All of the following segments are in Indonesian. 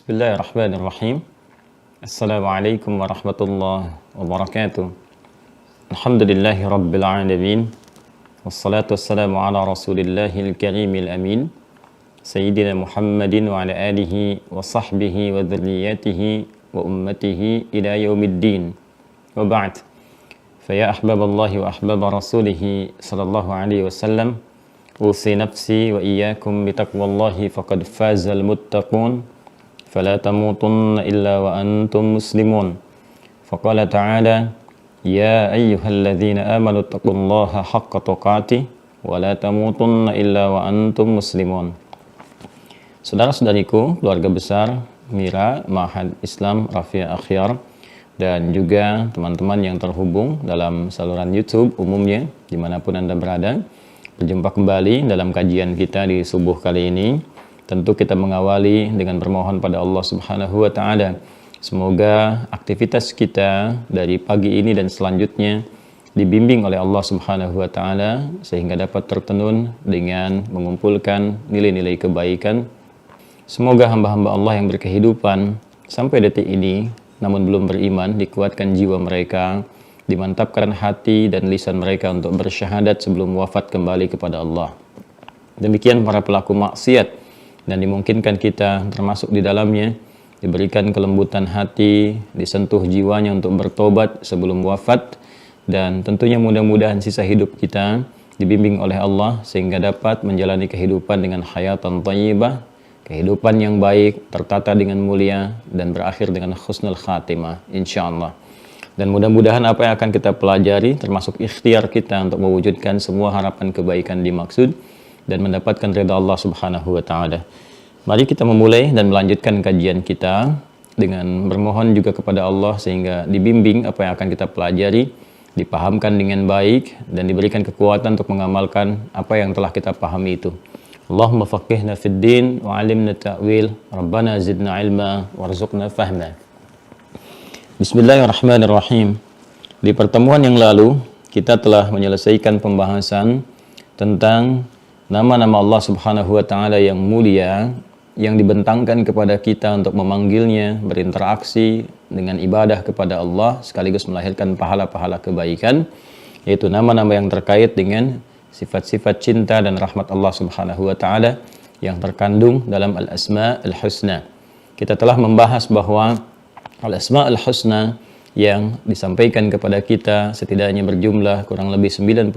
Bismillahirrahmanirrahim. Assalamualaikum warahmatullahi wabarakatuh. Alhamdulillahi rabbil alamin. Wassalatu wassalamu ala rasulillahil karimil amin. Sayyidina Muhammadin wa ala alihi wa sahbihi wa dhurriyyatihi wa ummatihi ila yaumiddin. Wa ba'd. Faya ahbaballahi wa ahbaba rasulihi sallallahu alaihi wasallam. Usi nafsi wa iyyakum bitaqwallahi faqad fazal muttaqun. فلا تموتن إلا وأنتم مسلمون فقال تعالى يا أيها الذين آمنوا اتقوا الله حق تقاته ولا تموتن إلا وأنتم مسلمون. Saudara-saudariku, keluarga besar Mira Ma'had Islam Rafiah Akhyar, dan juga teman-teman yang terhubung dalam saluran YouTube umumnya dimanapun Anda berada, berjumpa kembali dalam kajian kita di subuh kali ini. Tentu kita mengawali dengan bermohon pada Allah Subhanahu wa Ta'ala. Semoga aktivitas kita dari pagi ini dan selanjutnya dibimbing oleh Allah Subhanahu wa Ta'ala sehingga dapat tertenun dengan mengumpulkan nilai-nilai kebaikan. Semoga hamba-hamba Allah yang berkehidupan sampai detik ini namun belum beriman, dikuatkan jiwa mereka, dimantapkan hati dan lisan mereka untuk bersyahadat sebelum wafat kembali kepada Allah. Demikian para pelaku maksiat, dan dimungkinkan kita termasuk di dalamnya, diberikan kelembutan hati, disentuh jiwanya untuk bertobat sebelum wafat, dan tentunya mudah-mudahan sisa hidup kita dibimbing oleh Allah sehingga dapat menjalani kehidupan dengan hayatan thayyibah, kehidupan yang baik, tertata dengan mulia, dan berakhir dengan husnul khatimah insyaallah. Dan mudah-mudahan apa yang akan kita pelajari termasuk ikhtiar kita untuk mewujudkan semua harapan kebaikan dimaksud dan mendapatkan ridha Allah Subhanahu wa Ta'ala. Mari kita memulai dan melanjutkan kajian kita dengan bermohon juga kepada Allah sehingga dibimbing apa yang akan kita pelajari, dipahamkan dengan baik dan diberikan kekuatan untuk mengamalkan apa yang telah kita pahami itu. Allahumma faqihna fid din wa 'allimna ta'wil, Rabbana zidna ilma warzuqna fahma. Bismillahirrahmanirrahim. Di pertemuan yang lalu kita telah menyelesaikan pembahasan tentang nama-nama Allah Subhanahu wa Ta'ala yang mulia yang dibentangkan kepada kita untuk memanggilnya, berinteraksi dengan ibadah kepada Allah sekaligus melahirkan pahala-pahala kebaikan, yaitu nama-nama yang terkait dengan sifat-sifat cinta dan rahmat Allah Subhanahu wa Ta'ala yang terkandung dalam Al-Asma Al-Husna. Kita telah membahas bahwa Al-Asma Al-Husna yang disampaikan kepada kita setidaknya berjumlah kurang lebih 99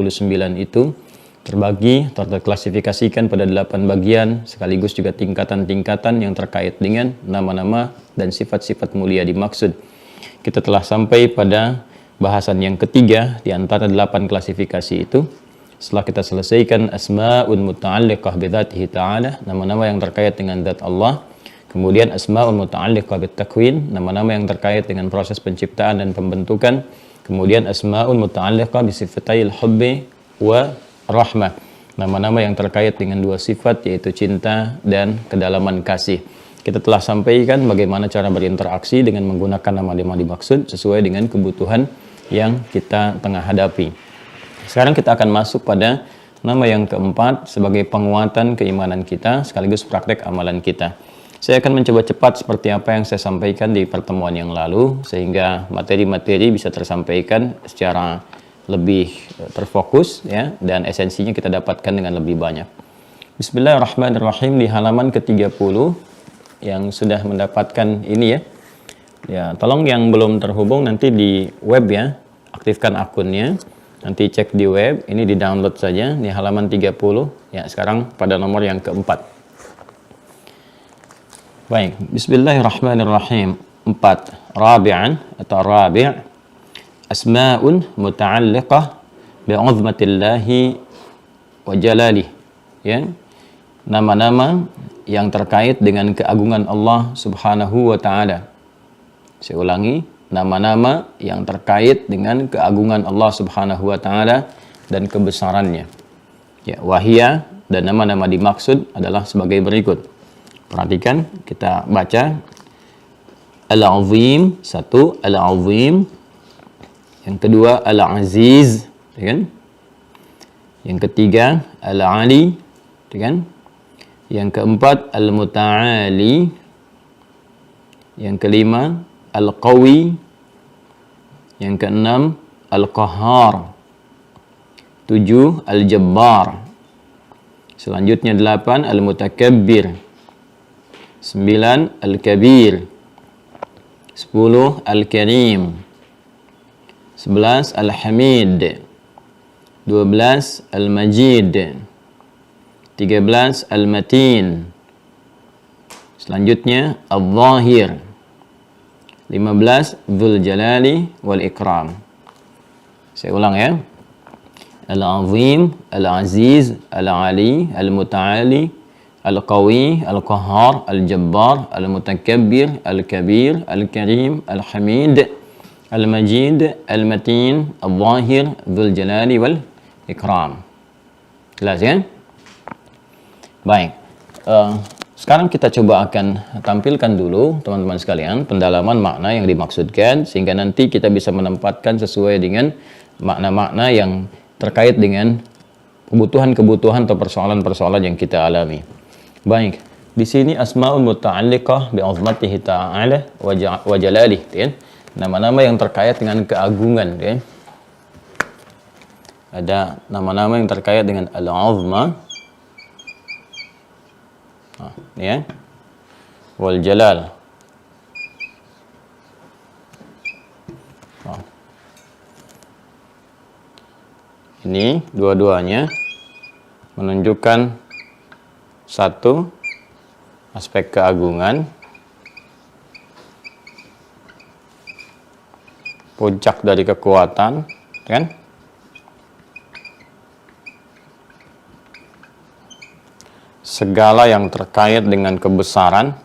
itu terbagi, terklasifikasikan pada 8 bagian sekaligus juga tingkatan-tingkatan yang terkait dengan nama-nama dan sifat-sifat mulia dimaksud. Kita telah sampai pada bahasan yang ketiga di antara 8 klasifikasi itu. Setelah kita selesaikan asma'un muta'alliqah bidzatihi ta'ala, nama-nama yang terkait dengan zat Allah. Kemudian asma'un muta'alliqah bitakwin, nama-nama yang terkait dengan proses penciptaan dan pembentukan. Kemudian asma'un muta'alliqah bisifatayil hubbi wa rahmah, nama-nama yang terkait dengan dua sifat yaitu cinta dan kedalaman kasih. Kita telah sampaikan bagaimana cara berinteraksi dengan menggunakan nama-nama dimaksud sesuai dengan kebutuhan yang kita tengah hadapi. Sekarang kita akan masuk pada nama yang keempat sebagai penguatan keimanan kita sekaligus praktek amalan kita. Saya akan mencoba cepat seperti apa yang saya sampaikan di pertemuan yang lalu sehingga materi-materi bisa tersampaikan secara lebih terfokus ya, dan esensinya kita dapatkan dengan lebih banyak. Bismillahirrahmanirrahim. Di halaman ke-30 yang sudah mendapatkan ini ya. Ya, tolong yang belum terhubung nanti di web ya, aktifkan akunnya. Nanti cek di web, ini di-download saja di halaman 30 ya, sekarang pada nomor yang keempat. Baik, bismillahirrahmanirrahim. 4. Rabi'an atau rabi'. Asma'un muta'alliqah bi'uzmatillahi wa jalalih, ya, nama-nama yang terkait dengan keagungan Allah Subhanahu wa Ta'ala. Saya ulangi, nama-nama yang terkait dengan keagungan Allah Subhanahu wa Ta'ala dan kebesarannya. Ya, wahia, dan nama-nama dimaksud adalah sebagai berikut. Perhatikan, kita baca Al-Azim, satu, Al-Azim. Yang kedua Al-Aziz, kan? Yang ketiga Al-Ali, kan? Yang keempat Al-Muta'ali. Yang kelima, Al-Qawi. Yang keenam, Al-Qahhar. 7, Al-Jabbar. Selanjutnya 8, Al-Mutakabbir. 9, Al-Kabir. 10, Al-Karim. 11, Al-Hamid. 12, Al-Majid. 13, Al-Matin. Selanjutnya Al-Zahir. 15, Dzul Jalali wal Ikram. Saya ulang ya. Al-Azim, Al-Aziz, Al-Ali, Al-Muta'ali, Al-Qawi, Al-Qahhar, Al-Jabbar, Al-Mutakabbir, Al-Kabir, Al-Karim, Al-Hamid, Al-Majid, Al-Matin, Al-Zahir, Dzul Jalali wal Ikram. Jelas ya? Baik. Sekarang kita coba akan tampilkan dulu teman-teman sekalian pendalaman makna yang dimaksudkan sehingga nanti kita bisa menempatkan sesuai dengan makna-makna yang terkait dengan kebutuhan-kebutuhan atau persoalan-persoalan yang kita alami. Baik, di sini asmaul muta'alliqah bi 'azmatihi ta'ala wa jalalih, ya. Nama-nama yang terkait dengan keagungan, ya. Ada nama-nama yang terkait dengan al-'azmah, ya, wal jalal. Ini dua-duanya menunjukkan satu aspek keagungan, puncak dari kekuatan, kan? Segala yang terkait dengan kebesaran,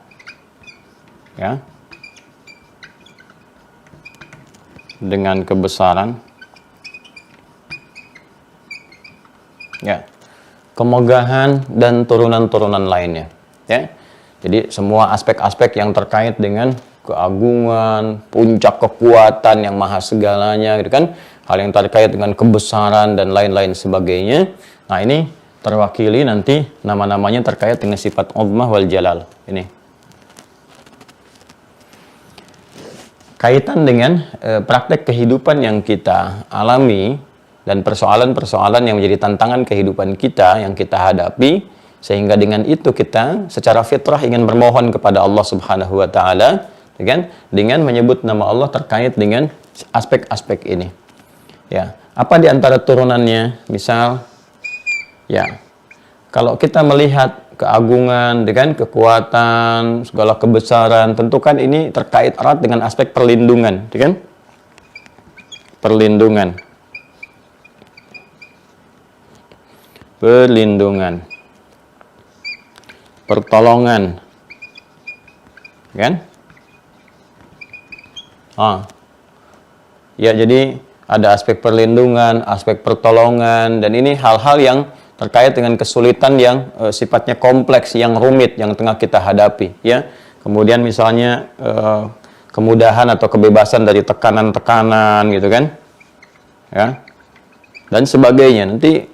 ya, dengan kebesaran, ya, kemegahan dan turunan-turunan lainnya, ya. Jadi semua aspek-aspek yang terkait dengan keagungan, puncak kekuatan yang maha segalanya, gitu kan, hal yang terkait dengan kebesaran dan lain-lain sebagainya. Nah, ini terwakili nanti nama-namanya terkait dengan sifat uzmah wal jalal. Ini kaitan dengan praktek kehidupan yang kita alami dan persoalan-persoalan yang menjadi tantangan kehidupan kita yang kita hadapi, sehingga dengan itu kita secara fitrah ingin bermohon kepada Allah Subhanahu wa taala, kan, dengan menyebut nama Allah terkait dengan aspek-aspek ini. Ya, apa di antara turunannya? Misal, ya, kalau kita melihat keagungan, dengan kekuatan, segala kebesaran, tentu kan ini terkait erat dengan aspek perlindungan, kan? Perlindungan. Perlindungan, pertolongan, kan? Ya, jadi ada aspek perlindungan, aspek pertolongan, dan ini hal-hal yang terkait dengan kesulitan yang sifatnya kompleks, yang rumit, yang tengah kita hadapi, ya. Kemudian misalnya kemudahan atau kebebasan dari tekanan-tekanan, gitu kan, ya, dan sebagainya. Nanti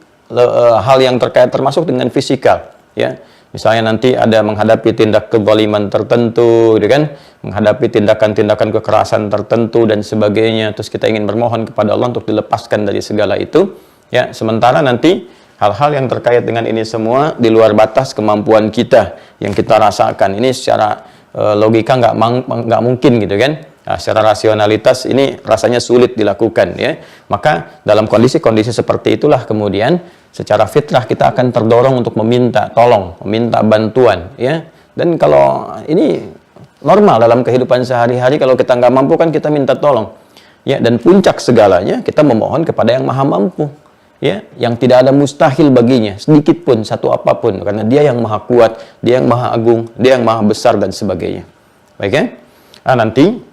hal yang terkait termasuk dengan fisikal, ya. Misalnya nanti ada menghadapi tindak kezaliman tertentu, gitu kan, menghadapi tindakan-tindakan kekerasan tertentu dan sebagainya. Terus kita ingin bermohon kepada Allah untuk dilepaskan dari segala itu, ya. Sementara nanti hal-hal yang terkait dengan ini semua di luar batas kemampuan kita yang kita rasakan. Ini secara logika nggak mungkin, gitu kan. Nah, secara rasionalitas ini rasanya sulit dilakukan, ya. Maka dalam kondisi-kondisi seperti itulah kemudian secara fitrah kita akan terdorong untuk meminta tolong, meminta bantuan, ya. Dan kalau ini normal dalam kehidupan sehari-hari, kalau kita nggak mampu kan kita minta tolong, ya. Dan puncak segalanya kita memohon kepada yang maha mampu, ya, yang tidak ada mustahil baginya sedikit pun, satu apapun, karena dia yang maha kuat, dia yang maha agung, dia yang maha besar dan sebagainya. Baik, ya. Nah, nanti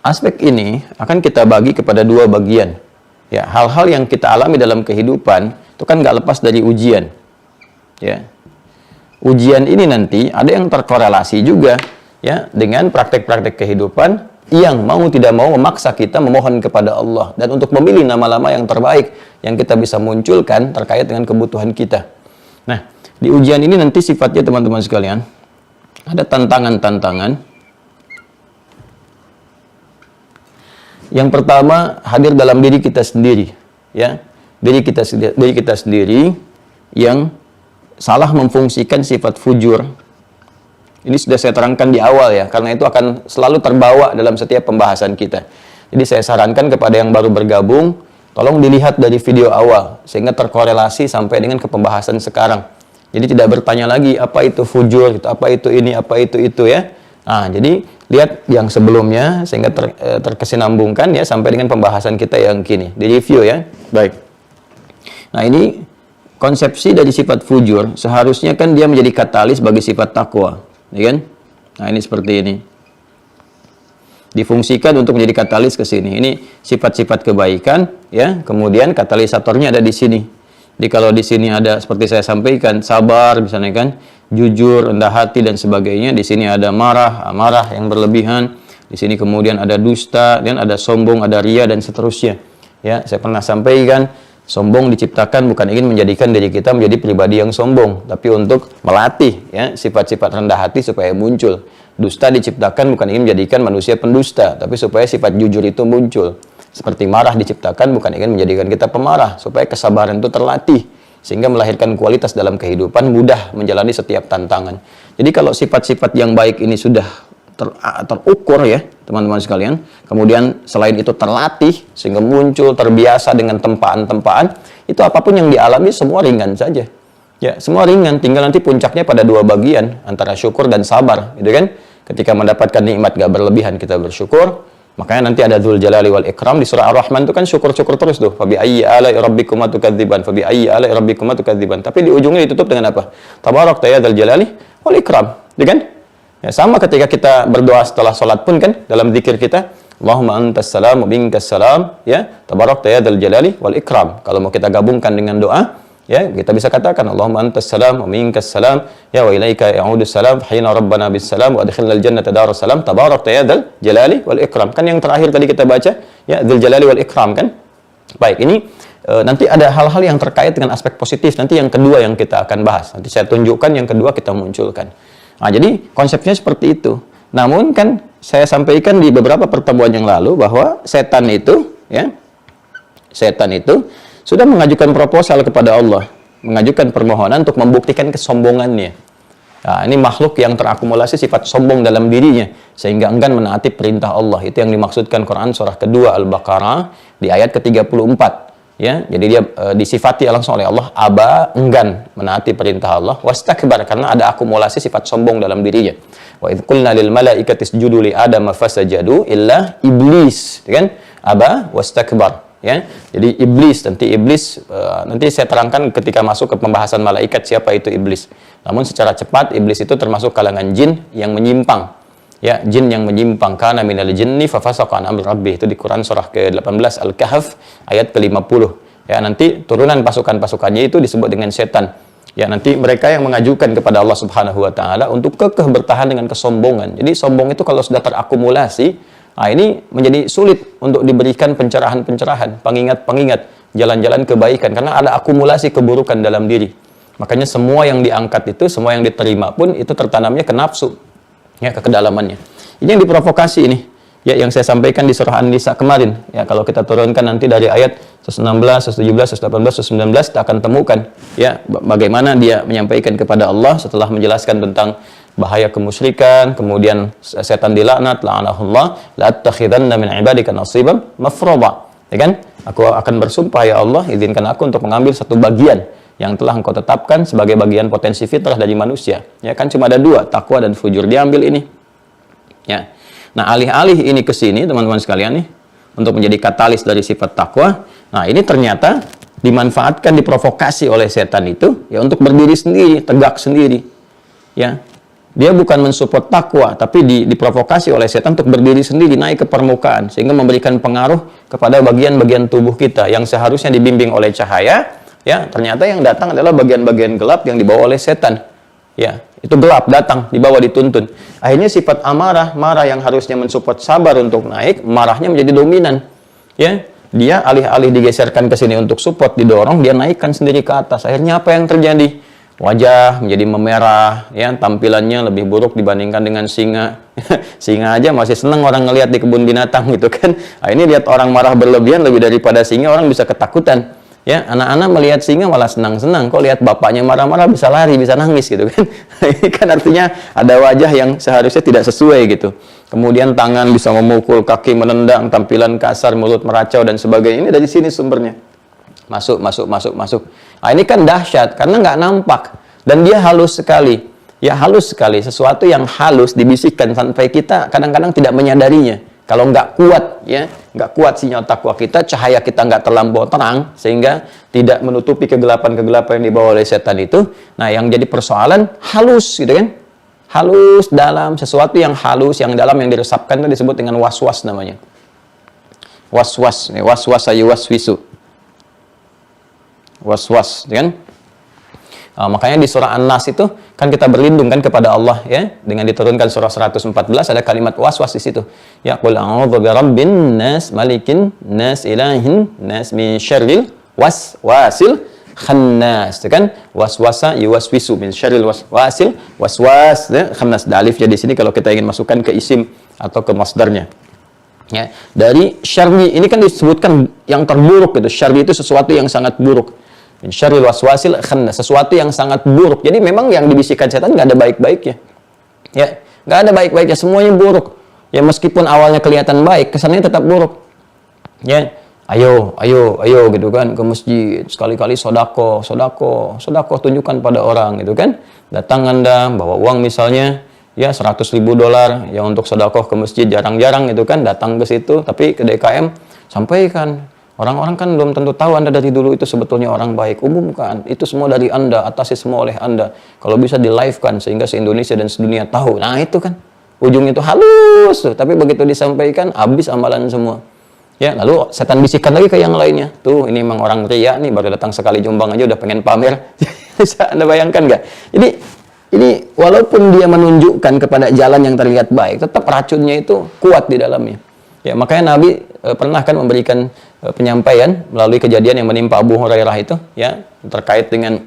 aspek ini akan kita bagi kepada dua bagian. Ya, hal-hal yang kita alami dalam kehidupan itu kan nggak lepas dari ujian. Ya, ujian ini nanti ada yang terkorelasi juga, ya, dengan praktek-praktek kehidupan yang mau tidak mau memaksa kita memohon kepada Allah dan untuk memilih nama-nama yang terbaik yang kita bisa munculkan terkait dengan kebutuhan kita. Nah, di ujian ini nanti sifatnya teman-teman sekalian ada tantangan-tantangan, Yang pertama, hadir dalam diri kita sendiri, ya. Diri kita sendiri yang salah memfungsikan sifat fujur. Ini sudah saya terangkan di awal ya, karena itu akan selalu terbawa dalam setiap pembahasan kita. Jadi saya sarankan kepada yang baru bergabung, tolong dilihat dari video awal sehingga terkorelasi sampai dengan ke pembahasan sekarang. Jadi tidak bertanya lagi apa itu fujur, apa itu ini, apa itu ya. Nah, jadi lihat yang sebelumnya sehingga terkesinambungkan ya sampai dengan pembahasan kita yang kini. Di review ya. Baik. Nah, ini konsepsi dari sifat fujur seharusnya kan dia menjadi katalis bagi sifat takwa, ya kan? Nah, ini seperti ini. Difungsikan untuk menjadi katalis ke sini. Ini sifat-sifat kebaikan ya, kemudian katalisatornya ada di sini. Jadi kalau di sini ada seperti saya sampaikan sabar misalnya kan, jujur, rendah hati dan sebagainya. Di sini ada marah yang berlebihan. Di sini kemudian ada dusta, dan ada sombong, ada ria dan seterusnya. Ya, saya pernah sampaikan sombong diciptakan bukan ingin menjadikan diri kita menjadi pribadi yang sombong, tapi untuk melatih ya sifat-sifat rendah hati supaya muncul. Dusta diciptakan bukan ingin menjadikan manusia pendusta, tapi supaya sifat jujur itu muncul. Seperti marah diciptakan bukan ingin menjadikan kita pemarah, supaya kesabaran itu terlatih, sehingga melahirkan kualitas dalam kehidupan, mudah menjalani setiap tantangan. Jadi kalau sifat-sifat yang baik ini sudah terukur ya teman-teman sekalian, kemudian selain itu terlatih, sehingga muncul, terbiasa dengan tempaan-tempaan, itu apapun yang dialami semua ringan saja. Ya, semua ringan, tinggal nanti puncaknya pada dua bagian, antara syukur dan sabar, gitu kan? Ketika mendapatkan nikmat gak berlebihan, kita bersyukur. Makanya nanti ada Dzul Jalali wal Ikram di surah Ar-Rahman itu kan syukur-syukur terus tuh. Fabi ayyi ala'i rabbikuma tukadziban, fabi ayyi ala'i rabbikuma tukadziban. Tapi di ujungnya ditutup dengan apa? Tabarakta ya Dzul Jalali wal Ikram, gitu kan? Ya, sama ketika kita berdoa setelah sholat pun kan, dalam zikir kita, Allahumma antas salam wa minkas salam, ya, tabarakta ya Dzul Jalali wal Ikram. Kalau mau kita gabungkan dengan doa, ya, kita bisa katakan Allahumma antas salam wa minkas salam, ya wa ilaika ya'udus salam, hina rabbana bis salam wa adkhilnal jannata darus salam, tabarakta ya Dzul Jalali wal Ikram. Kan yang terakhir tadi kita baca, ya, Dzul Jalali wal Ikram kan? Baik, ini nanti ada hal-hal yang terkait dengan aspek positif, nanti yang kedua yang kita akan bahas. Nanti saya tunjukkan, yang kedua kita munculkan. Nah, jadi konsepnya seperti itu. Namun kan saya sampaikan di beberapa pertemuan yang lalu bahwa setan itu sudah mengajukan proposal kepada Allah, mengajukan permohonan untuk membuktikan kesombongannya. Nah, ini makhluk yang terakumulasi sifat sombong dalam dirinya sehingga enggan menaati perintah Allah. Itu yang dimaksudkan Quran surah kedua Al-Baqarah di ayat ke-34. Ya, jadi dia disifati langsung oleh Allah, aba, enggan menaati perintah Allah, wastakbar, karena ada akumulasi sifat sombong dalam dirinya. Wa idz qulna lil malaikati isjudu li adama fasajadu illa iblis, kan? Aba wastakbar, ya. Jadi iblis, nanti saya terangkan ketika masuk ke pembahasan malaikat siapa itu iblis. Namun secara cepat, iblis itu termasuk kalangan jin yang menyimpang. Ya, jin yang menyimpang, kana minal jinni fa fasaqa an amri rabbih, itu di Quran surah ke-18 Al-Kahf ayat ke-50. Ya, nanti turunan pasukan-pasukannya itu disebut dengan setan. Ya, nanti mereka yang mengajukan kepada Allah Subhanahu wa taala untuk kekeh bertahan dengan kesombongan. Jadi sombong itu kalau sudah terakumulasi, nah ini menjadi sulit untuk diberikan pencerahan-pencerahan, pengingat-pengingat, jalan-jalan kebaikan, karena ada akumulasi keburukan dalam diri. Makanya semua yang diangkat itu, semua yang diterima pun itu tertanamnya ke nafsu. Ya, ke kedalamannya. Ini yang diprovokasi ini. Ya, yang saya sampaikan di surah An-Nisa kemarin. Ya, kalau kita turunkan nanti dari ayat 116, 117, 118, 119 kita akan temukan ya bagaimana dia menyampaikan kepada Allah setelah menjelaskan tentang bahaya kemusyrikan, kemudian setan dilaknat, la'anahullah, la'attakhidanna min ibadika nasiban mafruḍa. Ya kan? Aku akan bersumpah ya Allah, izinkan aku untuk mengambil satu bagian yang telah engkau tetapkan sebagai bagian potensi fitrah dari manusia. Ya kan, cuma ada dua, takwa dan fujur, diambil ini. Ya. Nah, alih-alih ini ke sini teman-teman sekalian nih, untuk menjadi katalis dari sifat takwa. Nah, ini ternyata dimanfaatkan, diprovokasi oleh setan itu ya untuk berdiri sendiri, tegak sendiri. Ya. Dia bukan mensupport takwa, tapi diprovokasi oleh setan untuk berdiri sendiri, naik ke permukaan sehingga memberikan pengaruh kepada bagian-bagian tubuh kita yang seharusnya dibimbing oleh cahaya. Ya, ternyata yang datang adalah bagian-bagian gelap yang dibawa oleh setan. Ya, itu gelap datang, dibawa dituntun. Akhirnya sifat amarah, marah yang harusnya mensupport sabar untuk naik, marahnya menjadi dominan. Ya, dia alih-alih digeserkan ke sini untuk support, didorong, dia naikkan sendiri ke atas. Akhirnya apa yang terjadi? wajah menjadi memerah, ya, tampilannya lebih buruk dibandingkan dengan singa. Singa aja masih senang orang ngelihat di kebun binatang gitu kan. Nah, ini lihat orang marah berlebihan lebih daripada singa, orang bisa ketakutan. Ya, anak-anak melihat singa malah senang-senang. Kok lihat bapaknya marah-marah bisa lari, bisa nangis gitu kan. Ini kan artinya ada wajah yang seharusnya tidak sesuai gitu. Kemudian tangan bisa memukul, kaki menendang, tampilan kasar, mulut meracau dan sebagainya. Ini dari sini sumbernya. Masuk. Nah, ini kan dahsyat karena nggak nampak dan dia halus sekali. Ya, halus sekali. Sesuatu yang halus dibisikkan sampai kita kadang-kadang tidak menyadarinya. Kalau nggak kuat, ya, nggak kuat sinyal takwa kita, cahaya kita nggak terlampau terang, sehingga tidak menutupi kegelapan-kegelapan yang dibawa oleh setan itu. Nah, yang jadi persoalan halus, gitu kan? Halus dalam, sesuatu yang halus, yang dalam, yang diresapkan itu disebut dengan was-was namanya. Was-was, was-was yuwaswisu. Was-was, kan? Nah, makanya di surah An-Nas itu kan kita berlindung kan kepada Allah, ya, dengan diturunkan surah 114 ada kalimat was-was di situ. Ya, qul a'udzu birabbin nas, malikin nas, ilahin nas, min syarril waswasil khannas. Itu kan waswasa yuwaswisu min syarril waswasil waswas, ya, khannas. Da alif jadi sini kalau kita ingin masukkan ke isim atau ke masdarnya. Ya, dari syarri ini kan disebutkan yang terburuk gitu. Syarri itu sesuatu yang sangat buruk. Min syarril waswasil khannas, sesuatu yang sangat buruk. Jadi memang yang dibisikkan setan nggak ada baik-baiknya. Ya, nggak ada baik-baiknya, semuanya buruk. Ya, meskipun awalnya kelihatan baik, kesannya tetap buruk. Ya, ayo gitu kan ke masjid, sekali-kali sodako, tunjukkan pada orang gitu kan. Datang Anda bawa uang misalnya ya $100.000 ya untuk sodako ke masjid, jarang-jarang gitu kan datang ke situ, tapi ke DKM sampaikan. Orang-orang kan belum tentu tahu Anda dari dulu itu sebetulnya orang baik. Umumkan, itu semua dari Anda, atasi semua oleh Anda. Kalau bisa di-live-kan sehingga se-Indonesia dan sedunia tahu. Nah, itu kan ujung itu halus tuh, tapi begitu disampaikan habis amalan semua. Ya, lalu setan bisikan lagi ke yang lainnya. Tuh, ini memang orang ria nih, baru datang sekali Jombang aja udah pengen pamer. Bisa Anda bayangkan nggak? Jadi ini walaupun dia menunjukkan kepada jalan yang terlihat baik, tetap racunnya itu kuat di dalamnya. Ya, makanya Nabi pernah kan memberikan penyampaian melalui kejadian yang menimpa Abu Hurairah itu, ya, terkait dengan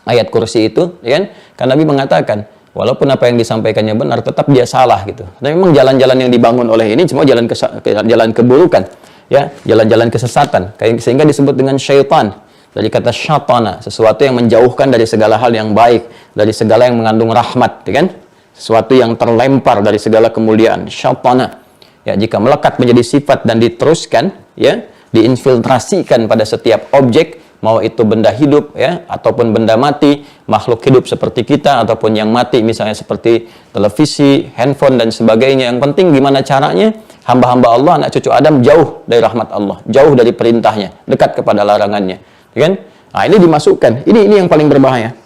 ayat kursi itu, ya kan? Karena Nabi mengatakan, walaupun apa yang disampaikannya benar, tetap dia salah gitu. Dan memang jalan-jalan yang dibangun oleh ini semua jalan keburukan, ya, jalan-jalan kesesatan, sehingga disebut dengan syaitan. Dari kata syaitana, sesuatu yang menjauhkan dari segala hal yang baik, dari segala yang mengandung rahmat, ya kan? Sesuatu yang terlempar dari segala kemuliaan, syaitana. Ya, jika melekat menjadi sifat dan diteruskan, ya, diinfiltrasikan pada setiap objek, mau itu benda hidup, ya, ataupun benda mati, makhluk hidup seperti kita, ataupun yang mati, misalnya seperti televisi, handphone, dan sebagainya. Yang penting gimana caranya, hamba-hamba Allah, anak cucu Adam, jauh dari rahmat Allah, jauh dari perintahnya, dekat kepada larangannya. Ya kan? Nah, ini dimasukkan, ini yang paling berbahaya.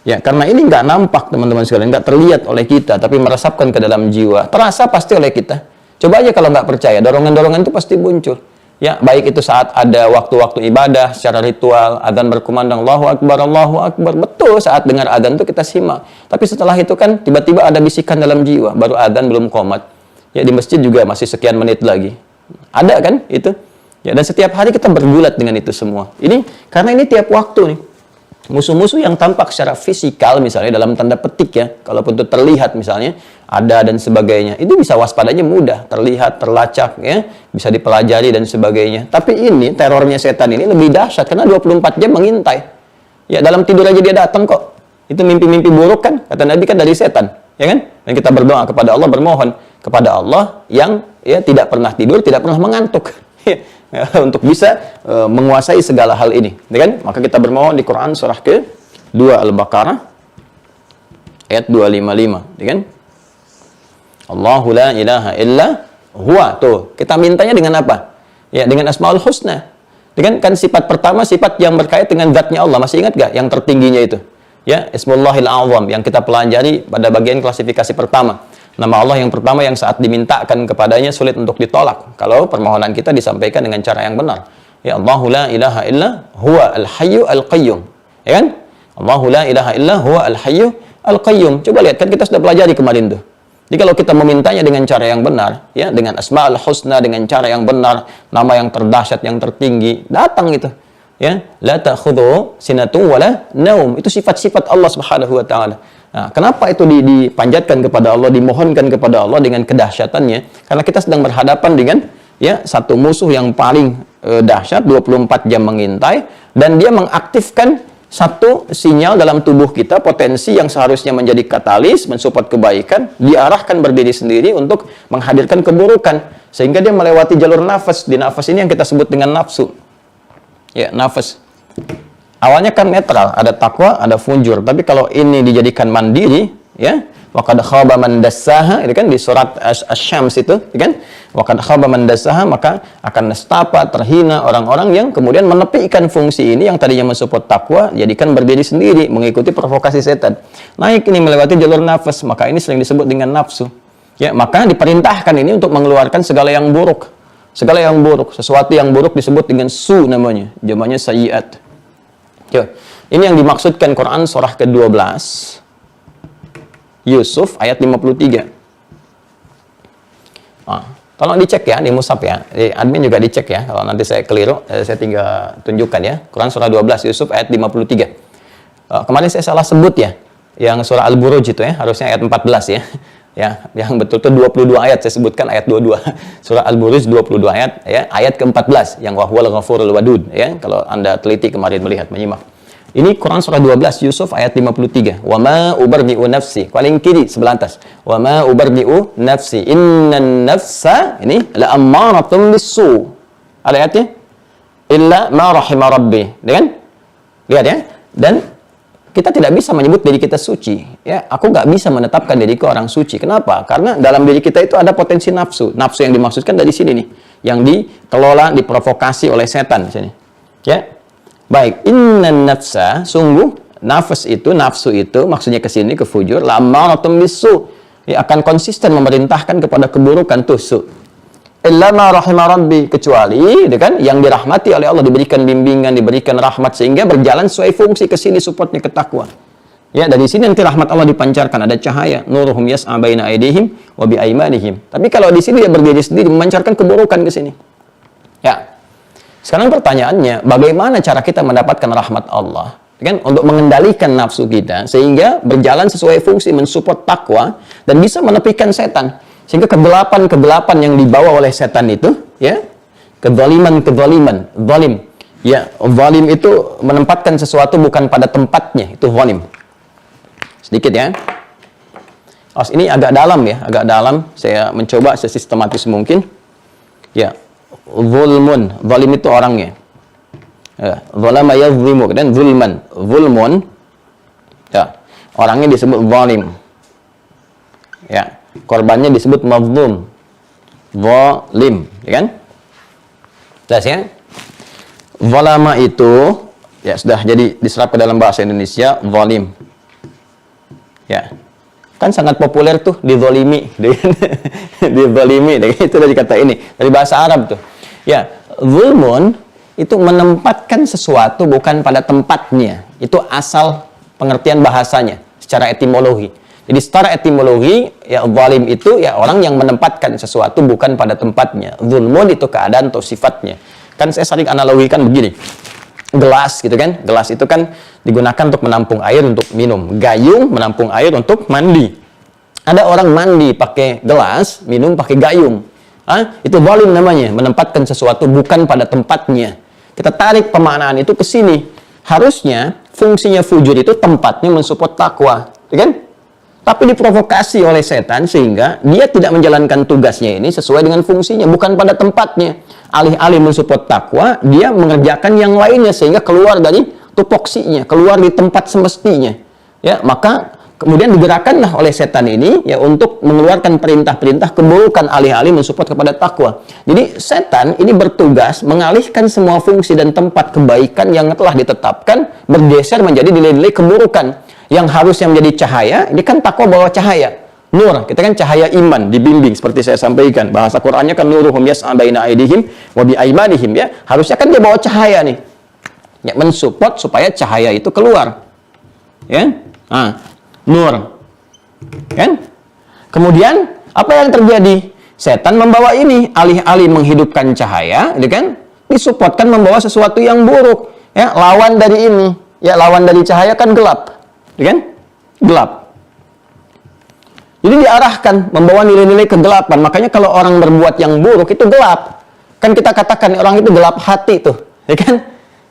Ya, karena ini nggak nampak, teman-teman sekalian, nggak terlihat oleh kita, tapi meresapkan ke dalam jiwa. Terasa pasti oleh kita. Coba aja kalau nggak percaya, dorongan-dorongan itu pasti muncul. Ya, baik itu saat ada waktu-waktu ibadah secara ritual, adzan berkumandang Allahu Akbar, betul saat dengar adzan itu kita simak. Tapi setelah itu kan tiba-tiba ada bisikan dalam jiwa, baru adzan belum qomat. Ya, di masjid juga masih sekian menit lagi. Ada kan itu? Ya, dan setiap hari kita bergulat dengan itu semua. Ini karena ini tiap waktu nih. Musuh-musuh yang tampak secara fisikal misalnya dalam tanda petik ya, kalaupun itu terlihat misalnya ada dan sebagainya, itu bisa waspadanya mudah, terlihat, terlacak ya, bisa dipelajari dan sebagainya. Tapi ini terornya setan ini lebih dahsyat karena 24 jam mengintai. Ya, dalam tidur aja dia datang kok. Itu mimpi-mimpi buruk kan, kata Nabi kan dari setan, ya kan? Dan kita berdoa kepada Allah, bermohon kepada Allah yang ya tidak pernah tidur, tidak pernah mengantuk. Untuk bisa menguasai segala hal ini, ya kan? Maka kita bermohon di Quran surah ke-2 Al-Baqarah ayat 255, ya kan? Allahu la ilaha illa huwa. Tuh, kita mintanya dengan apa? Ya, dengan Asmaul Husna. Dengan kan sifat pertama, sifat yang berkait dengan zatnya Allah. Masih ingat gak yang tertingginya itu? Ya, Ismullahil A'zam yang kita pelajari pada bagian klasifikasi pertama. Nama Allah yang pertama yang saat dimintakan kepadanya sulit untuk ditolak kalau permohonan kita disampaikan dengan cara yang benar. Ya, Allahu la ilaha illa huwa al-hayyu al-qayyum. Ya kan? Allahu la ilaha illa huwa al-hayyu al-qayyum. Coba lihat kan kita sudah pelajari kemarin tuh. Jadi kalau kita memintanya dengan cara yang benar, ya, dengan Asmaul Husna, dengan cara yang benar, nama yang terdahsyat, yang tertinggi, datang itu. Ya, la ta'khudhu sinatun wala naum. Itu sifat-sifat Allah Subhanahu wa taala. Nah, kenapa itu dipanjatkan kepada Allah, dimohonkan kepada Allah dengan kedahsyatannya? Karena kita sedang berhadapan dengan ya satu musuh yang paling dahsyat, 24 jam mengintai, dan dia mengaktifkan satu sinyal dalam tubuh kita, potensi yang seharusnya menjadi katalis, mensupport kebaikan, diarahkan berdiri sendiri untuk menghadirkan keburukan, sehingga dia melewati jalur nafas. Di nafas ini yang kita sebut dengan nafsu. Ya, nafas. Awalnya kan netral, ada takwa, ada fujur. Tapi kalau ini dijadikan mandiri, ya, waqad khaba man dassaha, itu kan di surat Asy-Syams itu, kan? Waqad khaba man dassaha, maka akan nestapa, terhina orang-orang yang kemudian menepikan fungsi ini yang tadinya mensupport takwa, jadikan berdiri sendiri, mengikuti provokasi setan. Naik ini melewati jalur nafas, maka ini sering disebut dengan nafsu. Ya, maka diperintahkan ini untuk mengeluarkan segala yang buruk. Segala yang buruk, sesuatu yang buruk disebut dengan su namanya, jamaknya sayyiat. Ya, ini yang dimaksudkan Quran surah ke-12 Yusuf ayat 53. Tolong dicek ya di mushaf ya, di admin juga dicek ya, kalau nanti saya keliru saya tinggal tunjukkan ya. Quran surah 12 Yusuf ayat 53. Kemarin saya salah sebut ya, yang surah Al-Buruj itu ya, harusnya ayat 14 ya. Ya, yang betul-betul 22 ayat, saya sebutkan ayat 22. Surah Al-Buruj 22 ayat, ya, ayat ke-14 yang wahwal ghafurul wadud, ya. Kalau Anda teliti kemarin melihat, menyimak. Ini Quran surah 12 Yusuf ayat 53. Wa ma ubarri'u nafsi. Paling kiri sebelah atas. Wa ma ubarri'u nafsi. Innan nafsa ini la ammaratun bisu. Ada ayatnya? Illa ma rahima rabbi. Kan? Lihat ya. Dan kita tidak bisa menyebut diri kita suci. Ya, aku nggak bisa menetapkan diriku orang suci. Kenapa? Karena dalam diri kita itu ada potensi nafsu. Nafsu yang dimaksudkan dari sini nih, yang dikelola, diprovokasi oleh setan sini. Ya, baik. Innan nafsa, sungguh nafsu itu maksudnya ke sini ke fujur. La'ammaratun bisu, ya, akan konsisten memerintahkan kepada keburukan tuh su. Illa ma rahima rabbi, kecuali kan yang dirahmati oleh Allah, diberikan bimbingan, diberikan rahmat sehingga berjalan sesuai fungsi, ke sini supportnya ke takwa. Ya, dari sini nanti rahmat Allah dipancarkan, ada cahaya, nuruhum yas'a baina aydihim wa bi aymanihim. Tapi kalau di sini dia berdiri sendiri memancarkan keburukan ke sini. Ya. Sekarang pertanyaannya, bagaimana cara kita mendapatkan rahmat Allah? Kan untuk mengendalikan nafsu kita sehingga berjalan sesuai fungsi, mensupport takwa dan bisa menepikan setan. Sehingga kegelapan yang dibawa oleh setan itu, ya, kezaliman, zalim. Ya, zalim itu menempatkan sesuatu bukan pada tempatnya, itu zalim. Sedikit ya. Ini agak dalam ya, agak dalam. Saya mencoba sesistematis mungkin. Ya, zulmun, zalim itu orangnya. Ya, zalama yazlimu dan zulmun. Ya, orangnya disebut zalim. Ya. Korbannya disebut mazlum, zalim, ya kan? Jelas ya? Zalama itu ya sudah jadi diserap ke dalam bahasa Indonesia zalim. Ya. Kan sangat populer tuh dizalimi, dizalimi, itu dari kata ini, dari bahasa Arab tuh. Ya, zulmun itu menempatkan sesuatu bukan pada tempatnya. Itu asal pengertian bahasanya secara etimologi. Jadi secara etimologi, ya zalim itu ya orang yang menempatkan sesuatu bukan pada tempatnya. Zulmun itu keadaan atau sifatnya. Kan saya sering analogikan begini. Gelas gitu kan. Gelas itu kan digunakan untuk menampung air untuk minum. Gayung menampung air untuk mandi. Ada orang mandi pakai gelas, minum pakai gayung. Itu zalim namanya, menempatkan sesuatu bukan pada tempatnya. Kita tarik pemaknaan itu ke sini. Harusnya fungsinya fujur itu tempatnya mensupport takwa, kan? Tapi diprovokasi oleh setan sehingga dia tidak menjalankan tugasnya ini sesuai dengan fungsinya, bukan pada tempatnya. Alih-alih mensupport takwa, dia mengerjakan yang lainnya sehingga keluar dari tupoksinya, keluar di tempat semestinya. Ya, maka kemudian digerakkanlah oleh setan ini ya untuk mengeluarkan perintah-perintah keburukan alih-alih mensupport kepada takwa. Jadi setan ini bertugas mengalihkan semua fungsi dan tempat kebaikan yang telah ditetapkan bergeser menjadi nilai-nilai keburukan. Yang harusnya menjadi cahaya, ini kan takwa bawa cahaya. Nur, kita kan cahaya iman, dibimbing seperti saya sampaikan. Bahasa Qur'annya kan nuruhum yas'a baina aydihim wa bi aymanihim, ya. Harusnya kan dia bawa cahaya nih. Ya, mensupport supaya cahaya itu keluar. Ya. Nur. Kan? Kemudian apa yang terjadi? Setan membawa ini alih-alih menghidupkan cahaya, ini kan? Disupportkan membawa sesuatu yang buruk. Ya, lawan dari ini, ya lawan dari cahaya kan gelap. Ya kan? Gelap. Jadi diarahkan membawa nilai-nilai kegelapan. Makanya kalau orang berbuat yang buruk itu gelap. Kan kita katakan orang itu gelap hati tuh, ya kan?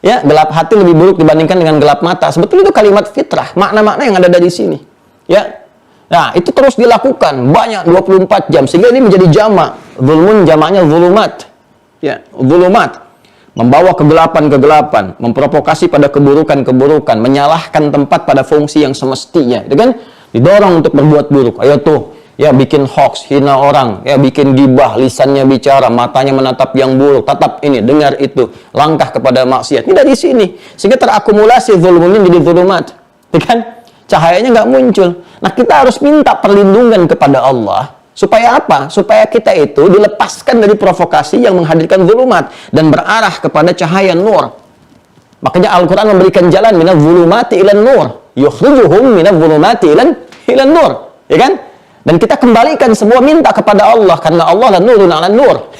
Ya, gelap hati lebih buruk dibandingkan dengan gelap mata. Sebetulnya itu kalimat fitrah, makna-makna yang ada dari sini. Ya. Nah, itu terus dilakukan banyak 24 jam sehingga ini menjadi jamak. Zulmun jamaknya zulumat. Ya, zulumat. Membawa kegelapan-kegelapan, memprovokasi pada keburukan-keburukan, menyalahkan tempat pada fungsi yang semestinya, itu kan? Didorong untuk berbuat buruk. Ayo tuh, ya bikin hoax, hina orang, ya bikin gibah, lisannya bicara, matanya menatap yang buruk, tatap ini, dengar itu, langkah kepada maksiat. Ini dari sini, sehingga terakumulasi zulmunya jadi zulumat, ya kan? Cahayanya nggak muncul. Nah, kita harus minta perlindungan kepada Allah. Supaya apa? Supaya kita itu dilepaskan dari provokasi yang menghadirkan zulumat dan berarah kepada cahaya nur. Makanya Al-Quran memberikan jalan minaz zulumati ilan nur. Yukhrijuhum minaz zulumati ilan nur. Ya kan? Dan kita kembalikan semua minta kepada Allah. Karena Allah lan nurun ala nur.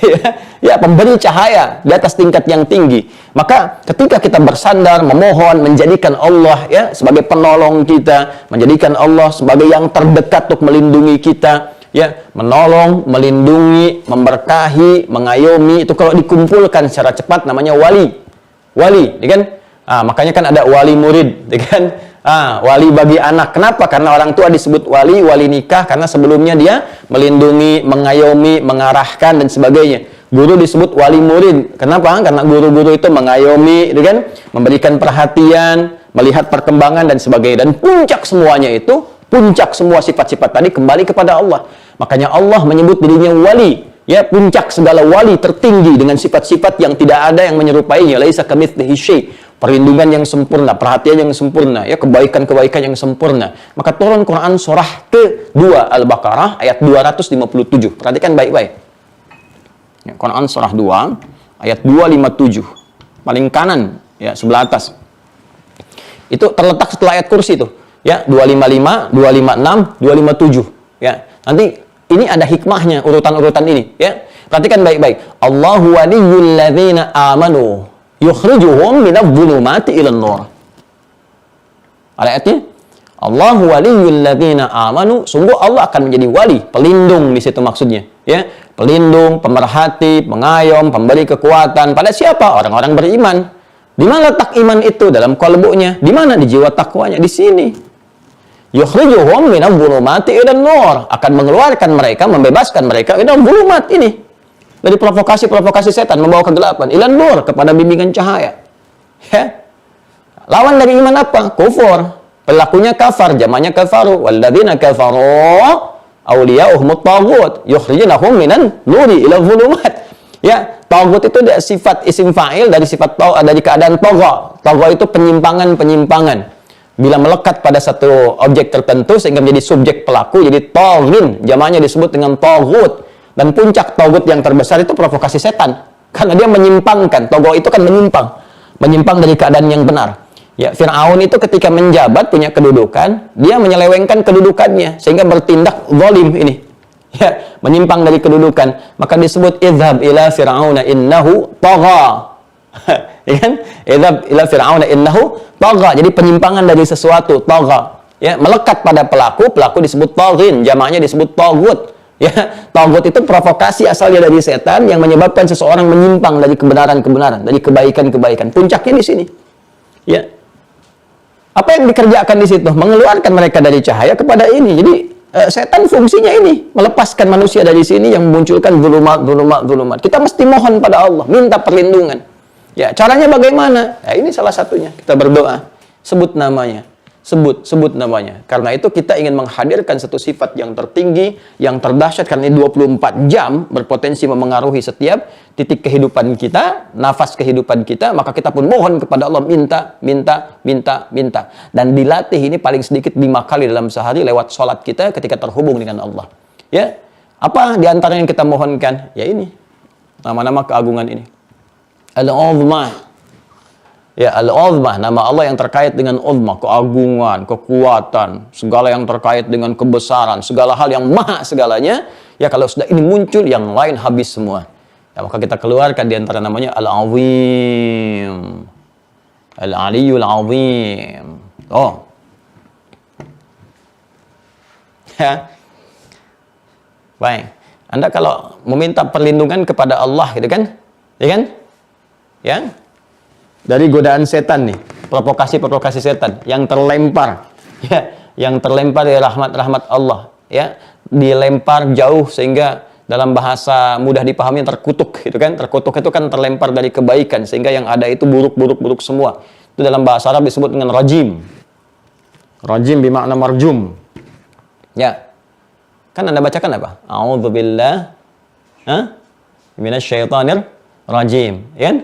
Ya, pemberi cahaya di atas tingkat yang tinggi. Maka ketika kita bersandar, memohon, menjadikan Allah ya sebagai penolong kita, menjadikan Allah sebagai yang terdekat untuk melindungi kita, ya, menolong, melindungi, memberkahi, mengayomi, itu kalau dikumpulkan secara cepat namanya wali. Wali, ya kan? Makanya kan ada wali murid, ya kan? Wali bagi anak. Kenapa? Karena orang tua disebut wali, wali nikah karena sebelumnya dia melindungi, mengayomi, mengarahkan dan sebagainya. Guru disebut wali murid. Kenapa? Karena guru-guru itu mengayomi, ya kan? Memberikan perhatian, melihat perkembangan dan sebagainya. Dan puncak semuanya itu, puncak semua sifat-sifat tadi kembali kepada Allah. Makanya Allah menyebut dirinya wali, ya, puncak segala wali tertinggi dengan sifat-sifat yang tidak ada yang menyerupainya. Laisa kamitslihi syai', perlindungan yang sempurna, perhatian yang sempurna, ya, kebaikan-kebaikan yang sempurna. Maka turun Quran surah ke-2 Al-Baqarah ayat 257. Perhatikan baik-baik. Ya, Quran surah 2 ayat 257. Paling kanan, ya, sebelah atas. Itu terletak setelah ayat kursi itu. Ya, 255, 256, 257. Ya. Nanti ini ada hikmahnya urutan-urutan ini, ya. Perhatikan baik-baik. Allahu waliyyul ladzina amanu yukhrijuhum minadh dhulumati ilan nur. Ada ayatnya? Allahu waliyyul ladzina amanu, sungguh Allah akan menjadi wali, pelindung di situ maksudnya, ya. Pelindung, pemerhati, pengayom, pemberi kekuatan pada siapa? Orang-orang beriman. Di mana letak iman itu? Dalam qalbunya. Di mana? Di jiwa takwanya. Di sini. Yukhrijuhum minadh dhulumati ilan nur, akan mengeluarkan mereka, membebaskan mereka minadh dhulumat ini. Dari provokasi-provokasi setan membawa kegelapan ilan nur, kepada bimbingan cahaya. Ya. Lawan dari iman apa? Kufur. Pelakunya kafar, jamaknya kafaru. Walladzina kafaru awliya'uhumut taghut yukhrijunahum minan nuri ila dhulumat. Ya, taghut itu sifat isim fa'il dari sifat dari keadaan tagha. Tagha itu penyimpangan-penyimpangan. Bila melekat pada satu objek tertentu sehingga menjadi subjek pelaku, jadi taghin, jamaknya disebut dengan taghut. Dan puncak taghut yang terbesar itu provokasi setan. Karena dia menyimpangkan, tagha itu kan menyimpang dari keadaan yang benar. Ya, Fir'aun itu ketika menjabat punya kedudukan, dia menyelewengkan kedudukannya sehingga bertindak zalim ini. Ya, menyimpang dari kedudukan. Maka disebut idhab ila fir'auna innahu tagha. Ya kan? Idhab ila fir'auna innahu tagha. Jadi penyimpangan dari sesuatu, tagha. Ya, melekat pada pelaku, pelaku disebut taghin, jamaknya disebut taghut. Ya, taghut itu provokasi asalnya dari setan yang menyebabkan seseorang menyimpang dari kebenaran-kebenaran, dari kebaikan-kebaikan. Puncaknya di sini. Ya. Apa yang dikerjakan di situ? Mengeluarkan mereka dari cahaya kepada ini. Jadi setan fungsinya ini, melepaskan manusia dari sini yang memunculkan zulumat. Kita mesti mohon pada Allah, minta perlindungan. Ya, caranya bagaimana? Ya, ini salah satunya. Kita berdoa, sebut namanya. Sebut namanya. Karena itu kita ingin menghadirkan satu sifat yang tertinggi, yang terdahsyat, karena ini 24 jam berpotensi memengaruhi setiap titik kehidupan kita, nafas kehidupan kita, maka kita pun mohon kepada Allah, minta. Dan dilatih ini paling sedikit 5 kali dalam sehari lewat sholat kita ketika terhubung dengan Allah. Ya, apa diantara yang kita mohonkan? Ya ini, nama-nama keagungan ini. Al-Uzma. Ya, Al-Uzma, nama Allah yang terkait dengan uzma, keagungan, kekuatan, segala yang terkait dengan kebesaran, segala hal yang maha segalanya. Ya, kalau sudah ini muncul, yang lain habis semua. Ya, maka kita keluarkan di antara namanya Al-Azim. Al-Aliyyul Azim. Oh. Ya. Baik. Anda kalau meminta perlindungan kepada Allah gitu kan? Ya kan? Ya. Dari godaan setan nih, provokasi-provokasi setan yang terlempar, ya, yang terlempar dari rahmat-rahmat Allah, ya, dilempar jauh sehingga dalam bahasa mudah dipahami terkutuk, gitu kan? Terkutuk itu kan terlempar dari kebaikan sehingga yang ada itu buruk semua. Itu dalam bahasa Arab disebut dengan rajim. Rajim bermakna marjum. Ya. Kan Anda bacakan apa? A'udzubillah minasyaitonir rajim, ya kan?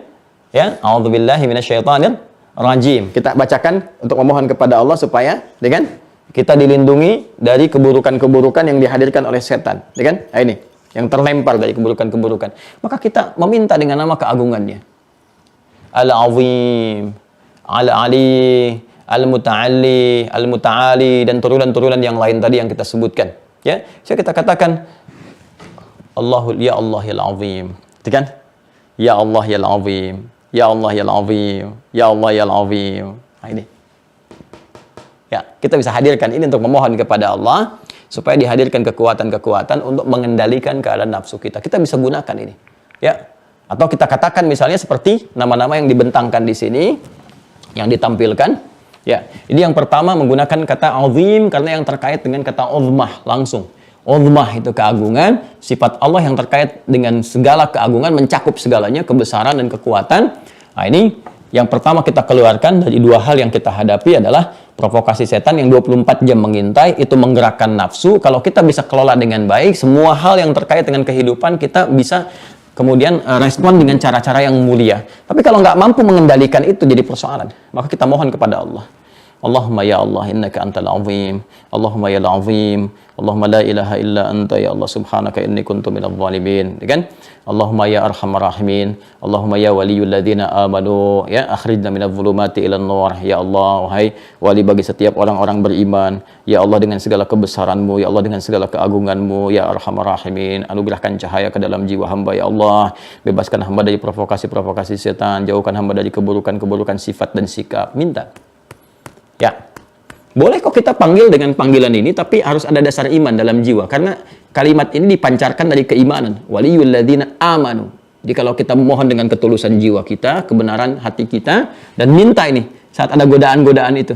Ya, a'udzubillahi minasyaitonir rajim. Kita bacakan untuk memohon kepada Allah supaya, ya kan? Kita dilindungi dari keburukan-keburukan yang dihadirkan oleh setan, ya kan? Nah, ini yang terlempar dari keburukan-keburukan. Maka kita meminta dengan nama keagungannya. Al-Azim, Al-Ali, Al-Muta'alli, Al-Muta'ali, dan turunan-turunan yang lain tadi yang kita sebutkan. Ya, so kita katakan Allahu ya Allah ya Al-Azim, gitu kan? Ya Allah ya Al-Azim, ya Allah ya Al-Azim, ya Allah ya Al-Azim. Nah, ini. Ya, kita bisa hadirkan ini untuk memohon kepada Allah supaya dihadirkan kekuatan-kekuatan untuk mengendalikan keadaan nafsu kita. Kita bisa gunakan ini. Ya. Atau kita katakan misalnya seperti nama-nama yang dibentangkan di sini yang ditampilkan. Ya, ini yang pertama menggunakan kata azim karena yang terkait dengan kata uzmah langsung. Uzmah itu keagungan, sifat Allah yang terkait dengan segala keagungan, mencakup segalanya, kebesaran dan kekuatan. Nah, ini yang pertama kita keluarkan dari dua hal yang kita hadapi adalah provokasi setan yang 24 jam mengintai, itu menggerakkan nafsu. Kalau kita bisa kelola dengan baik, semua hal yang terkait dengan kehidupan kita bisa kemudian respon dengan cara-cara yang mulia. Tapi kalau nggak mampu mengendalikan itu jadi persoalan. Maka kita mohon kepada Allah. Allahumma ya Allah innaka antal azim. Allahumma ya azim. Allahumma la ilaha illa anta ya Allah subhanaka inni kuntu minadh dhalimin. Kan? Allahumma ya arhamar rahimin. Allahumma ya waliyul ladzina amanu ya akhrijna minadh dhulumati ilan nur. Ya Allah, wahai wali bagi setiap orang-orang beriman. Ya Allah, dengan segala kebesaran-Mu, ya Allah, dengan segala keagungan-Mu, ya arhamar rahimin, anugerahkan cahaya ke dalam jiwa hamba ya Allah. Bebaskan hamba dari provokasi-provokasi setan, jauhkan hamba dari keburukan-keburukan sifat dan sikap. Minta. Ya. Boleh kok kita panggil dengan panggilan ini, tapi harus ada dasar iman dalam jiwa. Karena kalimat ini dipancarkan dari keimanan. Waliyul ladzina amanu. Jadi kalau kita memohon dengan ketulusan jiwa kita, kebenaran hati kita, dan minta ini saat ada godaan-godaan itu.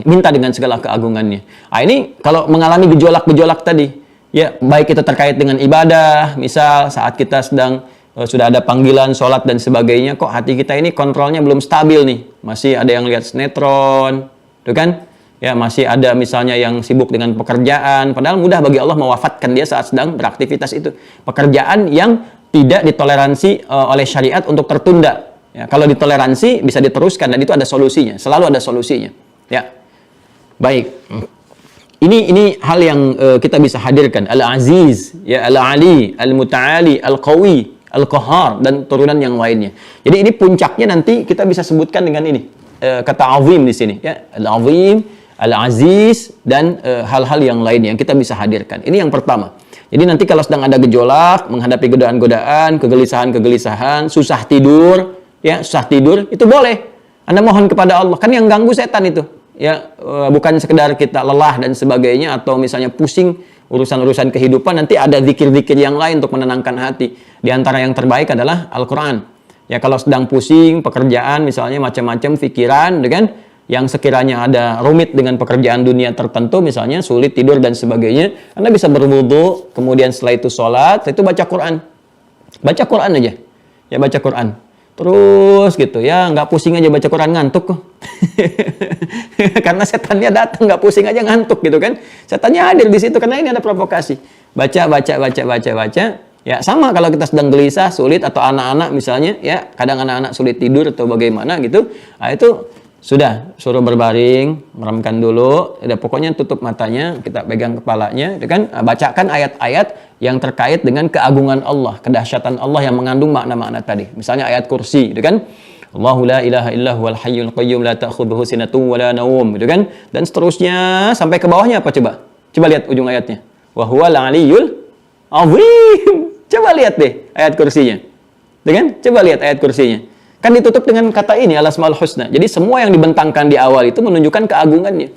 Minta dengan segala keagungannya. Nah, ini kalau mengalami gejolak-gejolak tadi, ya baik itu terkait dengan ibadah, misal saat kita sedang sudah ada panggilan, sholat dan sebagainya, kok hati kita ini kontrolnya belum stabil nih. Masih ada yang lihat sinetron, tuh kan? Ya, masih ada misalnya yang sibuk dengan pekerjaan, padahal mudah bagi Allah mewafatkan dia saat sedang beraktivitas itu. Pekerjaan yang tidak ditoleransi oleh syariat untuk tertunda. Ya, kalau ditoleransi bisa diteruskan dan itu ada solusinya, selalu ada solusinya. Ya, baik. Ini hal yang kita bisa hadirkan. Al-Aziz, ya, Al-Ali, Al-Muta'ali, Al-Qawi, Al-Qahar dan turunan yang lainnya. Jadi ini puncaknya nanti kita bisa sebutkan dengan ini kata azim di sini. Ya, Al-Azim, Al-Aziz dan hal-hal yang lain yang kita bisa hadirkan. Ini yang pertama. Jadi nanti kalau sedang ada gejolak, menghadapi godaan-godaan, kegelisahan, susah tidur, ya, susah tidur, itu boleh. Anda mohon kepada Allah. Kan yang ganggu setan itu. Ya, bukan sekedar kita lelah dan sebagainya atau misalnya pusing urusan-urusan kehidupan, nanti ada zikir-zikir yang lain untuk menenangkan hati. Di antara yang terbaik adalah Al-Qur'an. Ya, kalau sedang pusing pekerjaan misalnya macam-macam pikiran, kan? Yang sekiranya ada rumit dengan pekerjaan dunia tertentu, misalnya sulit tidur dan sebagainya, Anda bisa berwudu, kemudian setelah itu sholat, setelah itu baca Quran. Baca Quran aja. Ya, baca Quran. Terus gitu ya, nggak pusing aja baca Quran, ngantuk kok. Karena setannya datang, nggak pusing aja ngantuk gitu kan. Setannya hadir di situ karena ini ada provokasi. Baca. Ya, sama kalau kita sedang gelisah, sulit, atau anak-anak misalnya, ya kadang anak-anak sulit tidur atau bagaimana gitu. Nah, itu sudah suruh berbaring, meremkan dulu, ya, pokoknya tutup matanya, kita pegang kepalanya, ya kan? Bacakan ayat-ayat yang terkait dengan keagungan Allah, kedahsyatan Allah yang mengandung makna-makna tadi. Misalnya ayat kursi, gitu kan? Allahu la ilaha illa huwal hayyul qayyum la ta'khudhuhu sinatun wa la nawm, gitu kan? Dan seterusnya sampai ke bawahnya apa coba? Coba lihat ujung ayatnya. Wa huwal aliyyul azim. Coba lihat deh ayat kursinya. Gitu kan? Coba lihat ayat kursinya. Kan ditutup dengan kata ini, Al-Asmaul Husna. Jadi semua yang dibentangkan di awal itu menunjukkan keagungannya.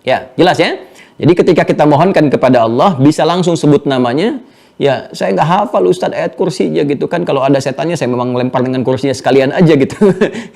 Ya, jelas ya? Jadi ketika kita mohonkan kepada Allah, bisa langsung sebut namanya. Ya, saya nggak hafal Ustadz ayat kursi aja gitu kan. Kalau ada setannya, saya memang lempar dengan kursinya sekalian aja gitu.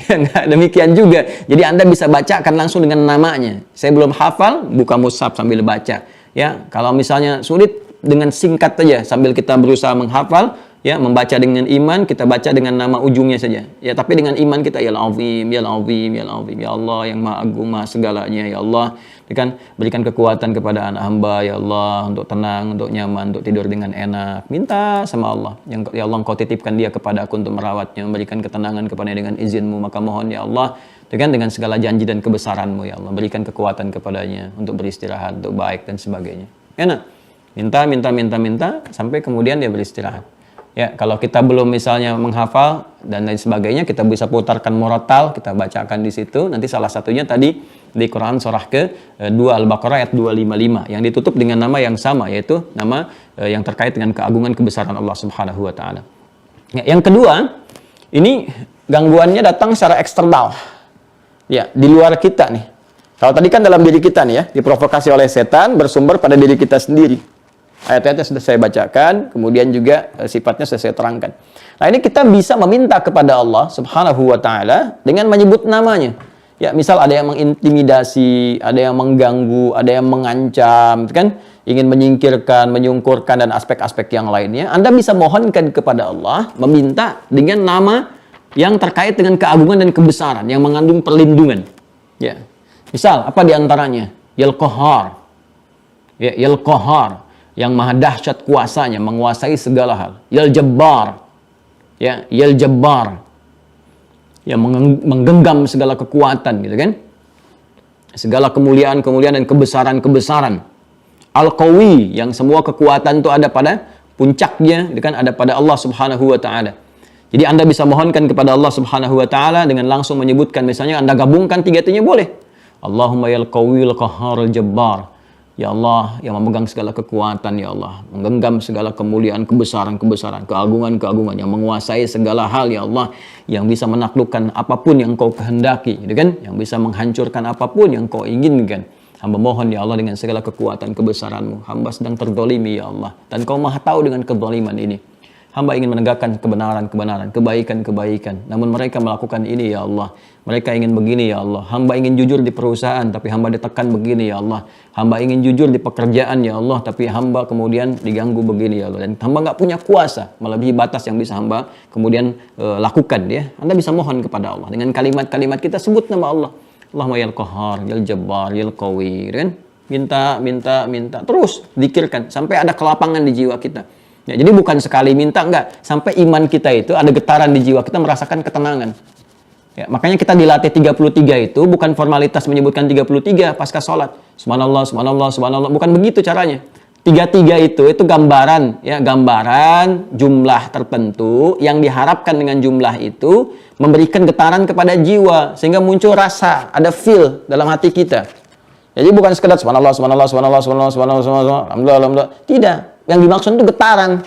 Ya, nggak demikian juga. Jadi Anda bisa bacakan langsung dengan namanya. Saya belum hafal, buka mushaf sambil baca. Ya, kalau misalnya sulit, dengan singkat saja sambil kita berusaha menghafal. Ya, membaca dengan iman, kita baca dengan nama ujungnya saja. Ya, tapi dengan iman kita, ya Al-Azim, ya Al-Azim, ya Al-Azim, ya Allah yang Maha Agung, Maha segalanya, ya Allah. Kan berikan kekuatan kepada anak hamba, ya Allah, untuk tenang, untuk nyaman, untuk tidur dengan enak. Minta sama Allah. Yang ya Allah, Engkau titipkan dia kepada aku untuk merawatnya, memberikan ketenangan kepadanya dengan izin-Mu. Maka mohon ya Allah, dengan segala janji dan kebesaran-Mu ya Allah, berikan kekuatan kepadanya untuk beristirahat, untuk baik dan sebagainya. Enak. Minta sampai kemudian dia beristirahat. Ya, kalau kita belum misalnya menghafal dan lain sebagainya, kita bisa putarkan murattal, kita bacakan di situ. Nanti salah satunya tadi di Quran surah ke-2 Al-Baqarah ayat 255 yang ditutup dengan nama yang sama, yaitu nama yang terkait dengan keagungan kebesaran Allah Subhanahu wa taala. Ya, yang kedua, ini gangguannya datang secara eksternal. Ya, di luar kita nih. Kalau tadi kan dalam diri kita nih ya, diprovokasi oleh setan, bersumber pada diri kita sendiri. Ayat-ayatnya sudah saya bacakan, kemudian juga sifatnya sudah saya terangkan. Nah, ini kita bisa meminta kepada Allah Subhanahu wa taala dengan menyebut namanya. Ya, misal ada yang mengintimidasi, ada yang mengganggu, ada yang mengancam, kan? Ingin menyingkirkan, menyungkurkan dan aspek-aspek yang lainnya. Anda bisa mohonkan kepada Allah, meminta dengan nama yang terkait dengan keagungan dan kebesaran yang mengandung perlindungan. Ya. Misal apa di antaranya? Yal Qahar. Ya, Yal Qahar, yang maha dahsyat kuasanya, menguasai segala hal. Yal Jabbar. Ya, Yal Jabbar. Yang menggenggam segala kekuatan, gitu kan? Segala kemuliaan dan kebesaran-kebesaran. Al-Qawi, yang semua kekuatan itu ada pada puncaknya, gitu kan? Ada pada Allah Subhanahu wa taala. Jadi Anda bisa mohonkan kepada Allah Subhanahu wa taala dengan langsung menyebutkan, misalnya Anda gabungkan tiga-tiganya boleh. Allahumma yal qawiyul qahharul jabbar. Ya Allah yang memegang segala kekuatan, ya Allah, menggenggam segala kemuliaan, kebesaran, keagungan, yang menguasai segala hal, ya Allah, yang bisa menaklukkan apapun yang Kau kehendaki, gitu kan? Yang bisa menghancurkan apapun yang Kau inginkan. Hamba mohon ya Allah dengan segala kekuatan kebesaran-Mu, hamba sedang terdolimi ya Allah, dan Kau maha tahu dengan kedoliman ini. Hamba ingin menegakkan kebenaran, kebaikan. Namun mereka melakukan ini ya Allah. Mereka ingin begini ya Allah. Hamba ingin jujur di perusahaan, tapi hamba ditekan begini ya Allah. Hamba ingin jujur di pekerjaan ya Allah, tapi hamba kemudian diganggu begini ya Allah. Dan hamba nggak punya kuasa melebihi batas yang bisa hamba kemudian lakukan ya. Anda bisa mohon kepada Allah dengan kalimat-kalimat kita, sebut nama Allah. Allahumma yal qahhar, yal jabbar, yal qawi, kan? Minta, terus zikirkan sampai ada kelapangan di jiwa kita. Ya, jadi bukan sekali minta, enggak. Sampai iman kita itu ada getaran di jiwa kita, merasakan ketenangan. Ya, makanya kita dilatih 33 itu bukan formalitas menyebutkan 33 pasca sholat. Subhanallah, subhanallah, subhanallah. Bukan begitu caranya. 33 itu gambaran, ya, gambaran jumlah tertentu yang diharapkan dengan jumlah itu memberikan getaran kepada jiwa sehingga muncul rasa, ada feel dalam hati kita. Jadi bukan sekedar subhanallah, subhanallah, subhanallah, subhanallah, subhanallah, subhanallah, alhamdulillah, alhamdulillah. Tidak. Yang dimaksud itu getaran.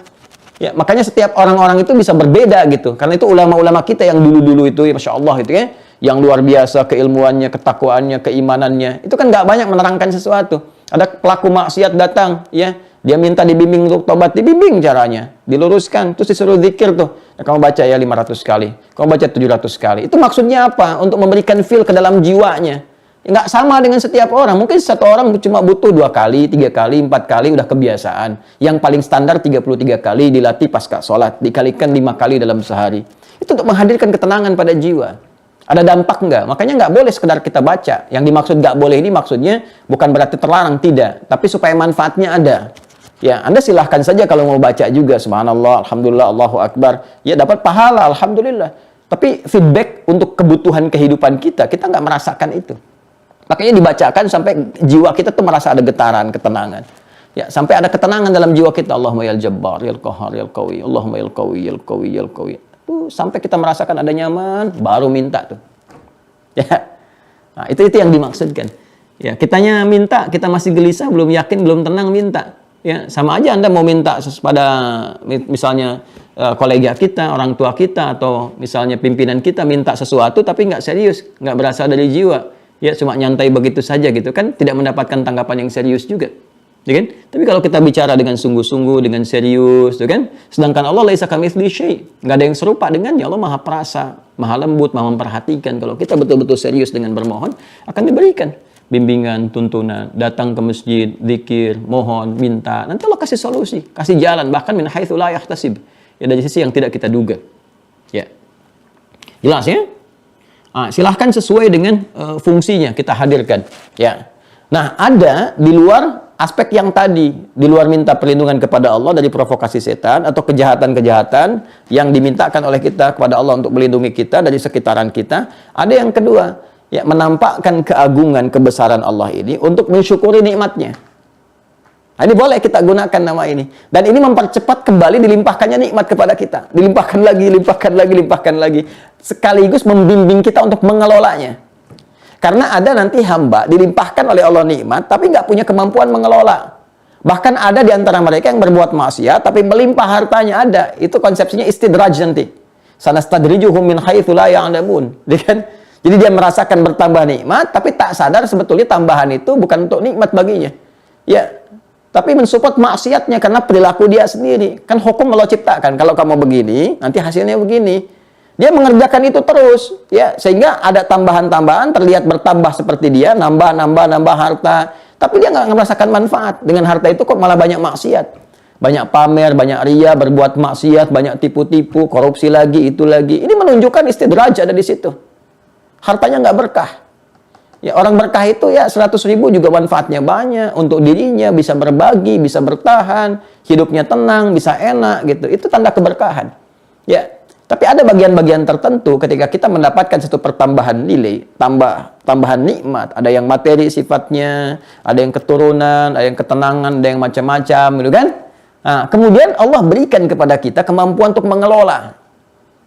Ya, makanya setiap orang-orang itu bisa berbeda gitu. Karena itu ulama-ulama kita yang dulu-dulu itu, ya Masya Allah gitu ya, yang luar biasa keilmuannya, ketakwaannya, keimanannya, itu kan nggak banyak menerangkan sesuatu. Ada pelaku maksiat datang, ya, dia minta dibimbing untuk tobat, dibimbing caranya, diluruskan, terus disuruh zikir tuh. Ya, kamu baca ya 500 kali, kamu baca 700 kali. Itu maksudnya apa? Untuk memberikan feel ke dalam jiwanya. Nggak sama dengan setiap orang. Mungkin satu orang cuma butuh 2 kali, 3 kali, 4 kali, udah kebiasaan. Yang paling standar 33 kali dilatih pasca sholat, dikalikan 5 kali dalam sehari. Itu untuk menghadirkan ketenangan pada jiwa. Ada dampak nggak? Makanya nggak boleh sekedar kita baca. Yang dimaksud nggak boleh ini maksudnya bukan berarti terlarang, tidak. Tapi supaya manfaatnya ada. Ya, Anda silahkan saja kalau mau baca juga. Subhanallah, alhamdulillah, Allahu Akbar. Ya, dapat pahala, alhamdulillah. Tapi feedback untuk kebutuhan kehidupan kita nggak merasakan itu. Makanya dibacakan sampai jiwa kita tuh merasa ada getaran, ketenangan. Ya, sampai ada ketenangan dalam jiwa kita. Allahumma yal jabbar, yal qahhar, yal qawi. Allahumma yal qawi, yal qawi, yal qawi. Tuh, sampai kita merasakan ada nyaman, baru minta tuh. Ya. Nah, itu yang dimaksudkan. Ya, kitanya minta, kita masih gelisah, belum yakin, belum tenang minta. Ya, sama aja Anda mau minta pada misalnya kolega kita, orang tua kita, atau misalnya pimpinan kita minta sesuatu tapi nggak serius, nggak berasal dari jiwa, ya cuma nyantai begitu saja gitu kan, tidak mendapatkan tanggapan yang serius juga, ya kan? Tapi kalau kita bicara dengan sungguh-sungguh, dengan serius, ya kan? Sedangkan Allah laisa kamitslihi syai', nggak ada yang serupa dengannya. Allah maha perasa, maha lembut, maha memperhatikan. Kalau kita betul-betul serius dengan bermohon, akan diberikan bimbingan, tuntunan, datang ke masjid, zikir, mohon, minta. Nanti Allah kasih solusi, kasih jalan, bahkan min haitsu la yahtasib. Ya, dari sisi yang tidak kita duga. Ya. Jelas ya? Silahkan sesuai dengan fungsinya kita hadirkan. Ya. Nah, ada di luar aspek yang tadi, di luar minta perlindungan kepada Allah dari provokasi setan atau kejahatan-kejahatan yang dimintakan oleh kita kepada Allah untuk melindungi kita dari sekitaran kita. Ada yang kedua, ya, menampakkan keagungan, kebesaran Allah ini untuk mensyukuri nikmatnya. Nah, ini boleh kita gunakan nama ini. Dan ini mempercepat kembali dilimpahkannya nikmat kepada kita. Dilimpahkan lagi, limpahkan lagi, limpahkan lagi. Sekaligus membimbing kita untuk mengelolanya. Karena ada nanti hamba dilimpahkan oleh Allah nikmat, tapi nggak punya kemampuan mengelola. Bahkan ada di antara mereka yang berbuat maksiat, tapi melimpah hartanya ada. Itu konsepsinya istidraj nanti. Sanastadrijuhum min haitsu la ya'lamun. Jadi dia merasakan bertambah nikmat, tapi tak sadar sebetulnya tambahan itu bukan untuk nikmat baginya. Ya, tapi mensupport maksiatnya karena perilaku dia sendiri. Kan hukum Allah ciptakan, kalau kamu begini, nanti hasilnya begini. Dia mengerjakan itu terus, ya, sehingga ada tambahan-tambahan, terlihat bertambah seperti dia, nambah harta. Tapi dia nggak merasakan manfaat. Dengan harta itu kok malah banyak maksiat. Banyak pamer, banyak ria, berbuat maksiat, banyak tipu-tipu, korupsi lagi, itu lagi. Ini menunjukkan istidraj ada di situ. Hartanya nggak berkah. Ya, orang berkah itu ya 100.000 juga manfaatnya banyak untuk dirinya, bisa berbagi, bisa bertahan, hidupnya tenang, bisa enak gitu. Itu tanda keberkahan. Ya, tapi ada bagian-bagian tertentu ketika kita mendapatkan satu pertambahan nilai, tambahan nikmat, ada yang materi sifatnya, ada yang keturunan, ada yang ketenangan, ada yang macam-macam gitu kan. Nah, kemudian Allah berikan kepada kita kemampuan untuk mengelola.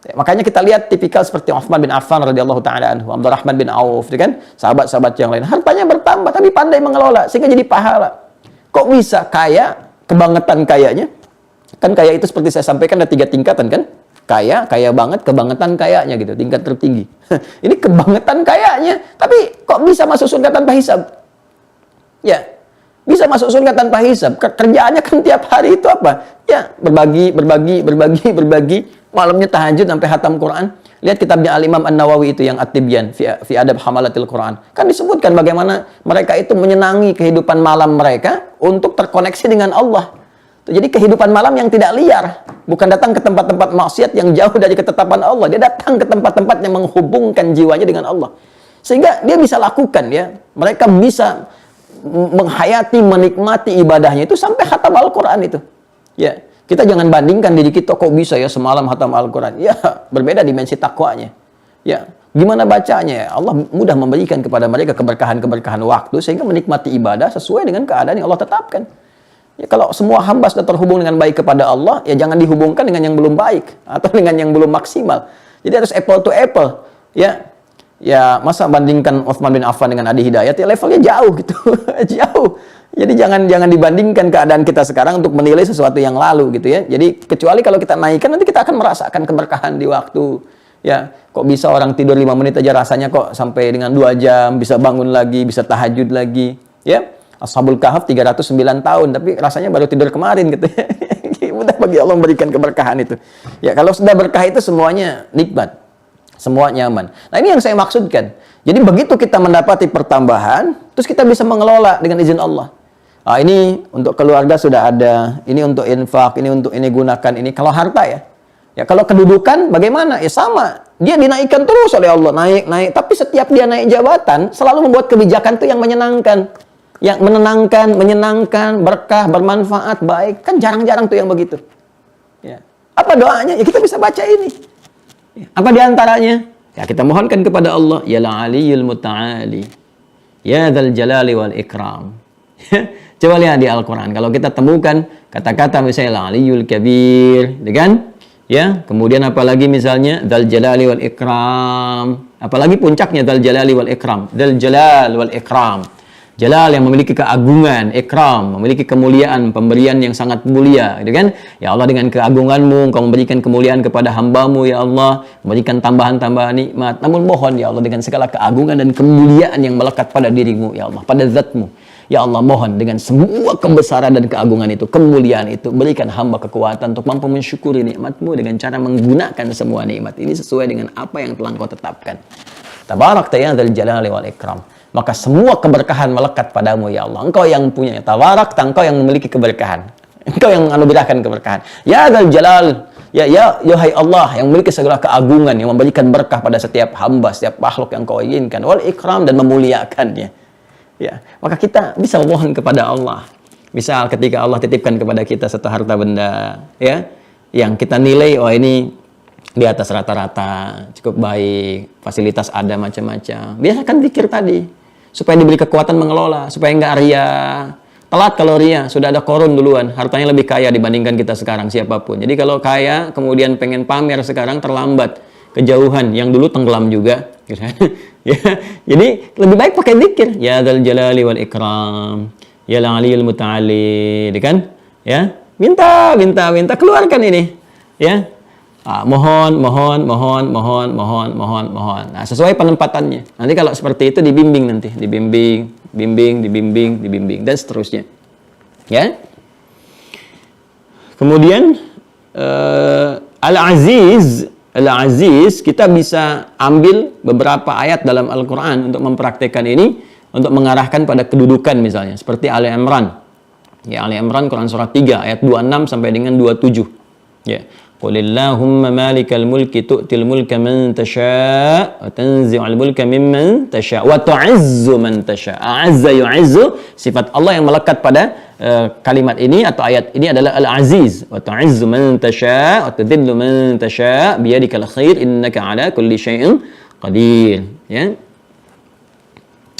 Makanya kita lihat tipikal seperti Utsman bin Affan radhiyallahu taala anhu, Abdurrahman bin Auf, kan? Sahabat-sahabat yang lain. Hartanya bertambah tapi pandai mengelola sehingga jadi pahala. Kok bisa kaya, kebangetan kayanya? Kan kaya itu seperti saya sampaikan ada 3 tingkatan kan? Kaya, kaya banget, kebangetan kayanya gitu, tingkat tertinggi. Ini kebangetan kayanya, tapi kok bisa masuk surga tanpa hisab? Ya. Bisa masuk surga tanpa hisab. Kerjaannya kan tiap hari itu apa? Ya, berbagi. Malamnya tahajud sampai hatam Quran. Lihat kitabnya Al-Imam An-Nawawi itu yang At-Tibyan fi Adab Hamalatil Quran. Kan disebutkan bagaimana mereka itu menyenangi kehidupan malam mereka untuk terkoneksi dengan Allah. Jadi kehidupan malam yang tidak liar. Bukan datang ke tempat-tempat maksiat yang jauh dari ketetapan Allah. Dia datang ke tempat-tempat yang menghubungkan jiwanya dengan Allah. Sehingga dia bisa lakukan ya. Mereka bisa menghayati, menikmati ibadahnya itu sampai khatam Al-Quran itu. Ya, kita jangan bandingkan diri kita kok bisa ya semalam khatam Al-Quran. Ya, berbeda dimensi takwanya. Ya, gimana bacanya? Allah mudah memberikan kepada mereka keberkahan-keberkahan waktu sehingga menikmati ibadah sesuai dengan keadaan yang Allah tetapkan. Ya, kalau semua hamba sudah terhubung dengan baik kepada Allah, ya jangan dihubungkan dengan yang belum baik atau dengan yang belum maksimal. Jadi harus apple to apple. Ya, masa bandingkan Utsman bin Affan dengan Adi Hidayat, ya levelnya jauh gitu. Jauh. Jadi jangan dibandingkan keadaan kita sekarang untuk menilai sesuatu yang lalu gitu ya. Jadi kecuali kalau kita naikkan nanti kita akan merasakan keberkahan di waktu. Ya, kok bisa orang tidur 5 menit aja rasanya kok sampai dengan 2 jam, bisa bangun lagi, bisa tahajud lagi. Ya, Ashabul Kahf 309 tahun, tapi rasanya baru tidur kemarin gitu ya. Mudah bagi Allah memberikan keberkahan itu. Ya, kalau sudah berkah itu semuanya nikmat. Semua nyaman. Nah, ini yang saya maksudkan. Jadi begitu kita mendapati pertambahan, terus kita bisa mengelola dengan izin Allah. Nah, ini untuk keluarga sudah ada, ini untuk infak, ini untuk ini gunakan ini. Kalau harta ya. Ya, kalau kedudukan bagaimana? Ya sama. Dia dinaikkan terus oleh Allah, naik. Tapi setiap dia naik jabatan, selalu membuat kebijakan itu yang menyenangkan. Yang menenangkan, menyenangkan, berkah, bermanfaat, baik. Kan jarang-jarang tuh yang begitu. Ya. Apa doanya? Ya kita bisa baca ini. Apa diantaranya? Ya kita mohonkan kepada Allah, ya Aliyul Muta'ali, ya Dzal Jalali wal Ikram. Coba lihat di Al-Quran. Kalau kita temukan kata-kata misalnya Aliyul Kabir, kan? Ya, kemudian apalagi misalnya Dzal Jalali wal Ikram. Apalagi puncaknya Dzal Jalali wal Ikram. Dzal Jalal wal Ikram. Jalal yang memiliki keagungan, ikram, memiliki kemuliaan, pemberian yang sangat mulia, gitu kan? Ya Allah, dengan keagunganmu Engkau memberikan kemuliaan kepada hamba-Mu, ya Allah, memberikan tambahan-tambahan nikmat. Namun mohon ya Allah, dengan segala keagungan dan kemuliaan yang melekat pada diri-Mu, ya Allah, pada zat-Mu. Ya Allah, mohon dengan semua kebesaran dan keagungan itu, kemuliaan itu, berikan hamba kekuatan untuk mampu mensyukuri nikmat-Mu dengan cara menggunakan semua nikmat ini sesuai dengan apa yang telah Engkau tetapkan. Tabarakta ya dzal jalali wal ikram. Maka semua keberkahan melekat padamu, ya Allah. Engkau yang punya. Tabarakta, Engkau yang memiliki keberkahan. Engkau yang menganugerahkan keberkahan. Ya dzal jalal. Ya hai Allah yang memiliki segala keagungan, yang memberikan berkah pada setiap hamba, setiap makhluk yang Kau inginkan. Wal ikram, dan memuliakannya. Ya, maka kita bisa memohon kepada Allah. Misal ketika Allah titipkan kepada kita satu harta benda, ya, yang kita nilai, oh ini di atas rata-rata, cukup baik, fasilitas ada macam-macam. Biasakan zikir tadi, supaya diberi kekuatan mengelola, supaya nggak ria. Telat kalau ria, sudah ada korun duluan, hartanya lebih kaya dibandingkan kita sekarang, siapapun. Jadi kalau kaya, kemudian pengen pamer sekarang, terlambat, kejauhan, yang dulu tenggelam juga. Ya, jadi lebih baik pakai zikir. Ya dzal jalali wal ikram, ya al-aliyul muta'ali, kan? Ya, minta, keluarkan ini. Ya, mohon. Nah, sesuai penempatannya. Nanti kalau seperti itu dibimbing nanti, dibimbing, dan seterusnya. Ya. Kemudian Al-Aziz, kita bisa ambil beberapa ayat dalam Al-Quran untuk mempraktekkan ini, untuk mengarahkan pada kedudukan misalnya. Seperti Ali Imran. Ya, Ali Imran, Quran Surah 3, ayat 26 sampai dengan 27. Ya. Qulillahumma malikal mulki tu'til mulka man tasha' wa tanzi'ul mulka mimman tasha' wa tu'izzu man tasha'. A'azza yu'izzu, sifat Allah yang melekat pada kalimat ini atau ayat ini adalah Al-Aziz. Wa tu'izzu man tasha' wa tudhillu man tasha' biyadikal khair innaka 'ala kulli syai'in qadir. Ya.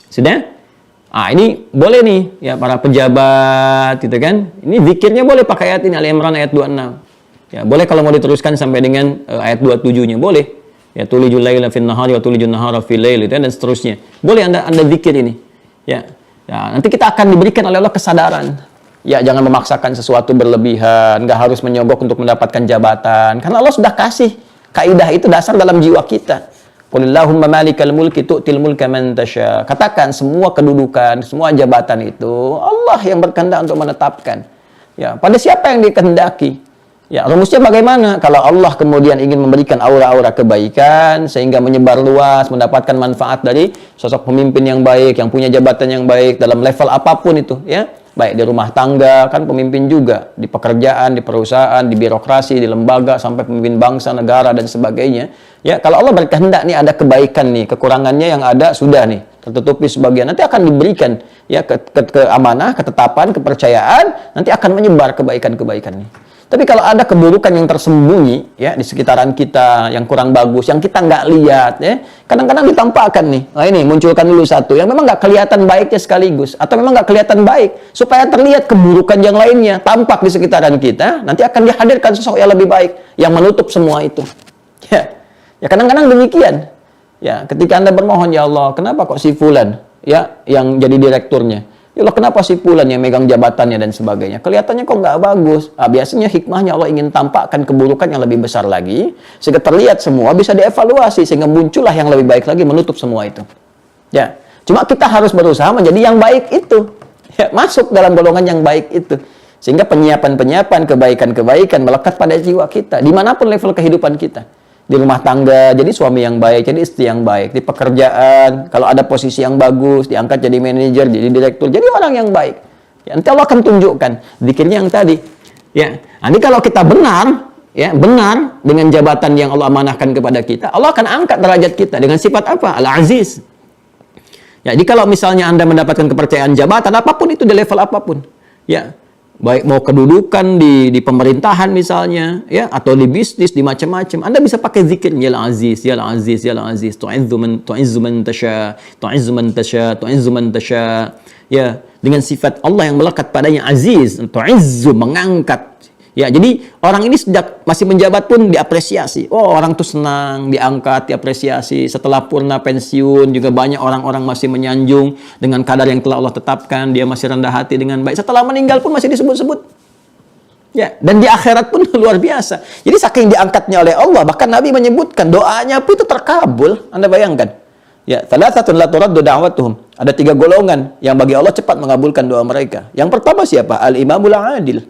Sudah? Ini boleh nih ya para pejabat gitu kan. Ini zikirnya boleh pakai ayat ini, Ali Imran ayat 26. Ya, boleh kalau mau diteruskan sampai dengan ayat 27-nya, boleh. Ya, tulijul laila fin nahari wa tulijun nahara fil lail, dan seterusnya. Boleh Anda zikir ini. Ya. Nanti kita akan diberikan oleh Allah kesadaran. Ya, jangan memaksakan sesuatu berlebihan, nggak harus menyogok untuk mendapatkan jabatan. Karena Allah sudah kasih kaidah itu dasar dalam jiwa kita. Qulillahumma malikal mulki tu'til mulka man tasha. Katakan semua kedudukan, semua jabatan itu Allah yang berkehendak untuk menetapkan. Ya, pada siapa yang dikehendaki? Ya, rumusnya bagaimana? Kalau Allah kemudian ingin memberikan aura-aura kebaikan sehingga menyebar luas, mendapatkan manfaat dari sosok pemimpin yang baik, yang punya jabatan yang baik dalam level apapun itu, ya. Baik di rumah tangga, kan pemimpin juga, di pekerjaan, di perusahaan, di birokrasi, di lembaga, sampai pemimpin bangsa, negara, dan sebagainya. Ya, kalau Allah berkehendak nih ada kebaikan nih, kekurangannya yang ada sudah nih, tertutupi sebagian. Nanti akan diberikan ya ke amanah, ketetapan, kepercayaan, nanti akan menyebar kebaikan-kebaikan nih. Tapi kalau ada keburukan yang tersembunyi ya di sekitaran kita yang kurang bagus, yang kita nggak lihat ya, kadang-kadang ditampakkan nih. Nah ini munculkan dulu satu yang memang nggak kelihatan baiknya sekaligus, atau memang nggak kelihatan baik, supaya terlihat keburukan yang lainnya tampak di sekitaran kita. Nanti akan dihadirkan sosok yang lebih baik yang menutup semua itu. Ya kadang-kadang demikian. Ya ketika Anda bermohon, ya Allah, kenapa kok si fulan ya yang jadi direkturnya? Ya Allah, kenapa si fulan yang megang jabatannya dan sebagainya? Kelihatannya kok nggak bagus. Biasanya hikmahnya Allah ingin tampakkan keburukan yang lebih besar lagi, sehingga terlihat semua, bisa dievaluasi, sehingga muncullah yang lebih baik lagi menutup semua itu. Ya, cuma kita harus berusaha menjadi yang baik itu. Ya, masuk dalam golongan yang baik itu. Sehingga penyiapan-penyiapan, kebaikan-kebaikan melekat pada jiwa kita, dimanapun level kehidupan kita. Di rumah tangga, jadi suami yang baik, jadi istri yang baik. Di pekerjaan, kalau ada posisi yang bagus, diangkat jadi manajer, jadi direktur, jadi orang yang baik. Ya, nanti Allah akan tunjukkan zikirnya yang tadi. Ya, nanti kalau kita benar, ya benar dengan jabatan yang Allah amanahkan kepada kita, Allah akan angkat derajat kita dengan sifat apa? Al-Aziz. Ya, jadi kalau misalnya Anda mendapatkan kepercayaan jabatan apapun itu di level apapun, ya. Baik mau kedudukan di pemerintahan misalnya, ya, atau di bisnis, di macam-macam, Anda bisa pakai zikir ya Al-Aziz, ya Al-Aziz, ya Al-Aziz, tu'izzu man tasha, tu'izzu man tasha, tu'izzu man tasha. Ya, dengan sifat Allah yang melekat padanya Aziz, tu'izzu, mengangkat, Ya, jadi orang ini sejak masih menjabat pun diapresiasi. Oh, orang tuh senang, diangkat, diapresiasi. Setelah purna pensiun juga banyak orang-orang masih menyanjung dengan kadar yang telah Allah tetapkan. Dia masih rendah hati dengan baik. Setelah meninggal pun masih disebut-sebut. Ya, dan di akhirat pun luar biasa. Jadi saking diangkatnya oleh Allah, bahkan Nabi menyebutkan doanya pun itu terkabul. Anda bayangkan. Ya, thalathatun la turaddu da'watuhum. Ada 3 golongan yang bagi Allah cepat mengabulkan doa mereka. Yang pertama siapa? Al-imamul adil.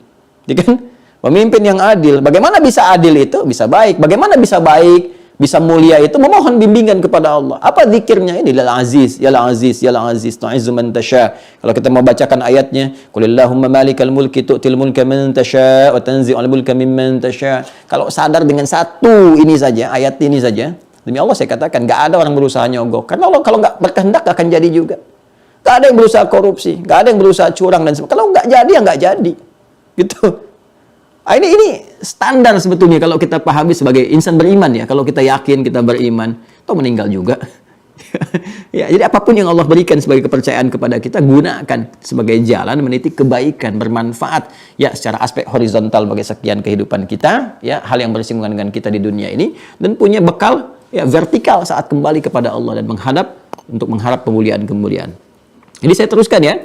Ya kan? Pemimpin yang adil. Bagaimana bisa adil itu? Bisa baik. Bagaimana bisa baik? Bisa mulia itu? Memohon bimbingan kepada Allah. Apa zikirnya ini? Ya Aziz, Ya Aziz, Ya Aziz. Tu'izzu man tasha. Kalau kita mau bacakan ayatnya, Qulillahumma malikal mulki tu'til mulka man tasha wa tanzi'ul mulka mimman tasha. Kalau sadar dengan satu ini saja, ayat ini saja, demi Allah saya katakan, nggak ada orang berusaha nyogok. Karena Allah kalau nggak berkehendak nggak akan jadi juga. Nggak ada yang berusaha korupsi, nggak ada yang berusaha curang dan sebagainya. Kalau nggak jadi ya nggak jadi, gitu. Ini standar sebetulnya kalau kita pahami sebagai insan beriman ya. Kalau kita yakin kita beriman, toh meninggal juga. Ya, jadi apapun yang Allah berikan sebagai kepercayaan kepada kita, gunakan sebagai jalan meniti kebaikan, bermanfaat ya secara aspek horizontal bagi sekian kehidupan kita, ya hal yang bersinggungan dengan kita di dunia ini, dan punya bekal ya vertikal saat kembali kepada Allah dan mengharap kemuliaan-kemuliaan. Jadi saya teruskan ya.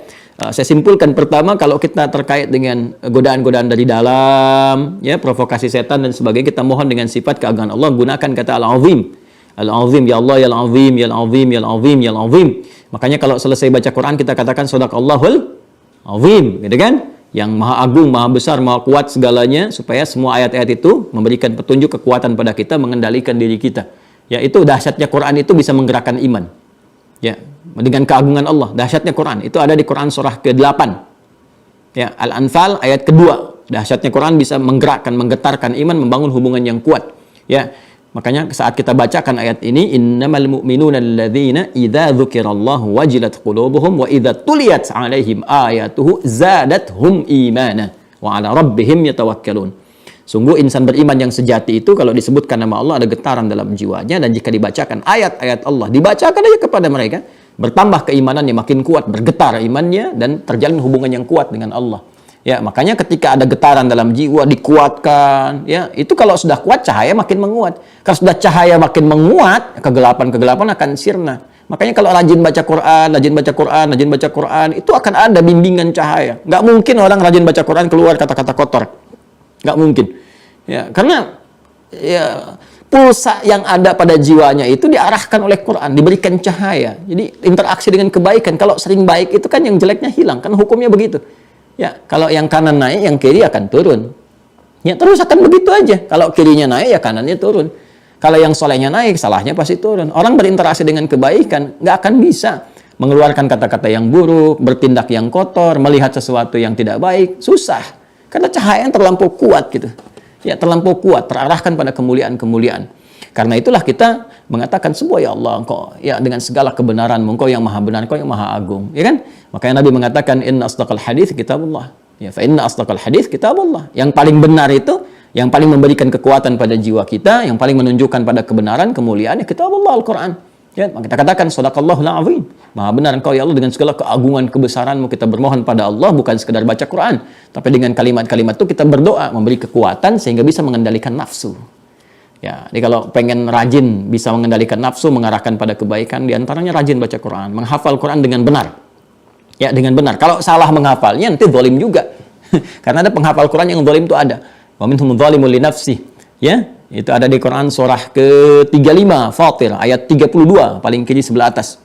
Saya simpulkan pertama, kalau kita terkait dengan godaan-godaan dari dalam, ya provokasi setan dan sebagainya, kita mohon dengan sifat keagungan Allah, gunakan kata Al-Azim. Al-Azim, ya Allah, ya Al-Azim, ya Al-Azim, ya Al-Azim, ya Al-Azim. Makanya kalau selesai baca Quran kita katakan Shadaqallahul Azim, gitu kan? Yang maha agung, maha besar, maha kuat segalanya, supaya semua ayat-ayat itu memberikan petunjuk kekuatan pada kita, mengendalikan diri kita. Ya, itu dahsyatnya Quran, itu bisa menggerakkan iman. Ya, dengan keagungan Allah, dahsyatnya Quran. Itu ada di Quran surah ke-8. Ya, Al-Anfal ayat kedua. Dahsyatnya Quran bisa menggerakkan, menggetarkan iman, membangun hubungan yang kuat. Ya, makanya saat kita bacakan ayat ini, innamal mu'minuna alladzina idza dzukirallahu wajilat qulubuhum wa idza tuliyat 'alaihim ayatuhu zadathum imana wa 'ala rabbihim yatawakkalun. Sungguh insan beriman yang sejati itu kalau disebutkan nama Allah ada getaran dalam jiwanya, dan jika dibacakan ayat-ayat Allah, dibacakan aja kepada mereka, bertambah keimanannya, makin kuat, bergetar imannya, dan terjalin hubungan yang kuat dengan Allah. Ya, makanya ketika ada getaran dalam jiwa, dikuatkan, ya, itu kalau sudah kuat, cahaya makin menguat. Kalau sudah cahaya makin menguat, kegelapan-kegelapan akan sirna. Makanya kalau rajin baca Quran, rajin baca Quran, rajin baca Quran, itu akan ada bimbingan cahaya. Nggak mungkin orang rajin baca Quran keluar kata-kata kotor. Nggak mungkin. Ya, karena ya pulsa yang ada pada jiwanya itu diarahkan oleh Quran, diberikan cahaya. Jadi interaksi dengan kebaikan. Kalau sering baik itu kan yang jeleknya hilang, kan hukumnya begitu. Ya, kalau yang kanan naik, yang kiri akan turun. Ya, terus akan begitu aja. Kalau kirinya naik, ya kanannya turun. Kalau yang solehnya naik, salahnya pasti turun. Orang berinteraksi dengan kebaikan nggak akan bisa mengeluarkan kata-kata yang buruk, bertindak yang kotor, melihat sesuatu yang tidak baik, susah. Karena cahaya yang terlampau kuat gitu. Ya, terlampau kuat, terarahkan pada kemuliaan-kemuliaan. Karena itulah kita mengatakan semua, ya Allah, Engkau ya dengan segala kebenaran-Mu, Engkau yang maha benar, Engkau yang maha agung, ya kan? Makanya Nabi mengatakan inna asdaqal hadits kitabullah. Ya, fa inna asdaqal hadits kitabullah. Yang paling benar itu, yang paling memberikan kekuatan pada jiwa kita, yang paling menunjukkan pada kebenaran, kemuliaan, ya kitabullah, Al-Qur'an. Ya, kita katakan sadaqallahul azim. Maha benar Engkau ya Allah, dengan segala keagungan kebesaran-Mu kita bermohon pada Allah, bukan sekedar baca Quran, tapi dengan kalimat-kalimat itu kita berdoa, memberi kekuatan sehingga bisa mengendalikan nafsu. Ya, jadi kalau pengen rajin bisa mengendalikan nafsu, mengarahkan pada kebaikan, diantaranya rajin baca Quran, menghafal Quran dengan benar. Ya, dengan benar. Kalau salah menghafalnya nanti zalim juga. Karena ada penghafal Quran yang zalim itu ada. Wa minhum zalimun li nafsi. Ya, itu ada di Quran surah ke-35 Fatir ayat 32 paling kiri sebelah atas.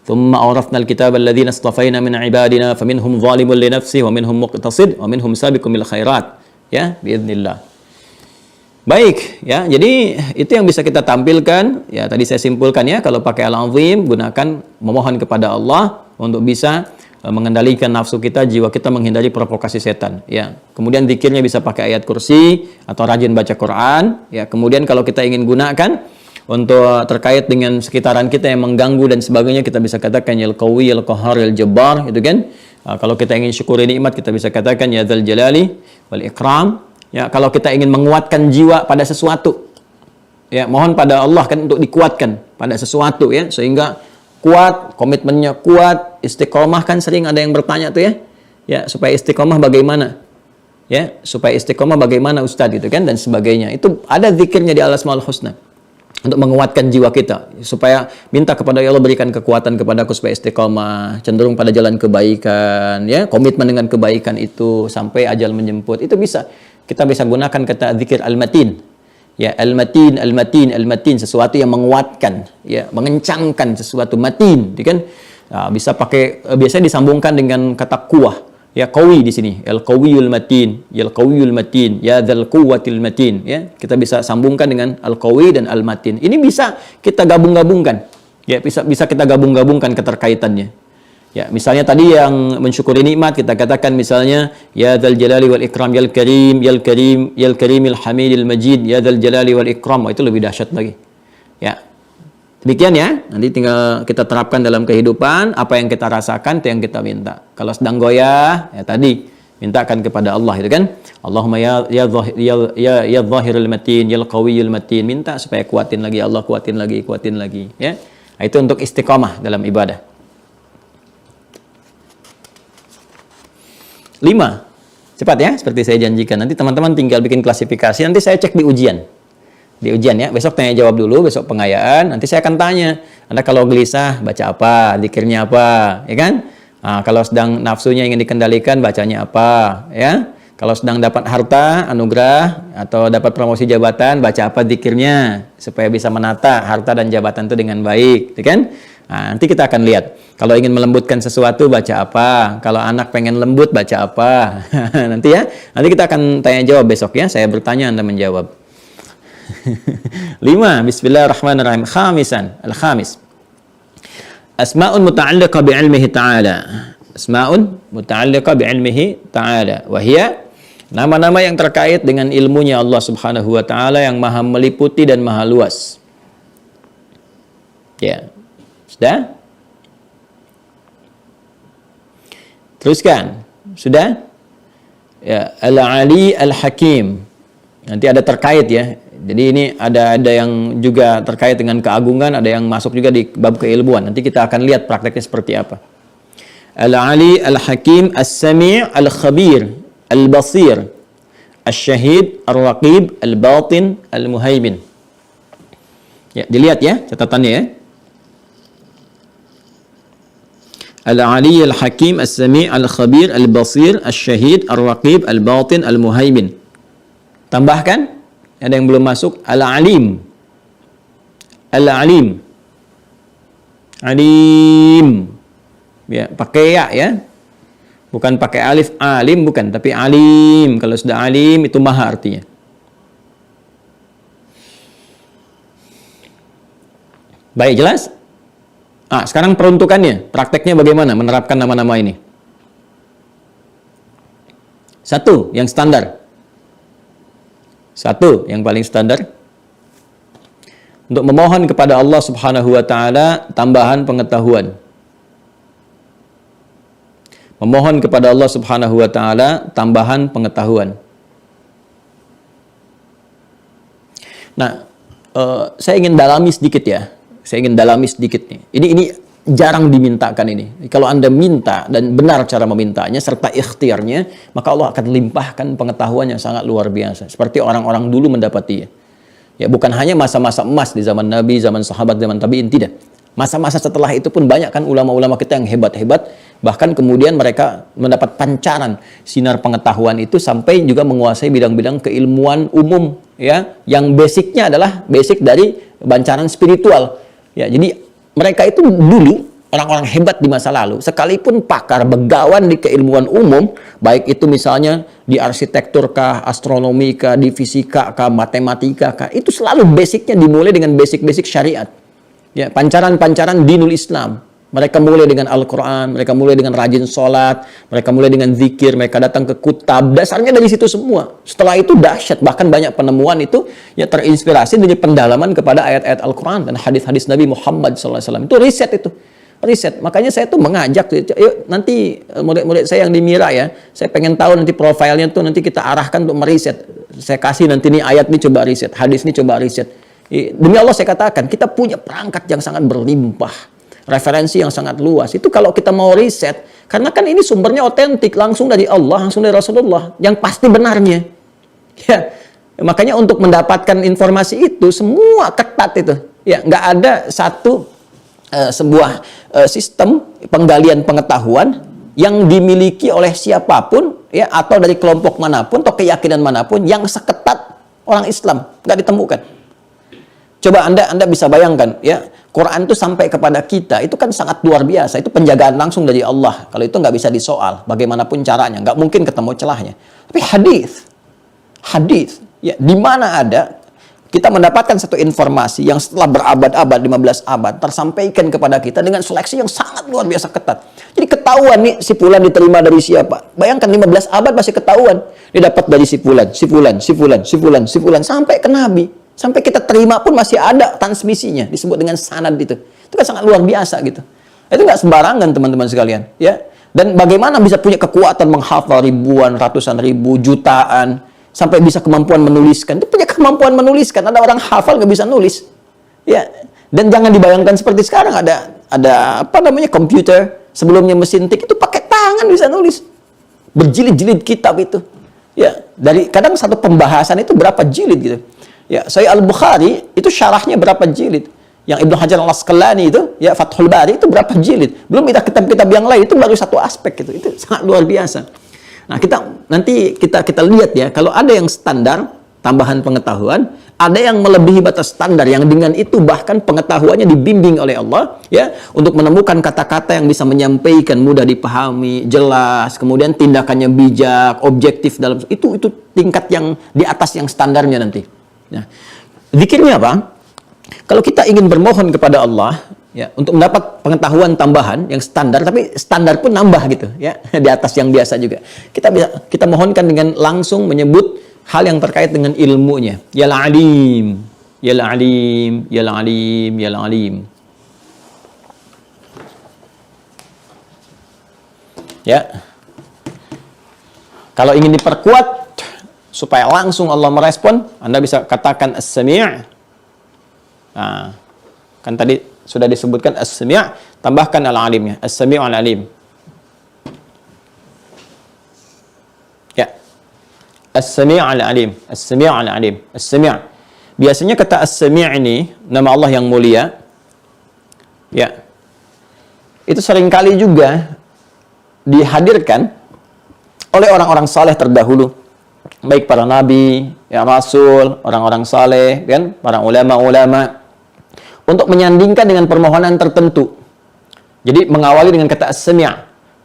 Tsumma awrafnal kitaba alladziina istafaina min ibadina faminhum zalimun li nafsihi wa minhum muqtasid wa minhum sabiqun bil khairat. Ya, biidznillah. Baik, ya. Jadi itu yang bisa kita tampilkan. Ya, tadi saya simpulkan ya, kalau pakai Al-Azim gunakan memohon kepada Allah untuk bisa mengendalikan nafsu kita, jiwa kita, menghindari provokasi setan. Ya, kemudian zikirnya bisa pakai ayat kursi atau rajin baca Quran. Ya, kemudian kalau kita ingin gunakan untuk terkait dengan sekitaran kita yang mengganggu dan sebagainya, kita bisa katakan ya Al-Qawi, Al-Qahhar, Al-Jabbar, itu kan. Kalau kita ingin syukuri nikmat, kita bisa katakan ya Dzal Jalali wal Ikram. Ya, kalau kita ingin menguatkan jiwa pada sesuatu, ya mohon pada Allah kan untuk dikuatkan pada sesuatu ya, sehingga kuat, komitmennya kuat, istiqomah kan sering ada yang bertanya tuh ya. Ya, supaya istiqomah bagaimana? Ya, supaya istiqomah bagaimana Ustadz gitu kan dan sebagainya. Itu ada zikirnya di Al-Asmaul Husna untuk menguatkan jiwa kita, supaya minta kepada Allah berikan kekuatan kepadaku supaya istiqomah, cenderung pada jalan kebaikan, ya, komitmen dengan kebaikan itu sampai ajal menjemput. Itu bisa kita bisa gunakan kata zikir al-matin. Ya, al-matin, al-matin, al-matin, sesuatu yang menguatkan, ya, mengencangkan sesuatu matin, gitu kan? Nah, bisa pakai biasanya disambungkan dengan kata kuwah. Ya, qawi di sini, al-qawiyul matin, ya al-qawiyul matin, ya dzal quwwatil matin, ya. Kita bisa sambungkan dengan al-qawi dan al-matin. Ini bisa kita gabung-gabungkan. Ya, bisa kita gabung-gabungkan keterkaitannya. Ya, misalnya tadi yang mensyukuri nikmat kita katakan misalnya ya dzal jalali wal ikram yal karim yal karim yal karimil hamidil majid ya dzal jalali wal ikram. Oh, itu lebih dahsyat lagi. Ya. Demikian ya, nanti tinggal kita terapkan dalam kehidupan, apa yang kita rasakan, itu yang kita minta. Kalau sedang goyah, ya tadi, mintakan kepada Allah, itu kan. Allahumma ya zahirul matin, ya qawiyul matin, minta supaya kuatin lagi, Allah kuatin lagi, ya. Nah, itu untuk istiqomah dalam ibadah. 5, cepat ya, seperti saya janjikan. Nanti teman-teman tinggal bikin klasifikasi, nanti saya cek di ujian. Di ujian ya, besok tanya jawab dulu, besok pengayaan, nanti saya akan tanya, Anda kalau gelisah baca apa, zikirnya apa, ya kan? Nah, kalau sedang nafsunya ingin dikendalikan, bacanya apa, ya? Kalau sedang dapat harta, anugerah, atau dapat promosi jabatan, baca apa zikirnya, supaya bisa menata harta dan jabatan itu dengan baik, ya kan? Nah, nanti kita akan lihat, kalau ingin melembutkan sesuatu, baca apa, kalau anak pengen lembut, baca apa, nanti ya, nanti kita akan tanya jawab besok ya, saya bertanya, Anda menjawab. 5. Bismillahirrahmanirrahim. Khamisan, al-khamis. Asma'un muta'alliqa bi'ilmihi ta'ala. Asma'un muta'alliqa bi'ilmihi ta'ala. Wahia, nama-nama yang terkait dengan ilmunya Allah Subhanahu wa taala yang maha meliputi dan maha luas. Ya. Sudah? Teruskan. Sudah? Ya, Al-Ali Al-Hakim. Nanti ada terkait ya. Jadi ini ada yang juga terkait dengan keagungan, ada yang masuk juga di bab keilmuan. Nanti kita akan lihat prakteknya seperti apa. Al-Ali, Al-Hakim, As-Sami', Al-Khabir, Al-Basir, Al-Syahid, Al-Raqib, Al-Batin, Al-Muhaimin. Ya, dilihat ya catatannya ya. Al-Ali, Al-Hakim, As-Sami', Al-Khabir, Al-Basir, Al-Syahid, Al-Raqib, Al-Batin, Al-Muhaimin. Tambahkan, ada yang belum masuk, Al-Alim. Al-Alim. Alim. Ya, pakai ya. Bukan pakai alif alim, bukan, tapi alim. Kalau sudah alim itu maha artinya. Baik, jelas? Sekarang peruntukannya, prakteknya bagaimana menerapkan nama-nama ini? 1, yang standar. 1, yang paling standar, untuk memohon kepada Allah Subhanahu wa taala tambahan pengetahuan. Memohon kepada Allah Subhanahu wa taala tambahan pengetahuan. Nah, saya ingin dalami sedikit ya. Saya ingin dalami sedikit nih. Ini jarang dimintakan ini. Kalau Anda minta dan benar cara memintanya serta ikhtiarnya, maka Allah akan limpahkan pengetahuan yang sangat luar biasa. Seperti orang-orang dulu mendapatinya. Ya, bukan hanya masa-masa emas di zaman Nabi, zaman sahabat, zaman tabi'in, tidak. Masa-masa setelah itu pun banyak kan ulama-ulama kita yang hebat-hebat, bahkan kemudian mereka mendapat pancaran sinar pengetahuan itu sampai juga menguasai bidang-bidang keilmuan umum ya, yang basicnya adalah basic dari bancaran spiritual. Ya, jadi mereka itu dulu orang-orang hebat di masa lalu, sekalipun pakar begawan di keilmuan umum, baik itu misalnya di arsitektur kah, astronomi kah, di fisika kah, matematika kah, itu selalu basicnya dimulai dengan basic-basic syariat. Ya, pancaran-pancaran dinul Islam. Mereka mulai dengan Al-Quran, mereka mulai dengan rajin sholat, mereka mulai dengan zikir, mereka datang ke kutab, dasarnya dari situ semua. Setelah itu dahsyat, bahkan banyak penemuan itu ya terinspirasi dari pendalaman kepada ayat-ayat Al-Quran dan hadis-hadis Nabi Muhammad SAW. Itu riset itu. Riset. Makanya saya tuh mengajak, yuk nanti murid-murid saya yang di Mira ya, saya pengen tahu nanti profilnya tuh nanti kita arahkan untuk meriset. Saya kasih nanti nih ayat ini coba riset, hadis ini coba riset. Demi Allah saya katakan, kita punya perangkat yang sangat berlimpah. referensi yang sangat luas. Itu kalau kita mau riset, karena kan ini sumbernya otentik, langsung dari Allah, langsung dari Rasulullah, yang pasti benarnya. Ya, makanya untuk mendapatkan informasi itu semua ketat itu. Ya, nggak ada satu sebuah sistem penggalian pengetahuan yang dimiliki oleh siapapun, ya, atau dari kelompok manapun atau keyakinan manapun yang seketat orang Islam, nggak ditemukan. Coba Anda bisa bayangkan, ya, Quran itu sampai kepada kita, itu kan sangat luar biasa. Itu penjagaan langsung dari Allah. Kalau itu nggak bisa disoal, bagaimanapun caranya, nggak mungkin ketemu celahnya. Tapi hadis, ya, di mana ada kita mendapatkan satu informasi yang setelah berabad-abad, 15 abad, tersampaikan kepada kita dengan seleksi yang sangat luar biasa ketat. Jadi ketahuan nih, si fulan diterima dari siapa. Bayangkan 15 abad masih ketahuan. Dia dapat dari si fulan, sampai ke Nabi. Sampai kita terima pun masih ada transmisinya, disebut dengan sanad itu. Itu kan sangat luar biasa gitu. Itu nggak sembarangan teman-teman sekalian, ya. Dan bagaimana bisa punya kekuatan menghafal ribuan, ratusan ribu, jutaan, sampai bisa kemampuan menuliskan. Itu punya kemampuan menuliskan. Ada orang hafal nggak bisa nulis, ya. Dan jangan dibayangkan seperti sekarang ada apa namanya komputer, sebelumnya mesin tik, itu pakai tangan bisa nulis. Berjilid-jilid kitab itu, ya. Dari kadang satu pembahasan itu berapa jilid gitu. Ya, Sahih Al-Bukhari itu syarahnya berapa jilid? Yang Ibnu Hajar Al-Asqalani itu, ya, Fathul Bari itu berapa jilid? Belum kitab-kitab yang lain, itu baru satu aspek gitu. Itu sangat luar biasa. Nah, nanti kita lihat ya, kalau ada yang standar tambahan pengetahuan, ada yang melebihi batas standar yang dengan itu bahkan pengetahuannya dibimbing oleh Allah, ya, untuk menemukan kata-kata yang bisa menyampaikan, mudah dipahami, jelas, kemudian tindakannya bijak, objektif dalam itu tingkat yang di atas yang standarnya nanti. Nah, zikirnya apa? Kalau kita ingin bermohon kepada Allah, ya, untuk mendapat pengetahuan tambahan yang standar, tapi standar pun nambah gitu, ya, di atas yang biasa juga. Kita mohonkan dengan langsung menyebut hal yang terkait dengan ilmunya. Ya Alim, Ya Alim, Ya Alim, Ya Alim. Ya. Kalau ingin diperkuat supaya langsung Allah merespon, Anda bisa katakan As-Sami'. Nah, kan tadi sudah disebutkan As-Sami', tambahkan Al-Alimnya. As-Sami' Al-Alim. Ya. As-Sami' Al-Alim. As-Sami' Al-Alim. As-Sami'. Biasanya kata As-Sami' ini, nama Allah yang mulia, ya, itu seringkali juga dihadirkan oleh orang-orang saleh terdahulu. Baik para nabi, ya, rasul, orang-orang saleh, kan, para ulama-ulama, untuk menyandingkan dengan permohonan tertentu. Jadi mengawali dengan kata as-sami',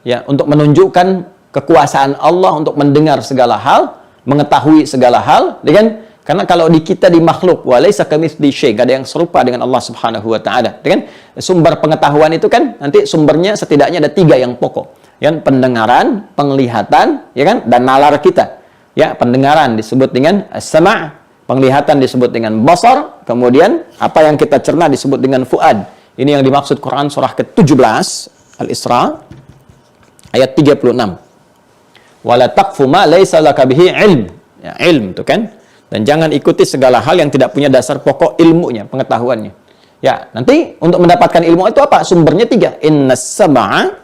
ya, untuk menunjukkan kekuasaan Allah untuk mendengar segala hal, mengetahui segala hal, ya kan? Karena kalau di kita di makhluk, walaisa kamitsli syai', enggak ada yang serupa dengan Allah Subhanahu wa taala, ya kan? Sumber pengetahuan itu kan nanti sumbernya setidaknya ada 3 yang pokok, ya, pendengaran, penglihatan, ya kan, dan nalar kita. Ya, pendengaran disebut dengan as-sama', penglihatan disebut dengan basar, kemudian apa yang kita cerna disebut dengan fuad. Ini yang dimaksud Quran surah ke-17 Al-Isra ayat 36. Wala taqfu ma laisa laka bihi ilm. Ya, ilm itu kan. Dan jangan ikuti segala hal yang tidak punya dasar pokok ilmunya, pengetahuannya. Ya, nanti untuk mendapatkan ilmu itu apa? Sumbernya 3. Innas sam'a,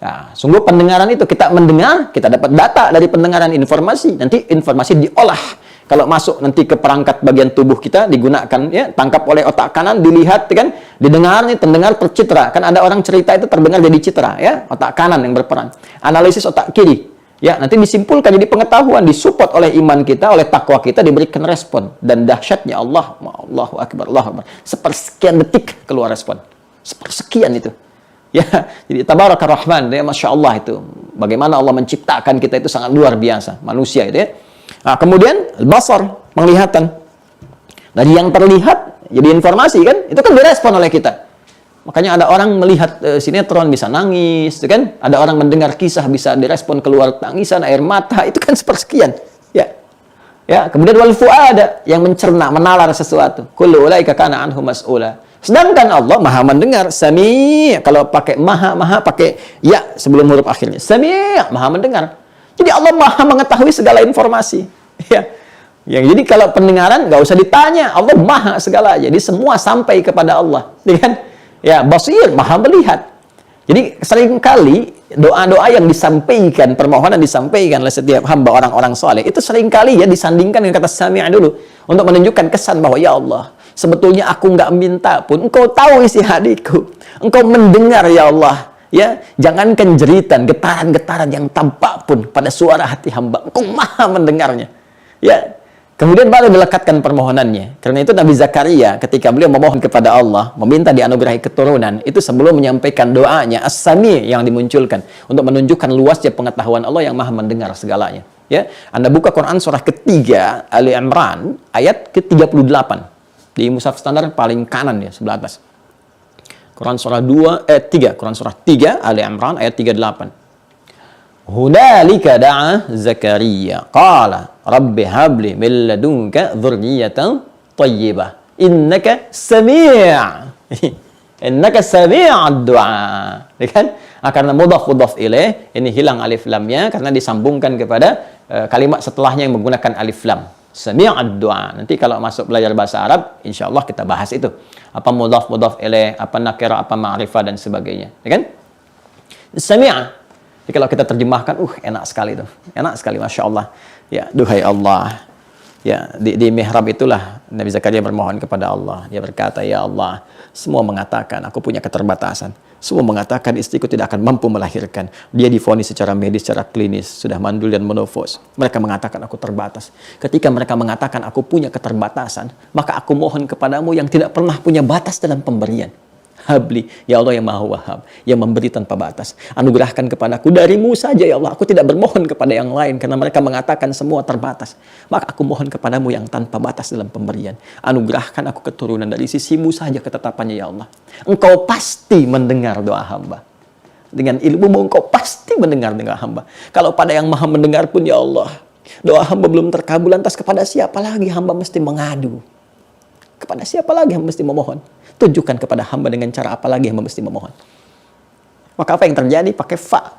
nah, sungguh pendengaran itu, kita mendengar, kita dapat data dari pendengaran, informasi. Nanti informasi diolah. Kalau masuk nanti ke perangkat bagian tubuh kita, digunakan, ya, tangkap oleh otak kanan, dilihat, kan, didengar, nih, terdengar percitra. Kan ada orang cerita itu terdengar jadi citra, ya, otak kanan yang berperan. Analisis otak kiri, ya, nanti disimpulkan jadi pengetahuan, disupport oleh iman kita, oleh takwa kita, diberikan respon. Dan dahsyatnya Allahu Akbar, Allahu Akbar. Sepersekian detik keluar respon. Sepersekian itu. Ya, jadi tabarakar rahman, ya, masya Allah itu. Bagaimana Allah menciptakan kita itu sangat luar biasa, manusia itu, ya. Nah, kemudian basar, penglihatan. Dari yang terlihat jadi informasi, kan, itu kan direspon oleh kita. Makanya ada orang melihat sinetron bisa nangis, kan? Ada orang mendengar kisah bisa direspon keluar tangisan, air mata, itu kan sepersekian, ya. Ya, kemudian wal fuada, yang mencerna, menalar sesuatu. Kullu ulaika kana anhu mas'ula. Sedangkan Allah maha mendengar, sami', kalau pakai maha pakai ya sebelum huruf akhirnya. Sami', maha mendengar. Jadi Allah maha mengetahui segala informasi. Ya. Yang jadi kalau pendengaran nggak usah ditanya, Allah maha segala. Jadi semua sampai kepada Allah, ya kan? Ya, basir, maha melihat. Jadi seringkali doa-doa yang disampaikan, permohonan disampaikan oleh setiap hamba orang-orang soleh, itu seringkali ya disandingkan dengan kata sami' dulu. Untuk menunjukkan kesan bahwa ya Allah, sebetulnya aku nggak minta pun, Engkau tahu isi hatiku. Engkau mendengar ya Allah. Ya, jangankan jeritan, getaran-getaran yang tampak pun pada suara hati hamba, Engkau maha mendengarnya. Ya, kemudian baru dilekatkan permohonannya. Karena itu Nabi Zakaria ketika beliau memohon kepada Allah, meminta dianugerahi keturunan, itu sebelum menyampaikan doanya, As-Sami' yang dimunculkan untuk menunjukkan luasnya pengetahuan Allah yang maha mendengar segalanya. Ya, Anda buka Quran surah ketiga Ali Imran ayat ke-38 di mushaf standar paling kanan ya, sebelah atas. Quran surah 3 Ali Imran ayat 38. Hunalika da'a Zakaria qala rabbi habli min ladunka dzurriyyatan thayyibah innaka sami'ud du'a. Kan? Karena mudhaf ilaih ini hilang alif lamnya karena disambungkan kepada kalimat setelahnya yang menggunakan alif lam. Sami'ud du'a. Nanti kalau masuk belajar bahasa Arab, insyaallah kita bahas itu. Apa mudhaf ilaih, apa nakira, apa ma'rifah dan sebagainya. Ya kan? Sami'a. Jadi kalau kita terjemahkan, enak sekali tuh. Enak sekali, Masya Allah. Ya, duhai Allah. Ya, di mihrab itulah Nabi Zakaria bermohon kepada Allah. Dia berkata, ya Allah, semua mengatakan aku punya keterbatasan. Semua mengatakan istriku tidak akan mampu melahirkan. Dia divonis secara medis, secara klinis, sudah mandul dan menopause. Mereka mengatakan aku terbatas. Ketika mereka mengatakan aku punya keterbatasan, maka aku mohon kepadamu yang tidak pernah punya batas dalam pemberian. Habli, ya Allah yang maha wahab, yang memberi tanpa batas. Anugerahkan kepadaku darimu saja ya Allah. Aku tidak bermohon kepada yang lain karena mereka mengatakan semua terbatas. Maka aku mohon kepadamu yang tanpa batas dalam pemberian. Anugerahkan aku keturunan dari sisimu saja ketetapannya ya Allah. Engkau pasti mendengar doa hamba. Dengan ilmumu engkau pasti mendengar doa hamba. Kalau pada yang maha mendengar pun ya Allah, doa hamba belum terkabul, lantas kepada siapa lagi hamba mesti mengadu? Kepada siapa lagi hamba mesti memohon? Tunjukkan kepada hamba dengan cara apa lagi hamba mesti memohon. Maka apa yang terjadi? Pakai fa.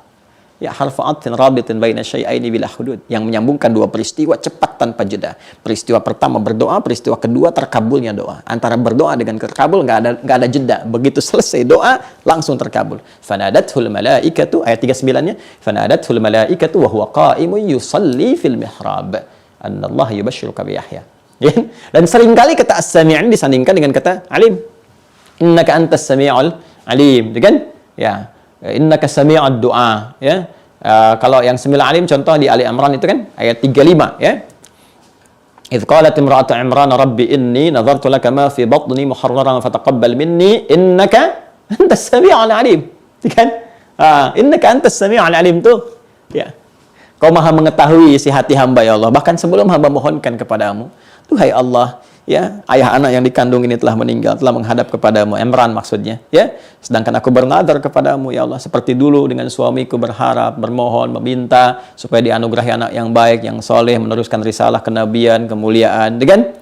Ya, harfu atfin rabitin baina syai'aini bila hudud. Yang menyambungkan dua peristiwa cepat tanpa jeda. Peristiwa pertama berdoa, peristiwa kedua terkabulnya doa. Antara berdoa dengan terkabul nggak ada jeda. Begitu selesai doa langsung terkabul. Fanadathul malaikatu ayat 39-nya. Fanadathul malaikatu wa huwa qa'imun yusalli fil mihrab. Annallaha yubashshiruka bi Yahya. Dan seringkali kata as-sami' disandingkan dengan kata alim. Innaka antas sami'ul alim, kan? Ya, innaka sami'ud du'a, ya. Kalau yang sami'ul alim contoh di Ali Imran itu kan ayat 35, ya. Idz qalat imra'atu Imran rabbi inni nadhartu laka ma fi batni muharraran fataqabbal minni innaka antas sami'ul alim. Kan? Innaka antas sami'ul alim tuh. Ya. Kau maha mengetahui isi hati hamba ya Allah. Bahkan sebelum hamba mohonkan kepadamu, duhai Allah, ya, ayah anak yang dikandung ini telah meninggal, telah menghadap kepadamu, Imran maksudnya, ya. Sedangkan aku bernadar kepadamu, ya Allah, seperti dulu dengan suamiku berharap, bermohon, meminta supaya dianugerahi anak yang baik, yang soleh, meneruskan risalah kenabian, kemuliaan, dengan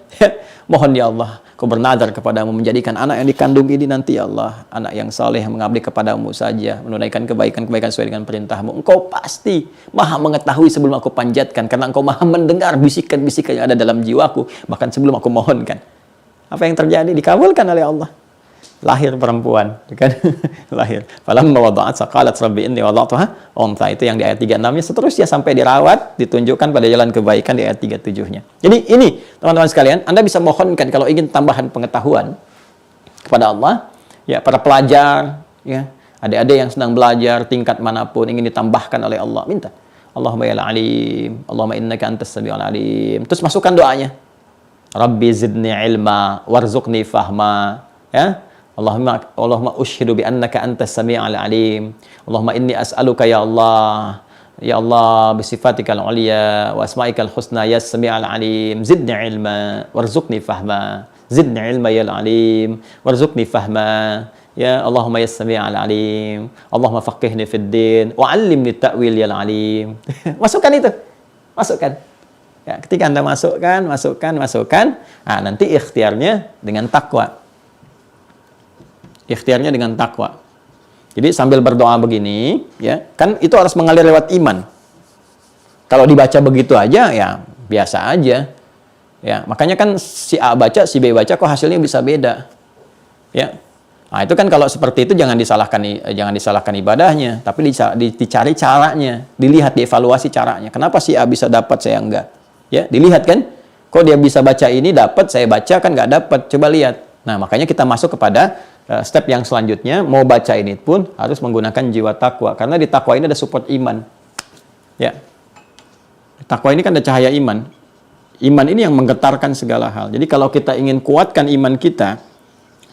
mohon ya Allah, aku bernadar kepadamu menjadikan anak yang dikandung ini nanti ya Allah, anak yang soleh, mengabdi kepadamu saja, menunaikan kebaikan-kebaikan sesuai dengan perintahmu. Engkau pasti maha mengetahui sebelum aku panjatkan, karena engkau maha mendengar bisikan-bisikan yang ada dalam jiwaku, bahkan sebelum aku mohonkan. Apa yang terjadi? Dikabulkan oleh Allah. Lahir perempuan, kan? Lahir. Falamma wada'at saqalat rabbi inni wada'tuha untha. Itu yang di ayat 36-nya, seterusnya sampai dirawat, ditunjukkan pada jalan kebaikan di ayat 37-nya. Jadi ini, teman-teman sekalian, Anda bisa mohonkan kalau ingin tambahan pengetahuan kepada Allah, ya, para pelajar, ya, adik-adik yang sedang belajar tingkat manapun ingin ditambahkan oleh Allah, minta. Allahumma ya alim, Allahumma innaka antas sami'ul alim. Terus masukkan doanya. Rabbi zidni ilma warzuqni fahma, ya. Allahumma ushhidu bi annaka antas sami'ul alim. Allahumma inni as'aluka ya Allah bisifatikal ulia wa asma'ikal husna ya sami'ul alim zidni ilma warzuqni fahma. Zidni ilma ya alim warzuqni fahma. Ya Allahumma ya sami'ul alim. Allahumma faqihni fid din wa 'allimni ta'wil ya alim. Masukkan itu. Masukkan. Ya, ketika Anda masukkan, nanti ikhtiarnya dengan takwa. Ikhtiarnya dengan takwa. Jadi sambil berdoa begini, ya, kan itu harus mengalir lewat iman. Kalau dibaca begitu aja, ya biasa aja. Ya, makanya kan si A baca, si B baca, kok hasilnya bisa beda. Ya, Nah, itu kan kalau seperti itu jangan disalahkan ibadahnya, tapi dicari caranya, dilihat, dievaluasi caranya. Kenapa si A bisa dapat, saya enggak? Ya, dilihat kan? Kok dia bisa baca ini dapat, saya baca kan nggak dapat. Coba lihat. Nah, makanya kita masuk kepada step yang selanjutnya. Mau baca ini pun harus menggunakan jiwa takwa, karena di takwa ini ada support iman. Ya, takwa ini kan ada cahaya iman. Iman ini yang menggetarkan segala hal. Jadi kalau kita ingin kuatkan iman kita,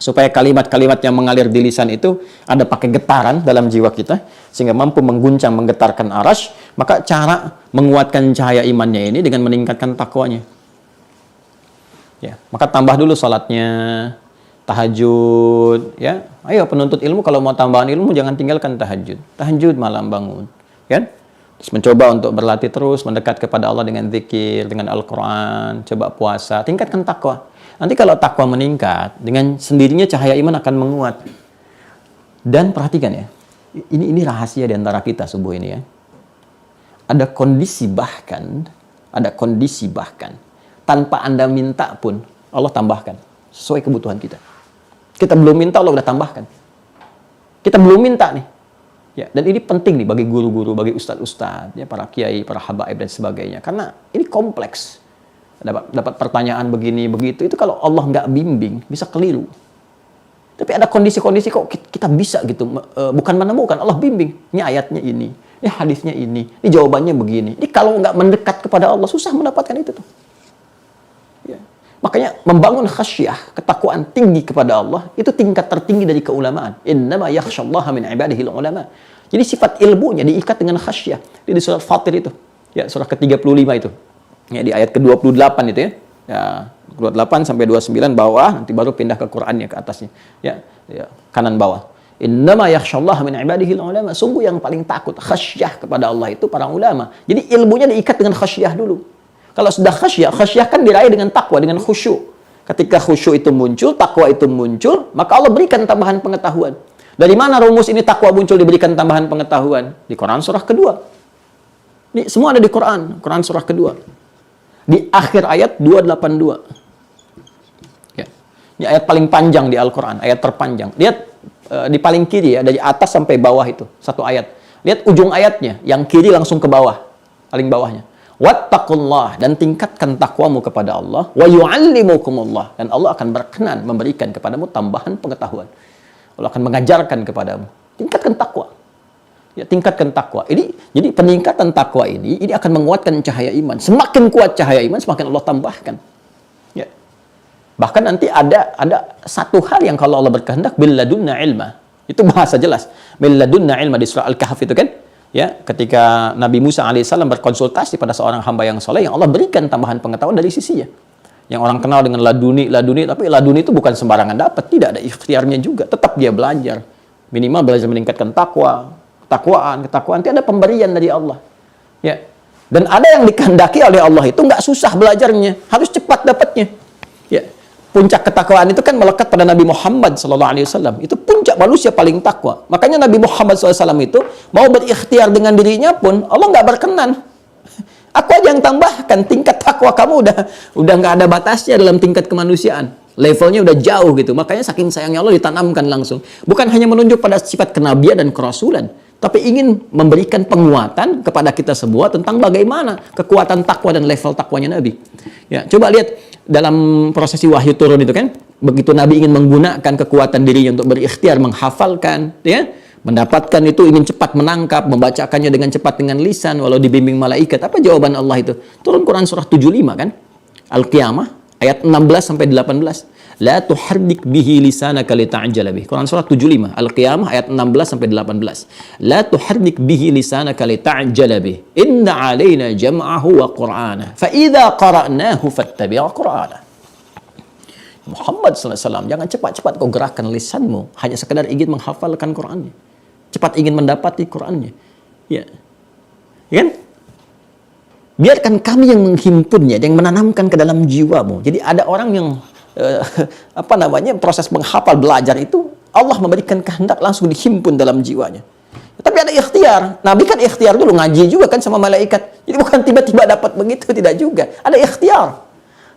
supaya kalimat-kalimat yang mengalir di lisan itu ada pakai getaran dalam jiwa kita, sehingga mampu mengguncang, menggetarkan arasy, maka cara menguatkan cahaya imannya ini dengan meningkatkan takwanya. Ya, maka tambah dulu salatnya, tahajud, ya. Ayo penuntut ilmu kalau mau tambahan ilmu jangan tinggalkan tahajud. Tahajud malam bangun, kan? Terus mencoba untuk berlatih terus mendekat kepada Allah dengan zikir, dengan Al-Qur'an, coba puasa, tingkatkan takwa. Nanti kalau takwa meningkat, dengan sendirinya cahaya iman akan menguat. Dan perhatikan ya, ini rahasia di antara kita subuh ini ya. Ada kondisi bahkan tanpa Anda minta pun Allah tambahkan sesuai kebutuhan kita. Kita belum minta, Allah udah tambahkan. Kita belum minta nih. Ya, dan ini penting nih bagi guru-guru, bagi ustadz-ustadz, ya, para kiai, para habaib dan sebagainya. Karena ini kompleks. Dapat pertanyaan begini, begitu. Itu kalau Allah nggak bimbing, bisa keliru. Tapi ada kondisi-kondisi kok kita bisa gitu. Bukan menemukan, Allah bimbing. Ini ayatnya ini hadisnya ini jawabannya begini. Ini kalau nggak mendekat kepada Allah, susah mendapatkan itu tuh. Ya. Makanya membangun khasyah, ketakwaan tinggi kepada Allah, itu tingkat tertinggi dari keulamaan. Innama yakhsyallaha min ibadihil ulama. Jadi sifat ilmunya diikat dengan khasyah. Di surat Fatir itu. Ya, surah ke-35 itu. Ya, di ayat ke-28 itu ya. Ya, 28 sampai 29 bawah, nanti baru pindah ke Qur'annya ke atasnya. Ya, kanan bawah. Innama yakhsyallaha min ibadihil ulama. Sungguh yang paling takut khasyah kepada Allah itu para ulama. Jadi ilmunya diikat dengan khasyah dulu. Kalau sudah khasyah kan diraih dengan takwa, dengan khusyuk. Ketika khusyuk itu muncul, takwa itu muncul, maka Allah berikan tambahan pengetahuan. Dari mana rumus ini takwa muncul diberikan tambahan pengetahuan? Di Quran surah kedua. Ini semua ada di Quran surah kedua. Di akhir ayat 282. Ya. Ini ayat paling panjang di Al-Quran, ayat terpanjang. Lihat di paling kiri ya, dari atas sampai bawah itu, satu ayat. Lihat ujung ayatnya, yang kiri langsung ke bawah, paling bawahnya. Wattaqullah, dan tingkatkan takwamu kepada Allah, wa yu'allimukumullah, dan Allah akan berkenan memberikan kepadamu tambahan pengetahuan. Allah akan mengajarkan kepadamu. Tingkatkan takwa. Ya, tingkatkan takwa. Jadi peningkatan takwa ini akan menguatkan cahaya iman. Semakin kuat cahaya iman, semakin Allah tambahkan. Ya. Bahkan nanti ada satu hal yang kalau Allah berkehendak, bil ladunna ilma. Itu bahasa jelas. Bil ladunna ilma di surah Al-Kahf itu kan. Ya, ketika Nabi Musa alaihissalam berkonsultasi pada seorang hamba yang soleh, yang Allah berikan tambahan pengetahuan dari sisinya. Yang orang kenal dengan laduni, tapi laduni itu bukan sembarangan dapat, tidak ada ikhtiarnya juga. Tetap dia belajar. Minimal belajar meningkatkan ketakwaan, nanti ada pemberian dari Allah. Ya. Dan ada yang dikehendaki oleh Allah itu nggak susah belajarnya, harus cepat dapatnya. Ya. Puncak ketakwaan itu kan melekat pada Nabi Muhammad SAW. Itu puncak manusia paling takwa. Makanya Nabi Muhammad SAW itu mau berikhtiar dengan dirinya pun Allah nggak berkenan. Aku aja yang tambahkan, tingkat takwa kamu udah nggak ada batasnya dalam tingkat kemanusiaan. Levelnya udah jauh gitu. Makanya saking sayangnya Allah ditanamkan langsung. Bukan hanya menunjuk pada sifat kenabian dan kerasulan, tapi ingin memberikan penguatan kepada kita semua tentang bagaimana kekuatan takwa dan level takwanya Nabi. Ya, coba lihat dalam prosesi wahyu turun itu kan, begitu Nabi ingin menggunakan kekuatan dirinya untuk berikhtiar menghafalkan, ya, mendapatkan itu, ingin cepat menangkap, membacakannya dengan cepat dengan lisan walau dibimbing malaikat. Apa jawaban Allah itu? Turun Quran surah 75 kan? Al-Qiyamah ayat 16 sampai 18. La tuharrik bihi lisanaka lita'jala bih. Quran surah 75, Al-Qiyamah ayat 16 sampai 18. La tuharrik bihi lisanaka lita'jala bih. Inna 'alaina jam'ahu wa qur'ana. Fa idza qara'nahu fattabi' qur'ana. Muhammad SAW, jangan cepat-cepat kau gerakkan lisanmu hanya sekedar ingin menghafalkan Qur'annya. Cepat ingin mendapati Qur'annya. Ya. Kan? Biarkan kami yang menghimpunnya, yang menanamkan ke dalam jiwamu. Jadi ada orang yang proses menghafal belajar itu Allah memberikan kehendak langsung dihimpun dalam jiwanya. Tapi ada ikhtiar. Nabi kan ikhtiar dulu, ngaji juga kan sama malaikat. Jadi bukan tiba-tiba dapat begitu, tidak juga. Ada ikhtiar.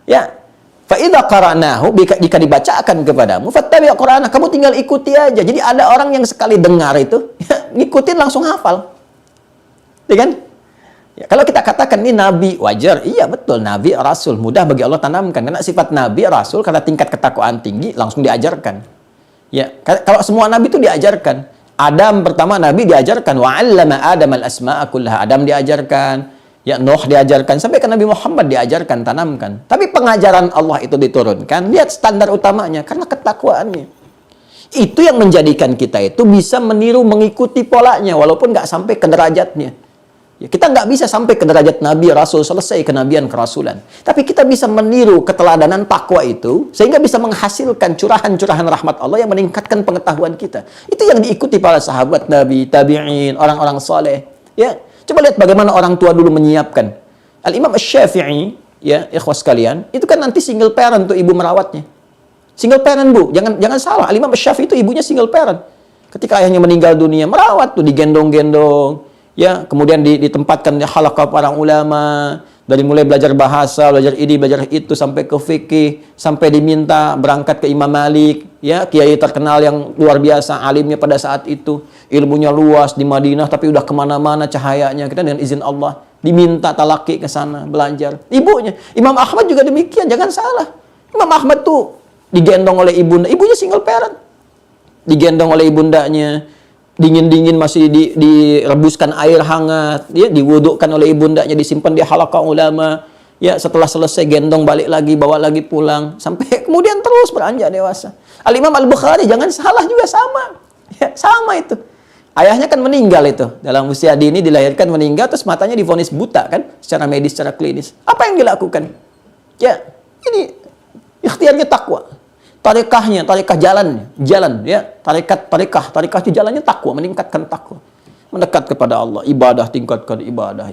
Ya. Fa idza qara'nahu, jika dibacakan kepadamu, fattabi' Qur'anah, kamu tinggal ikuti aja. Jadi ada orang yang sekali dengar itu, ngikutin langsung hafal. Ya kan? Ya, kalau kita katakan ini nabi, wajar. Iya betul, nabi, rasul, mudah bagi Allah tanamkan. Karena sifat nabi, rasul, karena tingkat ketakwaan tinggi, langsung diajarkan. Ya, kalau semua nabi itu diajarkan. Adam pertama nabi diajarkan, wa 'allama Adam al-asma'a kullaha. Adam diajarkan. Ya, Nuh diajarkan, sampai ke Nabi Muhammad diajarkan, tanamkan. Tapi pengajaran Allah itu diturunkan, lihat standar utamanya, karena ketakwaannya. Itu yang menjadikan kita itu bisa meniru, mengikuti polanya, walaupun nggak sampai ke derajatnya. Ya, kita nggak bisa sampai ke derajat Nabi, Rasul, selesai kenabian, kerasulan. Tapi kita bisa meniru keteladanan takwa itu, sehingga bisa menghasilkan curahan-curahan rahmat Allah yang meningkatkan pengetahuan kita. Itu yang diikuti para sahabat Nabi, tabi'in, orang-orang soleh. Ya, coba lihat bagaimana orang tua dulu menyiapkan. Al-Imam Asy-Syafi'i, ya, ikhwas sekalian, itu kan nanti single parent tuh ibu merawatnya. Single parent, Bu. Jangan salah. Al-Imam Asy-Syafi'i itu ibunya single parent. Ketika ayahnya meninggal dunia, merawat tuh, digendong-gendong. Ya, kemudian ditempatkan di halaqah para ulama, dari mulai belajar bahasa, belajar ini, belajar itu, sampai ke fikih, sampai diminta berangkat ke Imam Malik, ya, kiai terkenal yang luar biasa, alimnya pada saat itu, ilmunya luas di Madinah, tapi udah kemana-mana cahayanya, kita dengan izin Allah, diminta talaki ke sana, belajar. Ibunya, Imam Ahmad juga demikian, jangan salah. Imam Ahmad tuh digendong oleh ibunda, ibunya single parent, digendong oleh ibundanya, dingin-dingin masih direbuskan air hangat, ya, diwudukkan oleh ibundanya, disimpan di halaqah ulama, ya, setelah selesai gendong balik lagi, bawa lagi pulang, sampai kemudian terus beranjak dewasa. Al-Imam Al-Bukhari, jangan salah juga sama. Ya, sama itu. Ayahnya kan meninggal itu, dalam usia dini dilahirkan meninggal, terus matanya divonis buta kan, secara medis, secara klinis. Apa yang dilakukan? Ya, ini ikhtiarnya takwa. Tarekahnya, tarekah jalan, ya, tarekah itu jalannya takwa, meningkatkan takwa, mendekat kepada Allah, ibadah, tingkatkan ibadah,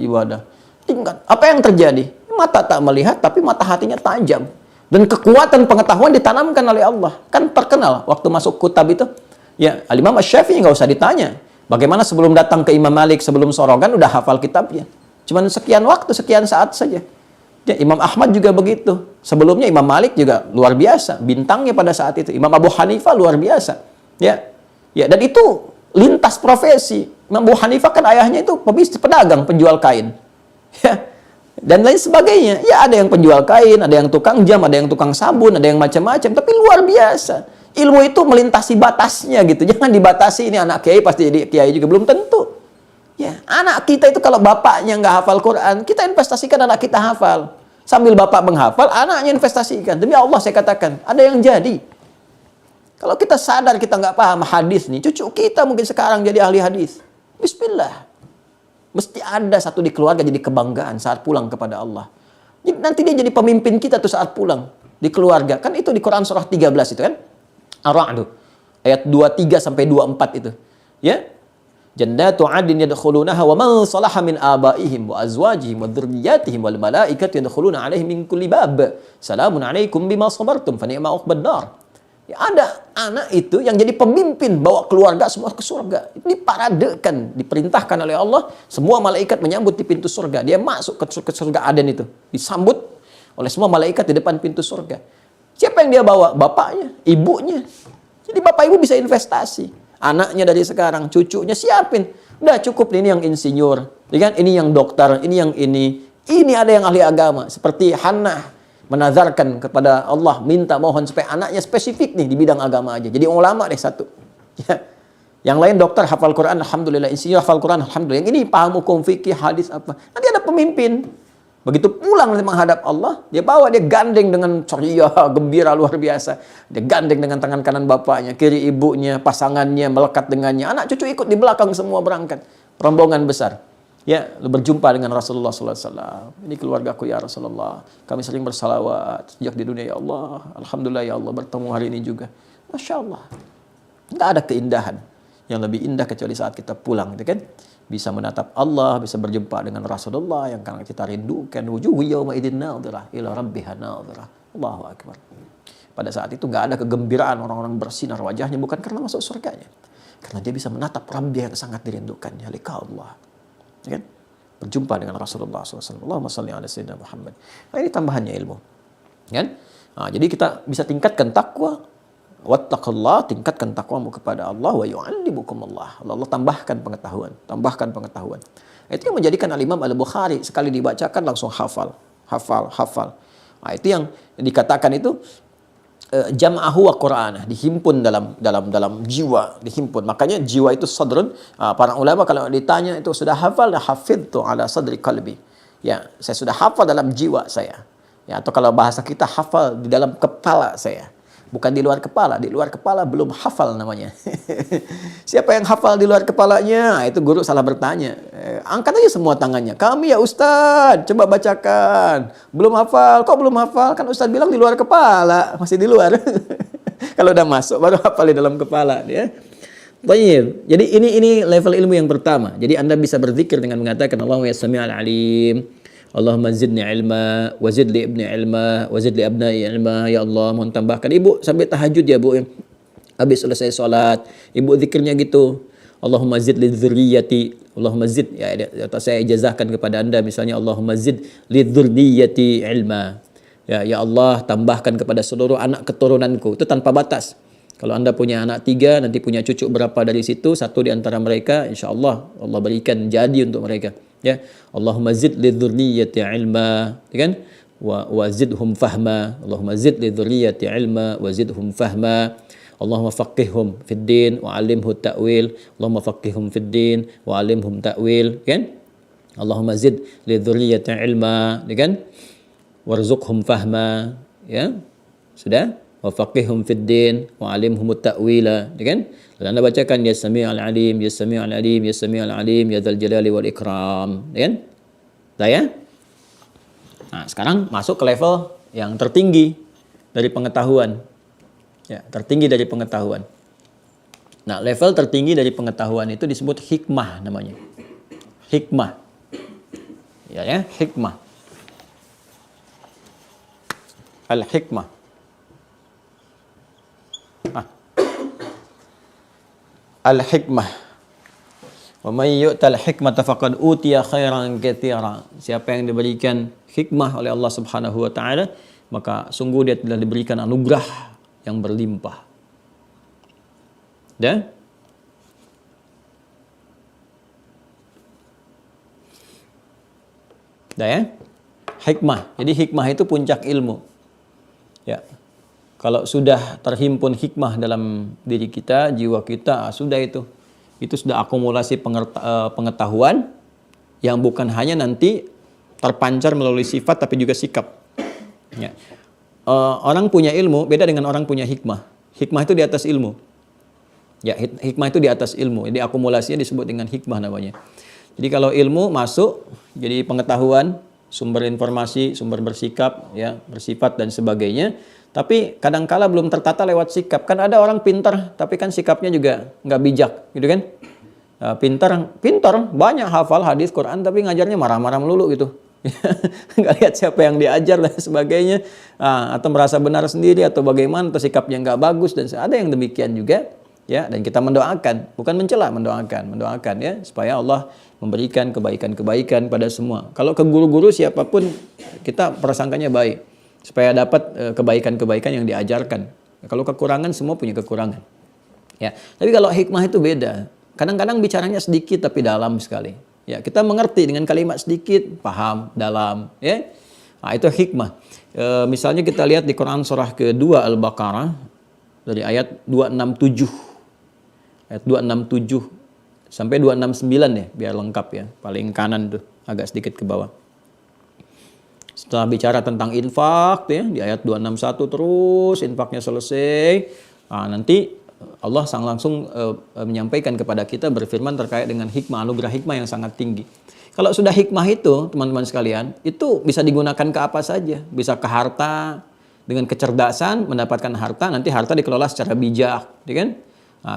tingkat. Apa yang terjadi? Mata tak melihat, tapi mata hatinya tajam, dan kekuatan pengetahuan ditanamkan oleh Allah. Kan terkenal waktu masuk kutab itu, ya, Al-Imam Asy-Syafi'i nggak usah ditanya, bagaimana sebelum datang ke Imam Malik, sebelum sorogan udah hafal kitabnya, cuman sekian waktu, sekian saat saja. Ya, Imam Ahmad juga begitu. Sebelumnya Imam Malik juga luar biasa, bintangnya pada saat itu. Imam Abu Hanifah luar biasa. Ya. Ya, dan itu lintas profesi. Imam Abu Hanifah kan ayahnya itu pebisnis, pedagang, penjual kain. Ya. Dan lain sebagainya. Ya, ada yang penjual kain, ada yang tukang jam, ada yang tukang sabun, ada yang macam-macam, tapi luar biasa. Ilmu itu melintasi batasnya gitu. Jangan dibatasi, ini anak kiai pasti jadi kiai juga, belum tentu. Ya, anak kita itu kalau bapaknya nggak hafal Quran, kita investasikan anak kita hafal. Sambil bapak menghafal, anaknya investasikan. Demi Allah saya katakan, ada yang jadi. Kalau kita sadar kita nggak paham hadis nih, cucu kita mungkin sekarang jadi ahli hadis. Bismillah. Mesti ada satu di keluarga jadi kebanggaan saat pulang kepada Allah. Jadi nanti dia jadi pemimpin kita tuh saat pulang di keluarga. Kan itu di Quran surah 13 itu kan? Ar-Ra'd. Ayat 23 sampai 24 itu. Ya. Jannatu 'adnin yadkhulunaha wa man salaha min abaihim wa azwajihim wa dzurriyyatihim wal malaikatu yadkhuluna 'alaihim min kulli bab. Salamun 'alaikum bima sabartum fa ni'ma 'uqbad dar. Ya, ada anak itu yang jadi pemimpin, bawa keluarga semua ke surga. Diparadekan, diperintahkan oleh Allah, semua malaikat menyambut di pintu surga. Dia masuk ke surga Aden itu, disambut oleh semua malaikat di depan pintu surga. Siapa yang dia bawa? Bapaknya, ibunya. Jadi bapak ibu bisa investasi. Anaknya dari sekarang, cucunya siapin. Udah cukup nih, ini yang insinyur, ya kan? Ini yang dokter, ini yang ini. Ini ada yang ahli agama. Seperti Hannah menazarkan kepada Allah, minta mohon supaya anaknya spesifik nih di bidang agama aja. Jadi ulama deh satu. Ya. Yang lain dokter, hafal Quran, alhamdulillah. Insinyur hafal Quran, alhamdulillah. Yang ini paham hukum fikih, hadis apa. Nanti ada pemimpin. Begitu pulang menghadap Allah, dia bawa, dia gandeng dengan ceria, gembira luar biasa. Dia gandeng dengan tangan kanan bapaknya, kiri ibunya, pasangannya, melekat dengannya. Anak cucu ikut di belakang semua berangkat. Rombongan besar. Ya, berjumpa dengan Rasulullah SAW. Ini keluargaku ya Rasulullah. Kami sering bersalawat sejak di dunia ya Allah. Alhamdulillah ya Allah, bertemu hari ini juga. Masya Allah. Nggak ada keindahan yang lebih indah kecuali saat kita pulang, gitu kan? Bisa menatap Allah, bisa berjumpa dengan Rasulullah yang karena kita rindukan. Wujuhu yawma idzin nadhirah ila rabbiha nadhirah. Allahu akbar. Pada saat itu nggak ada kegembiraan, orang-orang bersinar wajahnya bukan karena masuk surganya, karena dia bisa menatap Rabbnya yang sangat dirindukannya, liqa Allah. Ya kan? Berjumpa dengan Rasulullah SAW. Allahumma salli ala sayyidina Muhammad. Nah, ini tambahannya ilmu. Kan? Jadi kita bisa tingkatkan takwa. Wattaqullah, tingkatkan takwamu kepada Allah, wa yu'allimukumullah. Allah tambahkan pengetahuan, tambahkan pengetahuan. Itu yang menjadikan Al-Imam Al-Bukhari sekali dibacakan langsung hafal. Itu yang dikatakan itu jam'ahu wa Qur'anah, dihimpun dalam jiwa, dihimpun. Makanya jiwa itu sadrun. Para ulama kalau ditanya itu sudah hafal, hafidtu ala sadri qalbi. Ya, saya sudah hafal dalam jiwa saya. Ya, atau kalau bahasa kita hafal di dalam kepala saya. Bukan di luar kepala belum hafal namanya. Siapa yang hafal di luar kepalanya? Itu guru salah bertanya. Angkat aja semua tangannya. Kami ya Ustadz, coba bacakan. Belum hafal, kok belum hafal? Kan Ustadz bilang di luar kepala, masih di luar. Kalau udah masuk baru hafal di dalam kepala, ya. Baik. Jadi ini level ilmu yang pertama. Jadi Anda bisa berzikir dengan mengatakan Allahu ya Sami'al Alim. Allahumma zidni ilma, wa zid li ibni ilma, wa zid li abnai ilma. Ya Allah, mohon tambahkan. Ibu sampai tahajud ya, Bu. Habis selesai sholat, Ibu zikirnya gitu. Allahumma zid li dzurriyyati. Allahumma zid, ya, atau saya ijazahkan kepada Anda misalnya Allahumma zid li dzurriyyati ilma. Ya Allah, tambahkan kepada seluruh anak keturunanku. Itu tanpa batas. Kalau Anda punya anak 3, nanti punya cucu berapa dari situ, 1 di antara mereka, insya Allah Allah berikan jadi untuk mereka. Ya, Allahumma zid li dzurriyyati ilma, ya kan? Wa zidhum fahma. Allahumma zid li dzurriyyati ilma wa zidhum fahma. Allahumma faqihhum fid din wa 'allimhu ta'wil. Allahumma faqihhum fid din wa 'allimhum ta'wil, kan? Allahumma zid li dzurriyyati ilma, ya kan? Warzuqhum fahma, ya. Sudah? Wa faqihhum fid din wa 'allimhum ta'wila, ya kan? Dan Anda bacakan ya Sami'al Alim, ya Sami'al Alim, ya Sami'al Alim, ya Dzal Jalali wal Ikram, ya kan? Dah ya? Nah, sekarang masuk ke level yang tertinggi dari pengetahuan. Ya, tertinggi dari pengetahuan. Nah, level tertinggi dari pengetahuan itu disebut hikmah namanya. Hikmah. Ya, hikmah. Al-hikmah. Al-hikmah. Wa may yu'tal hikmata faqad utiya khairan katsira. Siapa yang diberikan hikmah oleh Allah Subhanahu wa taala, maka sungguh dia telah diberikan anugerah yang berlimpah. Dah? Dah ya? Hikmah. Jadi hikmah itu puncak ilmu. Ya. Kalau sudah terhimpun hikmah dalam diri kita, jiwa kita, sudah itu. Itu sudah akumulasi pengetahuan yang bukan hanya nanti terpancar melalui sifat tapi juga sikap. Ya. Orang punya ilmu beda dengan orang punya hikmah. Hikmah itu di atas ilmu. Ya, hikmah itu di atas ilmu. Jadi akumulasinya disebut dengan hikmah namanya. Jadi kalau ilmu masuk jadi pengetahuan, sumber informasi, sumber bersikap, ya, bersifat dan sebagainya. Tapi kadangkala belum tertata lewat sikap. Kan ada orang pintar, tapi kan sikapnya juga nggak bijak, gitu kan? Pintar, banyak hafal hadis Quran, tapi ngajarnya marah-marah melulu gitu. Nggak lihat siapa yang diajar dan sebagainya. Atau merasa benar sendiri atau bagaimana, atau sikapnya nggak bagus dan ada yang demikian juga. Ya, dan kita mendoakan, bukan mencela, mendoakan ya, supaya Allah memberikan kebaikan-kebaikan pada semua. Kalau ke guru-guru siapapun kita prasangkanya baik. Supaya dapat kebaikan-kebaikan yang diajarkan. Kalau kekurangan, semua punya kekurangan. Ya, tapi kalau hikmah itu beda. Kadang-kadang bicaranya sedikit tapi dalam sekali. Ya, kita mengerti dengan kalimat sedikit, paham, dalam. Ya, itu hikmah. Misalnya kita lihat di Quran surah kedua Al-Baqarah dari ayat 267, ayat 267 sampai 269 ya, biar lengkap ya. Paling kanan tuh, agak sedikit ke bawah. Setelah bicara tentang infak ya, di ayat 261 terus infaknya selesai. Nanti Allah langsung menyampaikan kepada kita, berfirman terkait dengan hikmah, anugerah hikmah yang sangat tinggi. Kalau sudah hikmah itu, teman-teman sekalian, itu bisa digunakan ke apa saja. Bisa ke harta, dengan kecerdasan mendapatkan harta, nanti harta dikelola secara bijak, ya kan?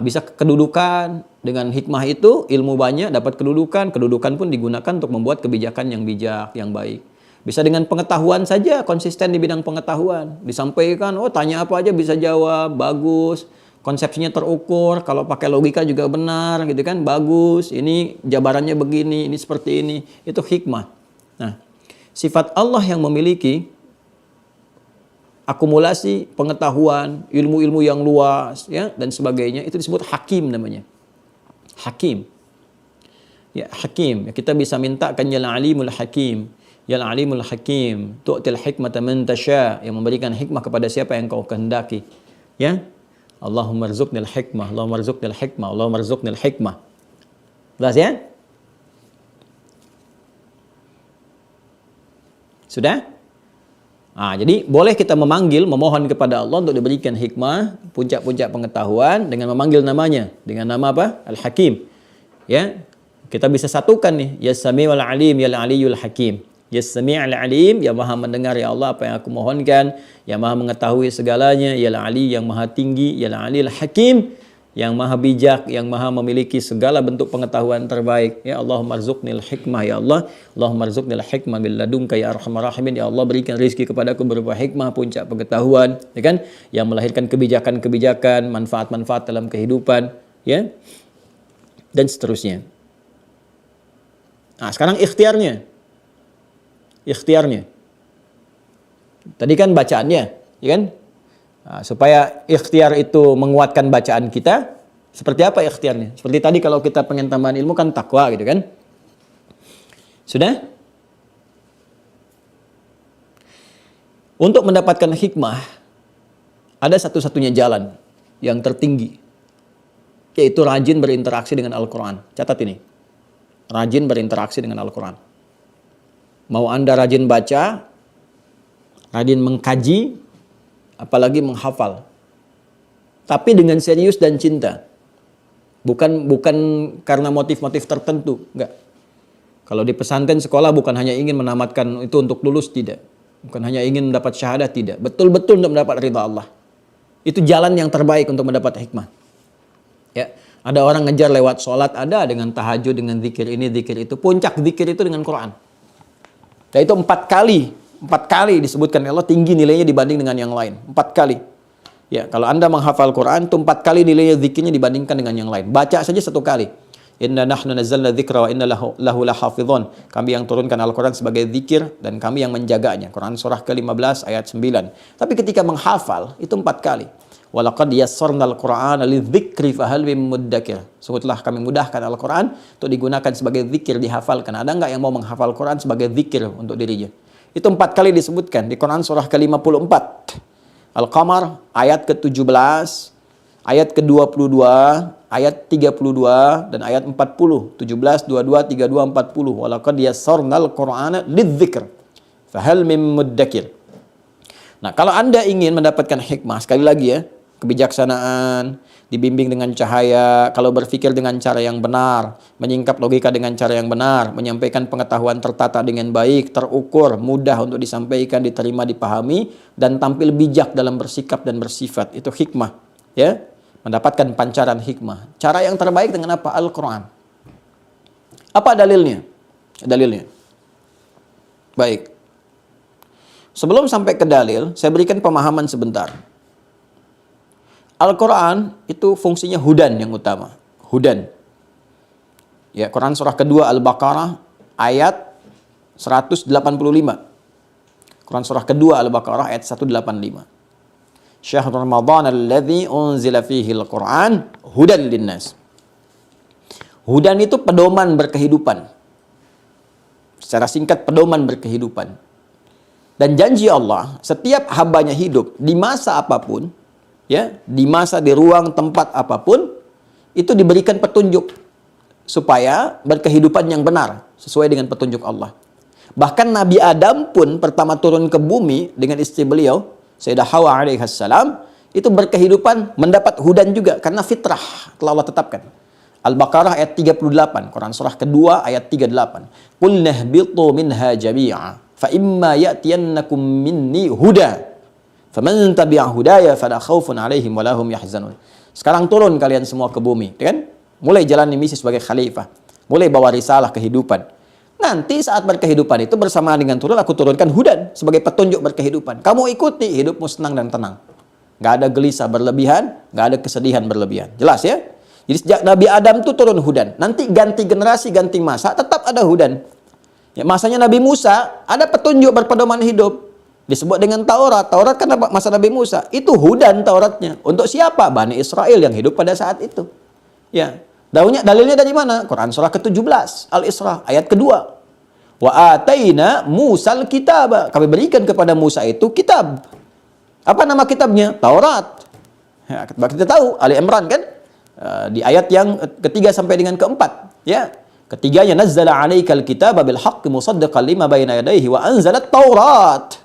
Bisa kedudukan, dengan hikmah itu ilmu banyak, dapat kedudukan pun digunakan untuk membuat kebijakan yang bijak, yang baik. Bisa dengan pengetahuan saja, konsisten di bidang pengetahuan. Disampaikan, tanya apa aja bisa jawab, bagus. Konsepsinya terukur, kalau pakai logika juga benar, gitu kan, bagus. Ini jabarannya begini, ini seperti ini. Itu hikmah. Nah, sifat Allah yang memiliki akumulasi pengetahuan, ilmu-ilmu yang luas, ya, dan sebagainya, itu disebut hakim namanya. Hakim. Ya, hakim. Ya, kita bisa mintakan ya alimul hakim. Ya alimul hakim, tu'til hikmata man tasya, yang memberikan hikmah kepada siapa yang kau kehendaki. Ya. Allahumma rzuqnil hikmah, Allahumma rzuqnil hikmah, Allahumma rzuqnil hikmah. Jelas ya? Sudah? Jadi boleh kita memohon kepada Allah untuk diberikan hikmah, puncak-puncak pengetahuan dengan memanggil namanya, dengan nama apa? Al-Hakim. Ya. Kita bisa satukan nih, ya Sami'ul Alim, ya Al-Aliyul Hakim. Ya Sami'ul Alim, ya Maha mendengar ya Allah apa yang aku mohonkan, ya Maha mengetahui segalanya, ya Ali yang Maha tinggi, ya Aliyul Hakim, yang Maha bijak, yang Maha memiliki segala bentuk pengetahuan terbaik. Ya Allahumma rzuqnil hikmah ya Allah, Allahumma rzuqnil hikmah bil ladunka ya arhamar rahimin, ya Allah berikan rezeki kepadaku berupa hikmah, puncak pengetahuan, ya kan? Yang melahirkan kebijakan-kebijakan, manfaat-manfaat dalam kehidupan, ya. Dan seterusnya. Sekarang ikhtiarnya. Tadi kan bacaannya, ya kan? Supaya ikhtiar itu menguatkan bacaan kita, seperti apa ikhtiarnya? Seperti tadi kalau kita pengen tambahan ilmu kan takwa gitu kan? Sudah? Untuk mendapatkan hikmah, ada satu-satunya jalan yang tertinggi, yaitu rajin berinteraksi dengan Al-Quran. Catat ini. Rajin berinteraksi dengan Al-Quran. Mau Anda rajin baca, rajin mengkaji, apalagi menghafal. Tapi dengan serius dan cinta. Bukan karena motif-motif tertentu, enggak. Kalau di pesantren sekolah bukan hanya ingin menamatkan itu untuk lulus, tidak. Bukan hanya ingin mendapat syahadah, tidak. Betul-betul untuk mendapat ridha Allah. Itu jalan yang terbaik untuk mendapat hikmah. Ya. Ada orang ngejar lewat sholat, ada dengan tahajud, dengan zikir ini, zikir itu. Puncak zikir itu dengan Quran. Dan itu 4 kali disebutkan Allah tinggi nilainya dibanding dengan yang lain. 4 kali. Ya, kalau Anda menghafal Quran, itu 4 kali nilainya zikirnya dibandingkan dengan yang lain. Baca saja 1 kali. Inna nahnu nazzalna dzikra wa inna lahu lahafizun. Kami yang turunkan Al-Quran sebagai zikir dan kami yang menjaganya. Quran surah ke-15 ayat 9. Tapi ketika menghafal, itu 4 kali. Walaqad yassarnal Qur'ana lidzikri fahal mim muddakir. Sungguhlah kami mudahkan Al-Quran untuk digunakan sebagai zikir, dihafalkan. Ada enggak yang mau menghafal Quran sebagai zikir untuk dirinya? Itu 4 kali disebutkan di Quran surah ke-54. Al-Qamar ayat ke-17, ayat ke-22, ayat 32 dan ayat 40. 17, 22, 32, 40. Walaqad yassarnal Qur'ana lidzikr fahal mim muddakir. Nah, kalau Anda ingin mendapatkan hikmah, sekali lagi ya, kebijaksanaan, dibimbing dengan cahaya, kalau berpikir dengan cara yang benar, menyingkap logika dengan cara yang benar, menyampaikan pengetahuan tertata dengan baik, terukur, mudah untuk disampaikan, diterima, dipahami, dan tampil bijak dalam bersikap dan bersifat. Itu hikmah. Ya, mendapatkan pancaran hikmah. Cara yang terbaik dengan apa? Al-Quran. Apa dalilnya? Baik. Sebelum sampai ke dalil, saya berikan pemahaman sebentar. Al-Quran itu fungsinya hudan yang utama. Hudan. Ya, Quran surah kedua Al-Baqarah ayat 185. Quran surah kedua Al-Baqarah ayat 185. Syahrul Ramadan alladzi unzila fihi al-Quran hudan linnas. Hudan itu pedoman berkehidupan. Secara singkat, pedoman berkehidupan. Dan janji Allah, setiap hambanya hidup di masa apapun, ya, di masa, di ruang, tempat apapun, itu diberikan petunjuk supaya berkehidupan yang benar sesuai dengan petunjuk Allah. Bahkan Nabi Adam pun pertama turun ke bumi dengan istri beliau, Sayyidah Hawa alaihissalam, itu berkehidupan mendapat hudan juga karena fitrah telah Allah tetapkan. Al-Baqarah ayat 38, Quran surah kedua ayat 38. Qul nahbitu minha jami'a fa imma ya'tiyannakum minni huda faman tabi'a hudaya fala khaufun 'alaihim wa lahum yahzanun. Sekarang turun kalian semua ke bumi, kan? Mulai jalani misi sebagai khalifah, mulai bawa risalah kehidupan. Nanti saat berkehidupan itu bersamaan dengan turun, aku turunkan hudan sebagai petunjuk berkehidupan. Kamu ikuti, hidupmu senang dan tenang. Nggak ada gelisah berlebihan, nggak ada kesedihan berlebihan. Jelas ya? Jadi sejak Nabi Adam itu turun hudan. Nanti ganti generasi, ganti masa, tetap ada hudan. Ya, masanya Nabi Musa, ada petunjuk berpedoman hidup. Disebut dengan Taurat. Taurat kan masa Nabi Musa. Itu hudan Tauratnya. Untuk siapa? Bani Israel yang hidup pada saat itu. Ya. Dalilnya dari mana? Quran surah ke-17, Al-Isra, ayat kedua. Wa ataina Musal kitab. Kami berikan kepada Musa itu kitab. Apa nama kitabnya? Taurat. Ya, kita tahu Ali Imran kan? Di ayat yang ketiga sampai dengan keempat. Ya. Ketiganya, nazzala 'alaikal kitaba bil haqqi musaddiqan lima bayna yadayhi wa anzalat Taurat.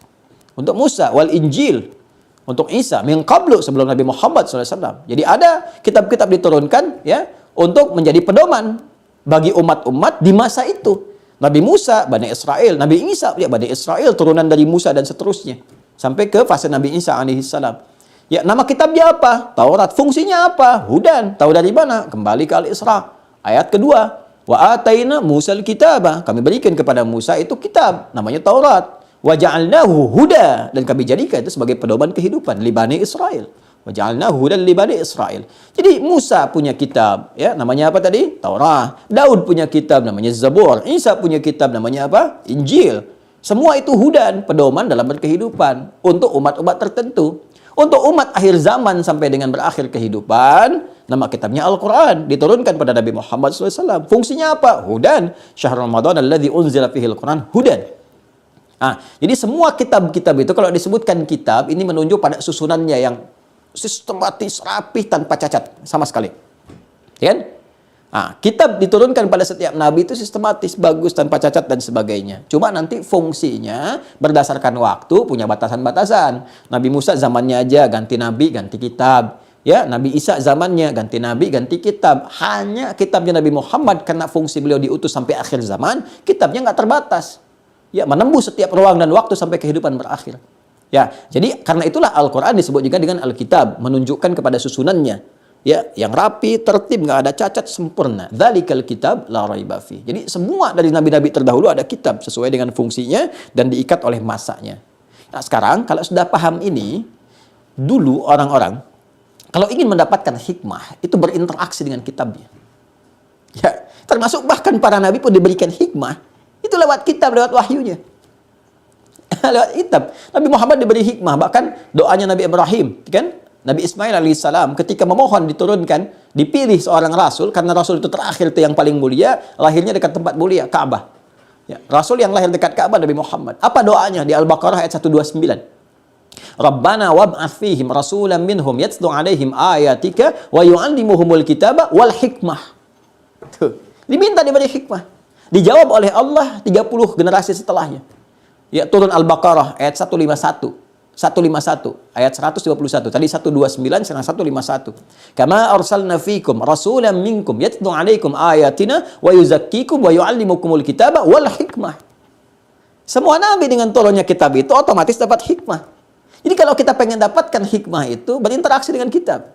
Untuk Musa, wal Injil untuk Isa, min qablu, sebelum Nabi Muhammad SAW. Jadi ada kitab-kitab diturunkan ya untuk menjadi pedoman bagi umat-umat di masa itu. Nabi Musa, Bani Israel, Nabi Isa, ya Bani Israel, turunan dari Musa dan seterusnya. Sampai ke fase Nabi Isa alaihissalam. Ya, nama kitabnya apa? Taurat. Fungsinya apa? Hudan. Tahu dari mana? Kembali ke Al-Isra. Ayat kedua. Wa ataina Musal kitaba. Kami berikan kepada Musa itu kitab. Namanya Taurat. Wa ja'alnahu huda, dan kami jadikan itu sebagai pedoman kehidupan li Bani Israel. Wa ja'alnahu hudan li Bani Israel. Jadi Musa punya kitab, ya, namanya apa tadi? Taurat. Daud punya kitab namanya Zabur. Isa punya kitab namanya apa? Injil. Semua itu hudan, pedoman dalam berkehidupan untuk umat-umat tertentu. Untuk umat akhir zaman sampai dengan berakhir kehidupan, nama kitabnya Al-Quran. Diturunkan pada Nabi Muhammad SAW. Fungsinya apa? Hudan. Syahrul Ramadan alladzi unzila fihil Quran. Hudan. Jadi semua kitab-kitab itu kalau disebutkan kitab, ini menunjuk pada susunannya yang sistematis, rapih, tanpa cacat sama sekali. Ya? Kitab diturunkan pada setiap nabi itu sistematis, bagus, tanpa cacat dan sebagainya. Cuma nanti fungsinya berdasarkan waktu punya batasan-batasan. Nabi Musa zamannya aja ganti nabi, ganti kitab. Ya, Nabi Isa zamannya ganti nabi, ganti kitab. Hanya kitabnya Nabi Muhammad karena fungsi beliau diutus sampai akhir zaman, kitabnya nggak terbatas. Ya, menembus setiap ruang dan waktu sampai kehidupan berakhir. Ya, jadi karena itulah Al-Quran disebut juga dengan Alkitab, menunjukkan kepada susunannya. Ya, yang rapi, tertib, nggak ada cacat, sempurna. Dzalikal kitab la raiba fi. Jadi semua dari nabi-nabi terdahulu ada kitab sesuai dengan fungsinya dan diikat oleh masanya. Nah, sekarang kalau sudah paham ini, dulu orang-orang kalau ingin mendapatkan hikmah itu berinteraksi dengan kitabnya. Ya, termasuk bahkan para nabi pun diberikan hikmah. Itu lewat kitab, lewat wahyunya. Lewat kitab. Nabi Muhammad diberi hikmah. Bahkan doanya Nabi Ibrahim, kan? Nabi Ismail alaihissalam ketika memohon diturunkan, dipilih seorang rasul, karena rasul itu terakhir, itu yang paling mulia, lahirnya dekat tempat mulia, Ka'bah. Ya, rasul yang lahir dekat Ka'bah Nabi Muhammad. Apa doanya? Di Al-Baqarah ayat 129. Rabbana wab'ats fihim rasulan minhum yatlu 'alaihim ayatika wa yu'allimuhumul kitaba wal hikmah. Tuh, diminta diberi hikmah. Dijawab oleh Allah 30 generasi setelahnya. Ya, turun Al-Baqarah ayat 151. 151 ayat 121. Tadi 129, sekarang 151. Kama arsalna fikum rasulan minkum yatlu 'alaikum ayatina wa yuzakkikum wa yu'allimukumul kitaba wal hikmah. Semua nabi dengan turunnya kitab itu otomatis dapat hikmah. Jadi kalau kita pengen dapatkan hikmah itu berinteraksi dengan kitab.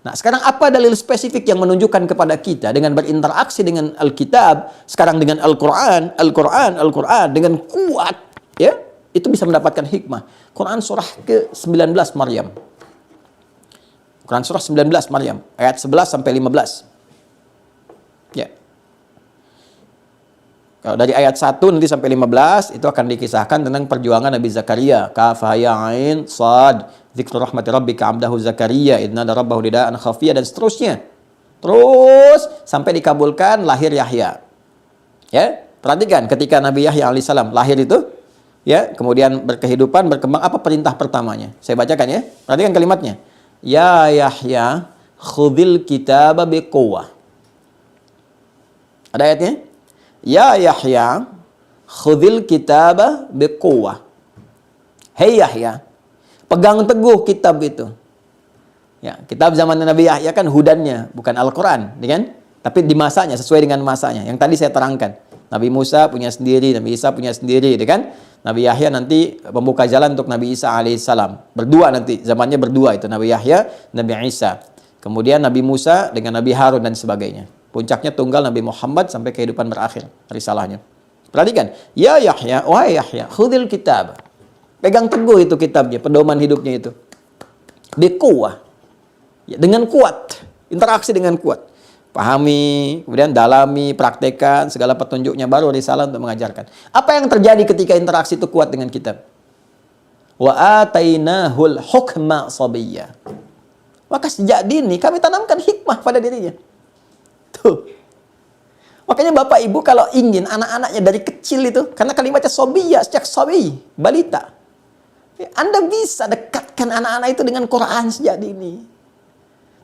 Nah, sekarang apa dalil spesifik yang menunjukkan kepada kita dengan berinteraksi dengan Alkitab, sekarang dengan Al-Quran, dengan kuat, ya, itu bisa mendapatkan hikmah. Quran surah ke-19 Maryam. Quran surah 19 Maryam, ayat 11 sampai 15. Ya. Kalau dari ayat 1 nanti sampai 15, itu akan dikisahkan tentang perjuangan Nabi Zakaria. Kaf ha ya ain sad. Dzikru rahmati rabbika 'abdahu Zakaria idna rabbahu nidaan khafiyya, dan seterusnya. Terus sampai dikabulkan lahir Yahya. Ya, perhatikan ketika Nabi Yahya alaihissalam lahir itu, ya, kemudian berkehidupan, berkembang, apa perintah pertamanya? Saya bacakan ya. Perhatikan kalimatnya. Ya Yahya, khudhil kitaba biquwwah. Ada ayatnya? Ya Yahya, khudhil kitaba biquwwah. Hei Yahya, pegang teguh kitab itu. Ya, kitab zaman Nabi Yahya kan hudannya, bukan Al-Quran, kan? Tapi di masanya, sesuai dengan masanya. Yang tadi saya terangkan. Nabi Musa punya sendiri, Nabi Isa punya sendiri, kan? Nabi Yahya nanti membuka jalan untuk Nabi Isa alaihissalam. Berdua nanti, zamannya berdua itu. Nabi Yahya, Nabi Isa. Kemudian Nabi Musa dengan Nabi Harun dan sebagainya. Puncaknya tunggal Nabi Muhammad sampai kehidupan berakhir, risalahnya. Perhatikan. Ya Yahya, wahai Yahya, khudhil kitab. Pegang teguh itu kitabnya, pedoman hidupnya itu. Biquwwah. Ya, dengan kuat. Interaksi dengan kuat. Pahami, kemudian dalami, praktekkan, segala petunjuknya, baru risalah untuk mengajarkan. Apa yang terjadi ketika interaksi itu kuat dengan kitab? wa atainahul hukma sabiyya. Maka sejak dini kami tanamkan hikmah pada dirinya. Tuh. Makanya Bapak Ibu kalau ingin anak-anaknya dari kecil itu, karena kalimatnya sobiyah, sejak sobi, balita. Anda bisa dekatkan anak-anak itu dengan Quran sejak dini.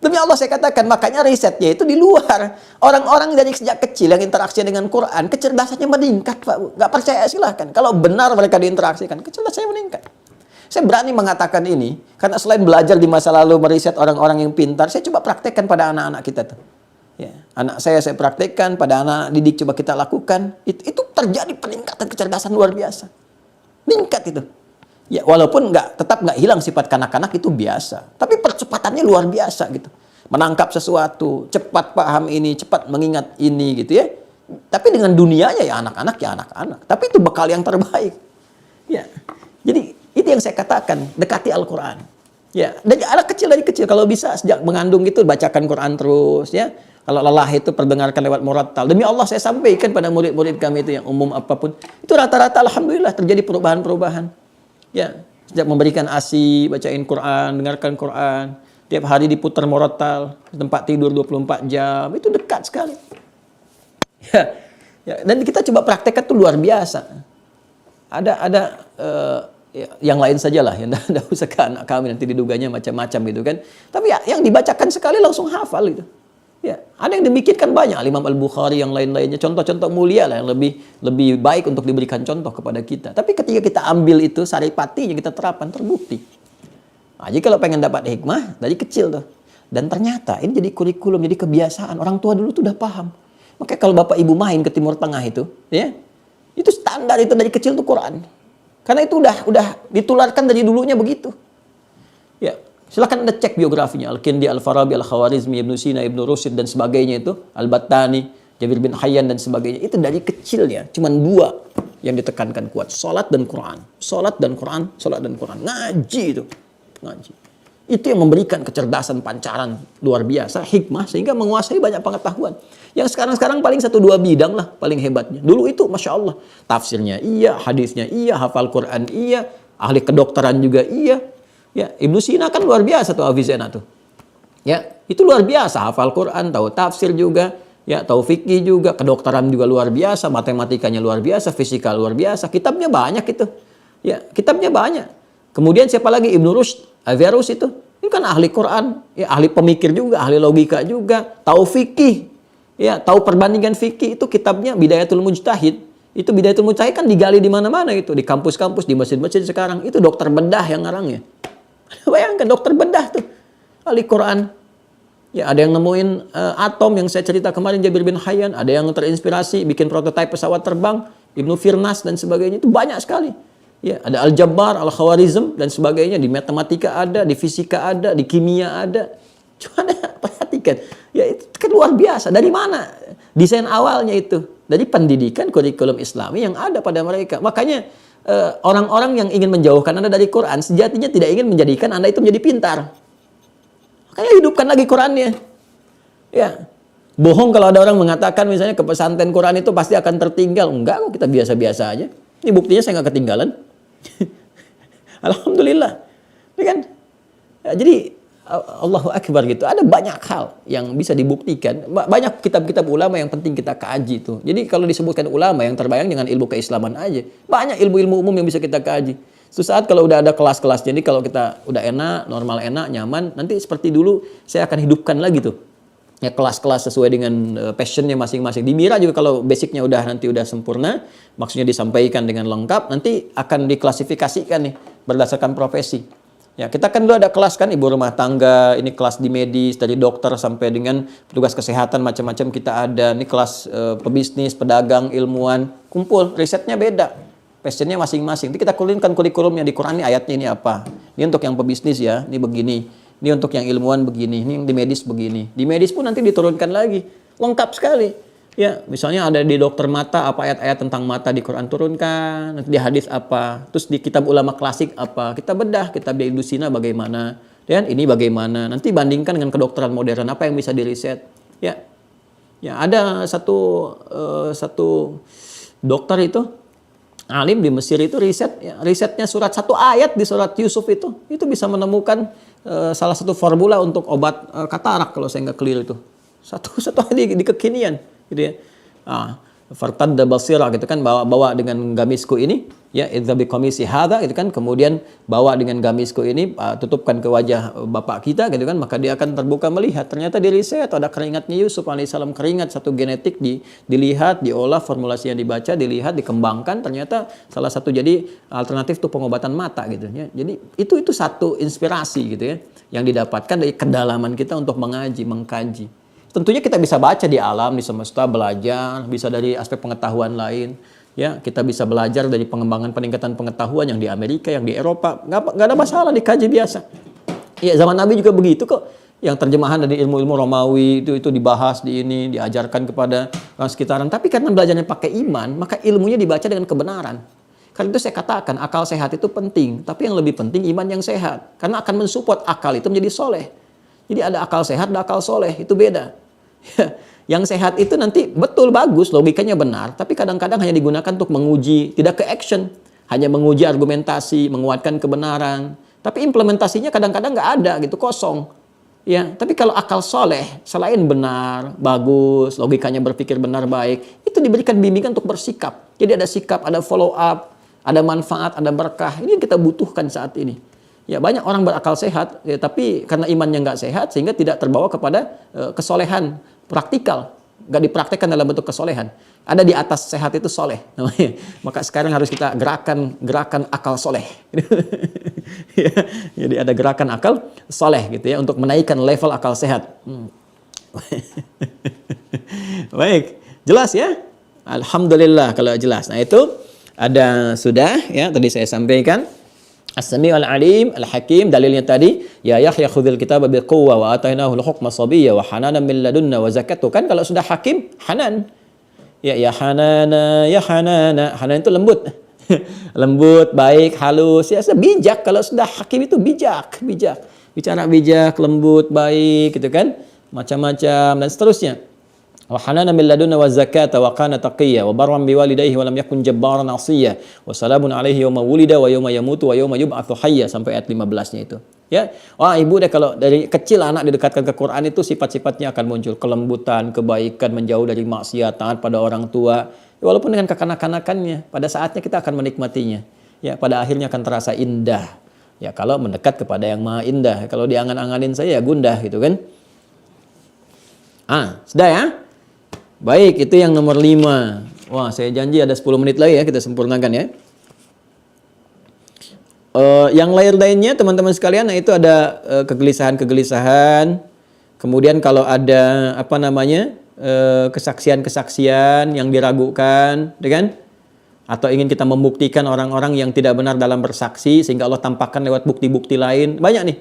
Demi Allah saya katakan, makanya risetnya itu di luar. Orang-orang dari sejak kecil yang interaksi dengan Quran, kecerdasannya meningkat, Pak Bu. Nggak percaya silahkan. Kalau benar mereka diinteraksikan, kecerdasannya meningkat. Saya berani mengatakan ini, karena selain belajar di masa lalu meriset orang-orang yang pintar, saya coba praktekkan pada anak-anak kita tuh. Ya, anak saya praktekkan, pada anak didik coba kita lakukan. Itu terjadi peningkatan kecerdasan luar biasa. Meningkat itu. Ya, walaupun tetap nggak hilang sifat kanak-kanak itu biasa. Tapi percepatannya luar biasa gitu. Menangkap sesuatu, cepat paham ini, cepat mengingat ini gitu ya. Tapi dengan dunianya ya anak-anak. Tapi itu bekal yang terbaik. Ya. Jadi itu yang saya katakan, dekati Al-Quran. Ya, dari anak kecil dari kecil kalau bisa sejak mengandung itu bacakan Quran terus ya. Kalau lelah itu perdengarkan lewat murattal. Demi Allah saya sampaikan pada murid-murid kami itu yang umum apapun, itu rata-rata alhamdulillah terjadi perubahan-perubahan. Ya, sejak memberikan ASI, bacain Quran, dengarkan Quran, tiap hari diputar murattal, tempat tidur 24 jam, itu dekat sekali. Ya, dan kita coba praktekkan itu luar biasa. Ada yang lain sajalah, yang tidak usah ke anak kami nanti diduganya macam-macam gitu kan. Tapi ya, yang dibacakan sekali langsung hafal gitu. Ya, ada yang demikian banyak, Imam Al-Bukhari yang lain-lainnya, contoh-contoh mulia lah yang lebih baik untuk diberikan contoh kepada kita. Tapi ketika kita ambil itu saripatinya kita terapkan terbukti. Nah, jadi kalau pengen dapat hikmah dari kecil tuh. Dan ternyata ini jadi kurikulum, jadi kebiasaan. Orang tua dulu tuh udah paham. Makanya kalau Bapak Ibu main ke Timur Tengah itu, ya, itu standar itu dari kecil tuh Quran. Karena itu udah ditularkan dari dulunya begitu. Ya, silakan Anda cek biografinya. Al-Kindi, Al-Farabi, Al-Khawarizmi, Ibnu Sina, Ibnu Rushd dan sebagainya itu, Al-Battani, Jabir bin Hayyan dan sebagainya. Itu dari kecilnya, cuman 2 yang ditekankan kuat, salat dan Quran. Salat dan Quran, salat dan Quran. Ngaji itu. Ngaji. Itu yang memberikan kecerdasan pancaran luar biasa, hikmah sehingga menguasai banyak pengetahuan. Yang sekarang paling 1-2 bidang lah paling hebatnya. Dulu itu Masya Allah, tafsirnya iya, hadisnya iya, hafal Quran iya, ahli kedokteran juga iya. Ya, Ibnu Sina kan luar biasa tuh Avicena tuh. Ya, itu luar biasa, hafal Quran, tahu tafsir juga, ya, tahu fikih juga, kedokteran juga luar biasa, matematikanya luar biasa, fisika luar biasa, kitabnya banyak itu. Ya, kitabnya banyak. Kemudian siapa lagi? Ibnu Rushd, Averroes itu. Ini kan ahli Quran, ya, ahli pemikir juga, ahli logika juga, tahu fikih. Ya, tahu perbandingan fikih itu kitabnya Bidayatul Mujtahid. Itu Bidayatul Mujtahid kan digali di mana-mana itu, di kampus-kampus, di masjid-masjid sekarang. Itu dokter bedah yang ngarangnya. Bayangkan dokter bedah tuh, ahli Quran. Ya, ada yang nemuin atom yang saya cerita kemarin Jabir bin Hayyan, ada yang terinspirasi bikin prototipe pesawat terbang, Ibnu Firnas dan sebagainya. Itu banyak sekali. Ya, ada Al-Jabbar, Al-Khawarizm dan sebagainya, di matematika ada, di fisika ada, di kimia ada. Cuma perhatikan, ya itu kan luar biasa. Dari mana desain awalnya itu? Dari pendidikan kurikulum Islami yang ada pada mereka. Makanya orang-orang yang ingin menjauhkan Anda dari Quran sejatinya tidak ingin menjadikan Anda itu menjadi pintar. Makanya hidupkan lagi Qurannya. Ya, bohong kalau ada orang mengatakan misalnya ke pesantren Quran itu pasti akan tertinggal. Enggak kok, kita biasa-biasa aja. Ini buktinya saya nggak ketinggalan. Alhamdulillah. Ya kan? Ya, jadi Allahu Akbar gitu. Ada banyak hal yang bisa dibuktikan. Banyak kitab-kitab ulama yang penting kita kaji tuh. Jadi kalau disebutkan ulama yang terbayang dengan ilmu keislaman aja. Banyak ilmu-ilmu umum yang bisa kita kaji. Suatu saat kalau udah ada kelas-kelas, jadi kalau kita udah enak, normal enak, nyaman, nanti seperti dulu saya akan hidupkan lagi tuh. Ya, kelas-kelas sesuai dengan passionnya masing-masing. Di Mira juga kalau basicnya nanti udah sempurna, maksudnya disampaikan dengan lengkap, nanti akan diklasifikasikan nih berdasarkan profesi. Ya, kita kan dulu ada kelas kan ibu rumah tangga, ini kelas di medis dari dokter sampai dengan petugas kesehatan macam-macam kita ada. Ini kelas pebisnis, pedagang, ilmuwan, kumpul, risetnya beda. Passionnya masing-masing. Nanti kita kuliahkan kurikulumnya di Quran ini ayatnya ini apa. Ini untuk yang pebisnis ya, ini begini. Ini untuk yang ilmuwan begini, ini yang di medis begini. Di medis pun nanti diturunkan lagi. Lengkap sekali. Ya, misalnya ada di dokter mata, apa ayat-ayat tentang mata di Quran turunkan, nanti di hadis apa, terus di kitab ulama klasik apa, kita bedah, kitab di Ibnu Sina bagaimana, dan ini bagaimana, nanti bandingkan dengan kedokteran modern, apa yang bisa diriset. Ya, ya ada satu dokter itu, Alim di Mesir itu risetnya surat satu ayat di surat Yusuf itu bisa menemukan salah satu formula untuk obat katarak kalau saya nggak keliru itu. Satu ayat di kekinian gitu ya. Fartadda basira gitu kan, bawa dengan gamisku ini ya, idza biqamisi hadza gitu kan, kemudian bawa dengan gamisku ini, tutupkan ke wajah bapak kita gitu kan, maka dia akan terbuka melihat. Ternyata di riset ada keringatnya Yusuf alaihissalam, keringat satu genetik dilihat, diolah, formulasi yang dibaca, dilihat, dikembangkan, ternyata salah satu jadi alternatif tuh pengobatan mata gitu ya. Jadi itu satu inspirasi gitu ya yang didapatkan dari kedalaman kita untuk mengaji, mengkaji. Tentunya kita bisa baca di alam, di semesta, belajar, bisa dari aspek pengetahuan lain. Ya, kita bisa belajar dari pengembangan peningkatan pengetahuan yang di Amerika, yang di Eropa. Nggak ada masalah, dikaji biasa. Ya, zaman Nabi juga begitu kok. Yang terjemahan dari ilmu-ilmu Romawi itu dibahas diajarkan kepada orang sekitaran. Tapi karena belajarnya pakai iman, maka ilmunya dibaca dengan kebenaran. Karena itu saya katakan, akal sehat itu penting. Tapi yang lebih penting iman yang sehat. Karena akan mensupport akal itu menjadi soleh. Jadi ada akal sehat, ada akal soleh. Itu beda. Yang sehat itu nanti betul bagus, logikanya benar, tapi kadang-kadang hanya digunakan untuk menguji, tidak ke action, hanya menguji argumentasi, menguatkan kebenaran, tapi implementasinya kadang-kadang nggak ada gitu, kosong. Ya, tapi kalau akal soleh, selain benar, bagus, logikanya berpikir benar baik, itu diberikan bimbingan untuk bersikap. Jadi ada sikap, ada follow up, ada manfaat, ada berkah. Ini yang kita butuhkan saat ini. Ya, banyak orang berakal sehat, ya, tapi karena imannya nggak sehat sehingga tidak terbawa kepada kesolehan praktikal, nggak dipraktekkan dalam bentuk kesolehan. Ada di atas sehat itu soleh namanya. Maka sekarang harus kita gerakan akal soleh. Ya, jadi ada gerakan akal soleh gitu ya untuk menaikkan level akal sehat. Baik, jelas ya? Alhamdulillah kalau jelas. Nah itu ada sudah ya tadi saya sampaikan. As-Sami'ul Alim, Al-Hakim, dalilnya tadi, ya Yahya khudhil kitaba biquwwa wa atainahu al-hukma sabiyya wa hananan min ladunna wa zakatu. Kan kalau sudah hakim, hanan. Ya hanana, ya hanana. Hanan itu lembut. Lembut, baik, halus, ya bijak. Kalau sudah hakim itu bijak. Bicara bijak, lembut, baik gitu kan. Macam-macam dan seterusnya. Wa hananan min ladunna wa zakata wa kana taqiyya wa barran biwalidayhi wa lam yakun jabbaran 'asiyya wa salamun alaihi yawma wulida wa yawma yamutu wa yawma yub'atsu hayya sampai ayat 15-nya itu. Ya. Wah, ibu deh kalau dari kecil anak didekatkan ke Quran itu sifat-sifatnya akan muncul, kelembutan, kebaikan, menjauh dari maksiat, taat pada orang tua. Ya, walaupun dengan kekanak-kanakannya, pada saatnya kita akan menikmatinya. Ya, pada akhirnya akan terasa indah. Ya, kalau mendekat kepada yang Maha Indah. Kalau diangan-anganin saya ya gundah gitu kan. Sudah ya? Baik, itu yang nomor 5. Wah, saya janji ada 10 menit lagi ya, kita sempurnakan ya. Yang lainnya teman-teman sekalian, nah itu ada kegelisahan-kegelisahan. Kemudian kalau ada kesaksian-kesaksian yang diragukan, kan? Atau ingin kita membuktikan orang-orang yang tidak benar dalam bersaksi sehingga Allah tampakkan lewat bukti-bukti lain. Banyak nih.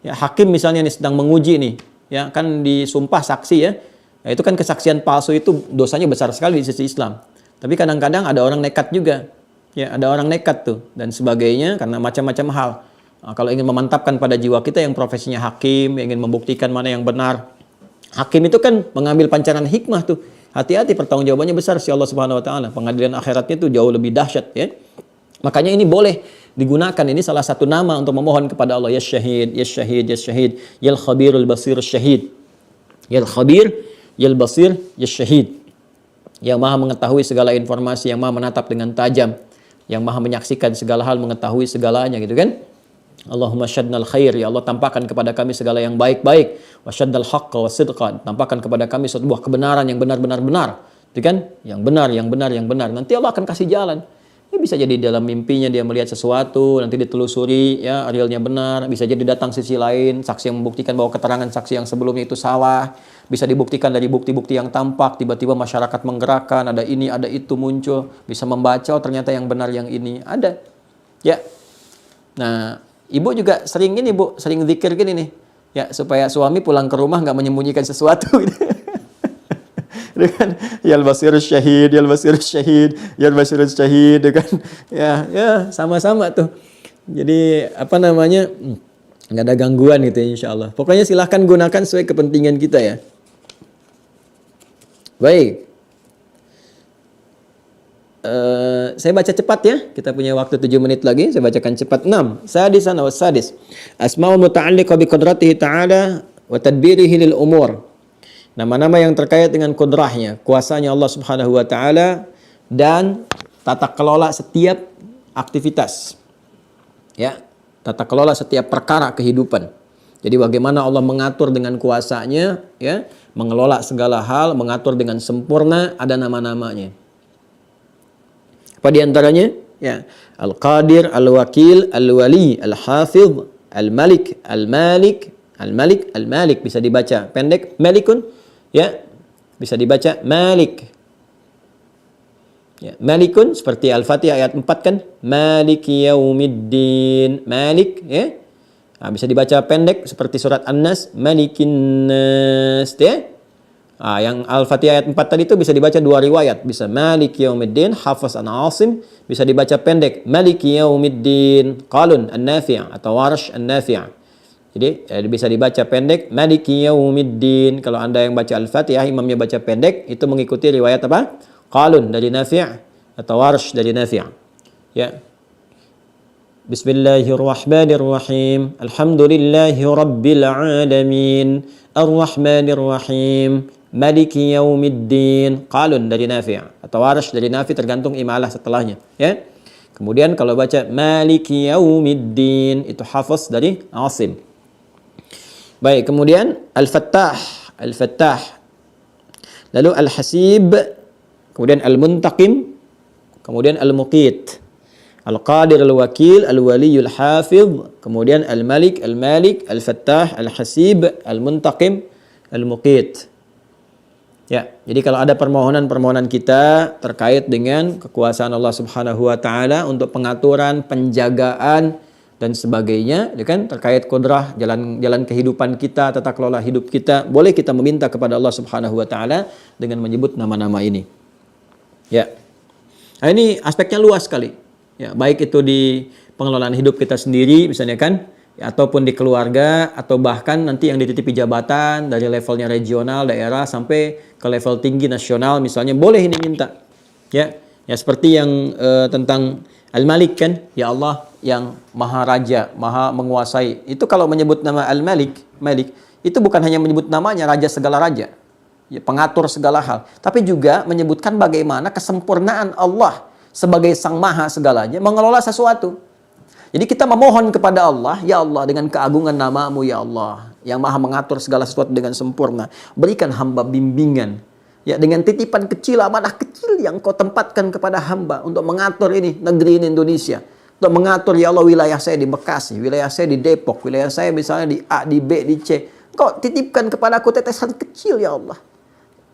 Ya, hakim misalnya nih sedang menguji nih, ya kan disumpah saksi ya. Nah, itu kan kesaksian palsu itu dosanya besar sekali di sisi Islam. Tapi kadang-kadang ada orang nekat juga. Ya, ada orang nekat tuh dan sebagainya karena macam-macam hal. Nah, kalau ingin memantapkan pada jiwa kita yang profesinya hakim, yang ingin membuktikan mana yang benar. Hakim itu kan mengambil pancaran hikmah tuh. Hati-hati, pertanggungjawabannya besar si Allah Subhanahu wa taala. Pengadilan akhiratnya itu jauh lebih dahsyat ya. Makanya ini boleh digunakan, ini salah satu nama untuk memohon kepada Allah, ya syahid, ya syahid, ya syahid, yal khabirul basir syahid. Yal khabir, yal basir, ya syahid. Yang maha mengetahui segala informasi, yang maha menatap dengan tajam, yang maha menyaksikan segala hal, mengetahui segalanya gitu kan. Allahumma syaddnal khair, ya Allah tampakkan kepada kami segala yang baik-baik. Wa syaddal haqqa wa sidqa, tampakkan kepada kami sebuah kebenaran yang benar-benar benar. Gitu kan? Yang benar, yang benar, yang benar. Nanti Allah akan kasih jalan. Ya, bisa jadi dalam mimpinya dia melihat sesuatu, nanti ditelusuri, ya realnya benar. Bisa jadi datang sisi lain, saksi yang membuktikan bahwa keterangan saksi yang sebelumnya itu salah. Bisa dibuktikan dari bukti-bukti yang tampak, tiba-tiba masyarakat menggerakkan, ada ini, ada itu muncul. Bisa membaca, oh ternyata yang benar yang ini. Ada. Ya. Nah, ibu juga sering ini, Bu, sering zikir gini nih. Ya, supaya suami pulang ke rumah nggak menyembunyikan sesuatu gitu. Dengan yal basirus syahid, yal basirus syahid, yal basirus syahid kan. Ya, sama-sama tuh. Jadi nggak ada gangguan gitu ya, insyaallah. Pokoknya silahkan gunakan sesuai kepentingan kita ya. Baik. Saya baca cepat ya. Kita punya waktu 7 menit lagi. Saya bacakan cepat. 6. Sadisan wa sadis. Asmaul muta'alliqa bi qudratihi ta'ala wa tadbirihi lil umur. Nama-nama yang terkait dengan kudrahnya, kuasanya Allah Subhanahu wa taala dan tata kelola setiap aktivitas. Ya, tata kelola setiap perkara kehidupan. Jadi bagaimana Allah mengatur dengan kuasanya, ya, mengelola segala hal, mengatur dengan sempurna, ada nama-namanya. Apa di antaranya? Ya, Al-Qadir, Al-Wakil, Al-Wali, Al-Hafidh, Al-Malik, Al-Malik, Al-Malik, Al-Malik bisa dibaca pendek Malikun, ya. Bisa dibaca Malik. Ya, Malikun seperti Al-Fatihah ayat 4 kan? Maliki yaumiddin. Malik, ya. Nah, bisa dibaca pendek seperti surat An-Nas, Malikin Nas, ya. Yang Al-Fatihah ayat 4 tadi itu bisa dibaca dua riwayat. Bisa Maliki Yaumiddin, Hafaz an Asim. Bisa dibaca pendek Maliki Yaumiddin, Qalun An-Nafi' atau Warsh An-Nafi'. Jadi bisa dibaca pendek Maliki Yaumiddin. Kalau Anda yang baca Al-Fatihah, imamnya baca pendek, itu mengikuti riwayat apa? Qalun dari Nafi' atau Warsh dari Nafi'. Ya. Bismillahirrahmanirrahim. Alhamdulillahi rabbil alamin. Ar-Rahmanirrahim. Maliki yaumiddin. Qalun dari Nafi' atau Warsh dari Nafi', tergantung imalah setelahnya, ya. Kemudian kalau baca Maliki yaumiddin itu Hafaz dari Asim. Baik, kemudian Al-Fattah, Al-Fattah. Lalu Al-Hasib, kemudian Al-Muntaqim, kemudian Al-Muqit. Al-Qadir, Al-Wakil, Al-Wali, Al-Hafidh, kemudian Al-Malik, Al-Malik, Al-Fattah, Al-Hasib, Al-Muntaqim, Al-Muqit. Ya, jadi kalau ada permohonan-permohonan kita terkait dengan kekuasaan Allah Subhanahu wa taala untuk pengaturan, penjagaan dan sebagainya, ya kan, terkait kudrah jalan kehidupan kita, tata kelola hidup kita, boleh kita meminta kepada Allah Subhanahu wa taala dengan menyebut nama-nama ini. Ya. Nah, ini aspeknya luas sekali. Ya, baik itu di pengelolaan hidup kita sendiri misalnya kan, ya, ataupun di keluarga, atau bahkan nanti yang dititipi jabatan dari levelnya regional, daerah sampai ke level tinggi nasional misalnya, boleh ini minta. Ya, ya seperti yang tentang Al-Malik kan, ya Allah yang Maha Raja, Maha menguasai. Itu kalau menyebut nama Al-Malik, Malik, itu bukan hanya menyebut namanya raja segala raja, ya, pengatur segala hal, tapi juga menyebutkan bagaimana kesempurnaan Allah sebagai Sang Maha segalanya mengelola sesuatu. Jadi kita memohon kepada Allah, ya Allah dengan keagungan nama-Mu ya Allah, yang maha mengatur segala sesuatu dengan sempurna. Berikan hamba bimbingan. Ya, dengan titipan kecil, amanah kecil yang Kau tempatkan kepada hamba untuk mengatur ini, negeri ini Indonesia. Untuk mengatur ya Allah wilayah saya di Bekasi, wilayah saya di Depok, wilayah saya misalnya di A, di B, di C. Kau titipkan kepada aku tetesan kecil ya Allah.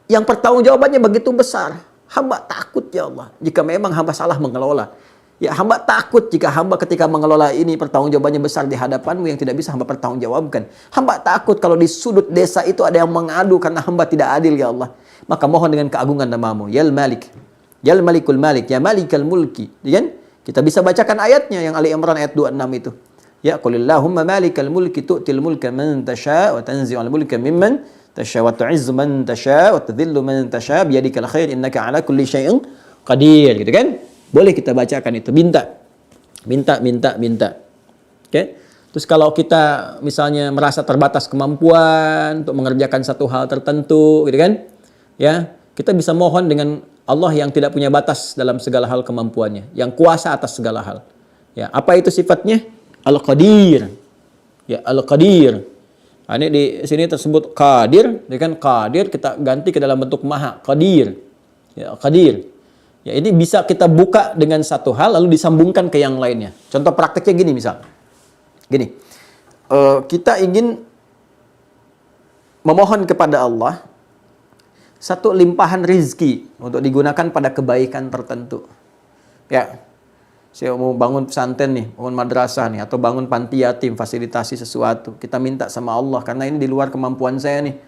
Yang pertanggungjawabannya begitu besar. Hamba takut ya Allah jika memang hamba salah mengelola. Ya, hamba takut jika hamba ketika mengelola ini pertanggungjawabannya besar di hadapan-Mu yang tidak bisa hamba pertanggungjawabkan. Hamba takut kalau di sudut desa itu ada yang mengadu karena hamba tidak adil ya Allah. Maka mohon dengan keagungan nama-Mu, Ya Malik, Ya Malikul Malik, Ya Malikal Mulki. Ya, kita bisa bacakan ayatnya yang Ali Imran ayat 26 itu. Ya, qulillahumma malikal mulki tu'til mulka man tasha' wa tanzi'ul mulka mimman tasha' wa tu'izzu man tasha' wa tudhillu man tasha' biyadikal khair innaka 'ala kulli syai'in qadir, gitu kan? Boleh kita bacakan itu, minta. Oke? Terus kalau kita misalnya merasa terbatas kemampuan untuk mengerjakan satu hal tertentu, gitu kan? Ya, kita bisa mohon dengan Allah yang tidak punya batas dalam segala hal kemampuannya, yang kuasa atas segala hal. Ya, apa itu sifatnya? Al-Qadir. Ya, Al-Qadir. Nah, ini di sini tersebut Qadir, ya kan? Qadir kita ganti ke dalam bentuk Maha, Qadir. Ya, Qadir. Ya, ini bisa kita buka dengan satu hal lalu disambungkan ke yang lainnya. Contoh prakteknya gini misal. Gini. Kita ingin memohon kepada Allah satu limpahan rizki untuk digunakan pada kebaikan tertentu. Ya. Saya mau bangun pesantren nih, bangun madrasah nih, atau bangun panti yatim, fasilitasi sesuatu. Kita minta sama Allah karena ini di luar kemampuan saya nih.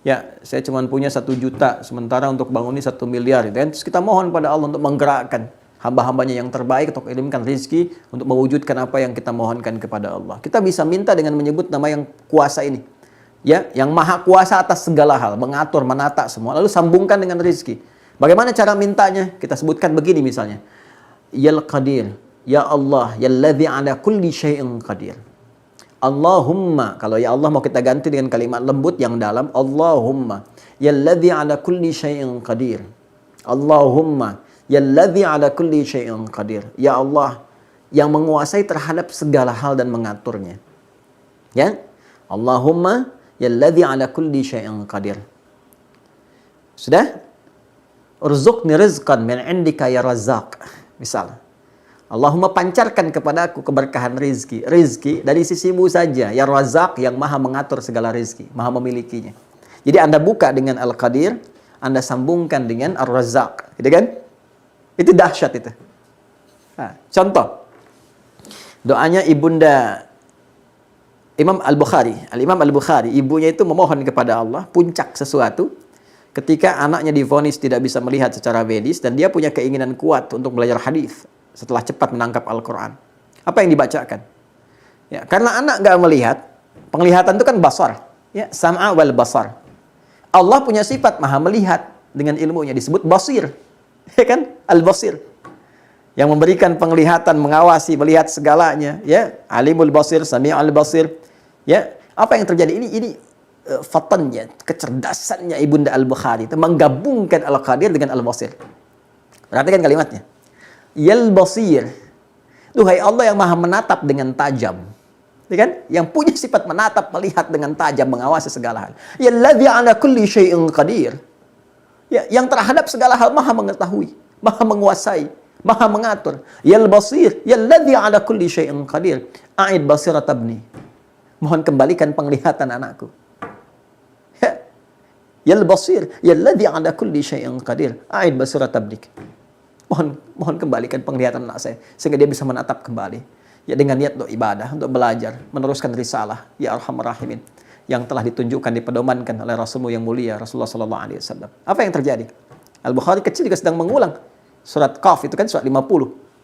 Ya, saya cuma punya 1 juta, sementara untuk bangun ini 1 miliar. Gitu kan? Terus kita mohon pada Allah untuk menggerakkan hamba-hambanya yang terbaik untuk mengirimkan rezeki untuk mewujudkan apa yang kita mohonkan kepada Allah. Kita bisa minta dengan menyebut nama yang kuasa ini. Ya, yang maha kuasa atas segala hal, mengatur, menata semua. Lalu sambungkan dengan rezeki. Bagaimana cara mintanya? Kita sebutkan begini misalnya. Yal Qadir, ya Allah, yalladzi ala kulli syai'in qadir. Allahumma, kalau ya Allah mau kita ganti dengan kalimat lembut yang dalam, Allahumma, yalladzi ala kulli syai'in qadir. Allahumma, yalladzi ala kulli syai'in qadir. Ya Allah, yang menguasai terhadap segala hal dan mengaturnya. Ya? Allahumma, yalladzi ala kulli syai'in qadir. Sudah? Urzuqni rizqan min indika ya Razzaq. Misal, Allahumma pancarkan kepadaku keberkahan rizki. Rizki dari sisimu saja. Ya Razzaq, yang maha mengatur segala rizki. Maha memilikinya. Jadi Anda buka dengan Al-Qadir, Anda sambungkan dengan Ar-Razzaq. Gitu kan? Itu dahsyat itu. Nah, contoh. Doanya ibunda Imam Al-Bukhari. Al-Imam Al-Bukhari, ibunya itu memohon kepada Allah, puncak sesuatu. Ketika anaknya divonis tidak bisa melihat secara medis, dan dia punya keinginan kuat untuk belajar hadis setelah cepat menangkap Al-Quran. Apa yang dibacakan? Ya, karena anak nggak melihat, penglihatan itu kan basar. Ya, sam'a wal basar. Allah punya sifat maha melihat dengan ilmunya, disebut basir. Ya kan? Al-basir. Yang memberikan penglihatan, mengawasi, melihat segalanya. Ya, alimul basir, sami'ul basir. Ya, apa yang terjadi? Ini fatannya, kecerdasannya ibunda Al-Bukhari itu menggabungkan Al-Qadir dengan Al-Basir. Perhatikan kalimatnya. Yal basir, duhai Allah yang maha menatap dengan tajam, ya kan? Yang punya sifat menatap, melihat dengan tajam, mengawasi segala hal. Yalladzi ala kulli syai'in qadir, ya, yang terhadap segala hal maha mengetahui, maha menguasai, maha mengatur. Yal basir, yalladzi ala kulli syai'in qadir, a'id basirat abni, mohon kembalikan penglihatan anakku. Ya. Yal basir, yalladzi ala kulli syai'in qadir, a'id basirat abnik. Mohon kembalikan penglihatan anak saya sehingga dia bisa menatap kembali. Ya, dengan niat untuk ibadah, untuk belajar, meneruskan risalah ya Arhamar Rahimin yang telah ditunjukkan, dipedomankan oleh Rasulmu yang mulia Rasulullah sallallahu alaihi wasallam. Apa yang terjadi? Al-Bukhari kecil juga sedang mengulang surat Qaf itu kan surat 50.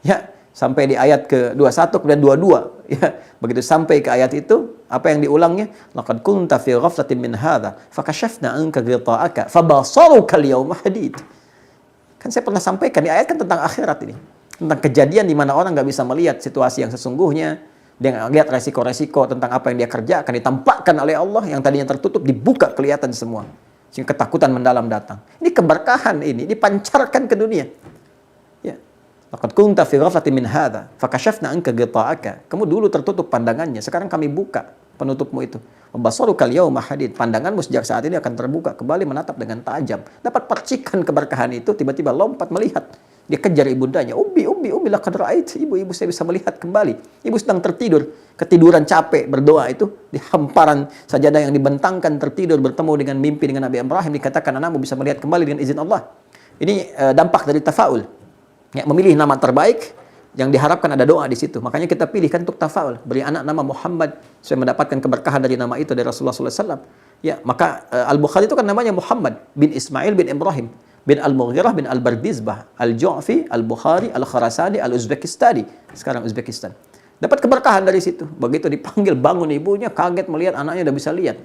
Ya, sampai di ayat ke-21 kemudian 22. Ya, begitu sampai ke ayat itu, apa yang diulangnya? Laqad kunta fi ghaflatin min hadza fakashafna anka ghita'aka fabasaruka al-yawma hadid. Kan saya pernah sampaikan, di ayat kan tentang akhirat ini. Tentang kejadian di mana orang nggak bisa melihat situasi yang sesungguhnya. Dia nggak lihat resiko-resiko tentang apa yang dia kerjakan. Ditampakkan oleh Allah, yang tadinya tertutup dibuka kelihatan semua. Sehingga ketakutan mendalam datang. Ini keberkahan ini dipancarkan ke dunia. Ya. Laqad kunta fi ghaflatin min hadza fakashafna anka ghita'aka. Kamu dulu tertutup pandangannya, sekarang kami buka penutupmu itu. Basaruka al-yawma hadid. Pandanganmu sejak saat ini akan terbuka kembali, menatap dengan tajam. Dapat percikan keberkahan itu, tiba-tiba lompat melihat. Dia kejar ibundanya. Ummi laqad ra'ait. Ibu saya bisa melihat kembali. Ibu sedang tertidur, ketiduran capek berdoa itu di hamparan sajadah yang dibentangkan, tertidur bertemu dengan mimpi dengan Nabi Ibrahim, dikatakan anakmu bisa melihat kembali dengan izin Allah. Ini dampak dari tafaul. Ya, memilih nama terbaik yang diharapkan ada doa di situ. Makanya kita pilihkan untuk tafaul, beri anak nama Muhammad supaya mendapatkan keberkahan dari nama itu dari Rasulullah SAW. Ya, maka Al-Bukhari itu kan namanya Muhammad bin Ismail bin Ibrahim bin Al-Mughirah bin Al-Bardizbah Al-Ju'fi Al-Bukhari Al-Kharasani Al-Uzbekistani, sekarang Uzbekistan. Dapat keberkahan dari situ. Begitu dipanggil bangun ibunya, kaget melihat anaknya udah bisa lihat,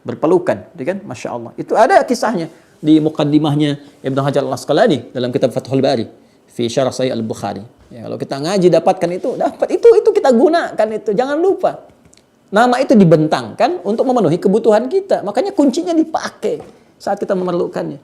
berpelukan, kan? Masya Allah. Itu ada kisahnya di muqaddimahnya Ibnu Hajar Al-Asqalani dalam kitab Fathul Bari fi Syarah Sahih Al-Bukhari. Ya, kalau kita ngaji dapatkan itu, itu kita gunakan itu. Jangan lupa. Nama itu dibentangkan untuk memenuhi kebutuhan kita. Makanya kuncinya dipakai saat kita memerlukannya.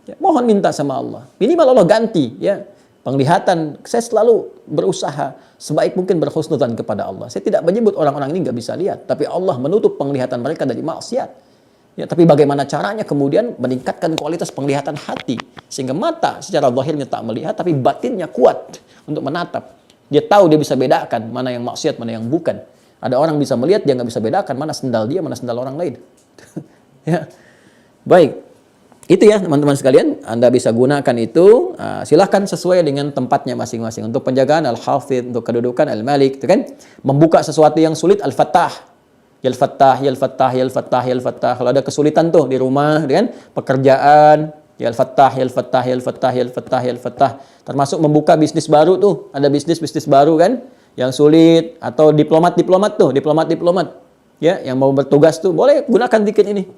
Ya, mohon minta sama Allah. Minimal Allah ganti, ya. Penglihatan, saya selalu berusaha sebaik mungkin berhusnudzan kepada Allah. Saya tidak menyebut orang-orang ini nggak bisa lihat, tapi Allah menutup penglihatan mereka dari maksiat. Ya, tapi bagaimana caranya kemudian meningkatkan kualitas penglihatan hati sehingga mata secara zahirnya tak melihat tapi batinnya kuat untuk menatap. Dia tahu, dia bisa bedakan mana yang maksiat, mana yang bukan. Ada orang bisa melihat, dia nggak bisa bedakan mana sendal dia, mana sendal orang lain. Ya. Baik, itu ya teman-teman sekalian, Anda bisa gunakan itu. Silahkan sesuai dengan tempatnya masing-masing. Untuk penjagaan Al-Hafidh, untuk kedudukan Al-Malik, itu kan membuka sesuatu yang sulit Al-Fattah. Yal Fattah, Yal Fattah, Yal Fattah, Yal Fattah. Kalau ada kesulitan tuh di rumah, kan? Pekerjaan, Yal Fattah, Yal Fattah, Yal Fattah, Yal Fattah, Yal Fattah. Termasuk membuka bisnis baru tuh, ada bisnis baru kan, yang sulit, atau diplomat tuh, diplomat. Ya, yang mau bertugas tuh, boleh gunakan dikit ini.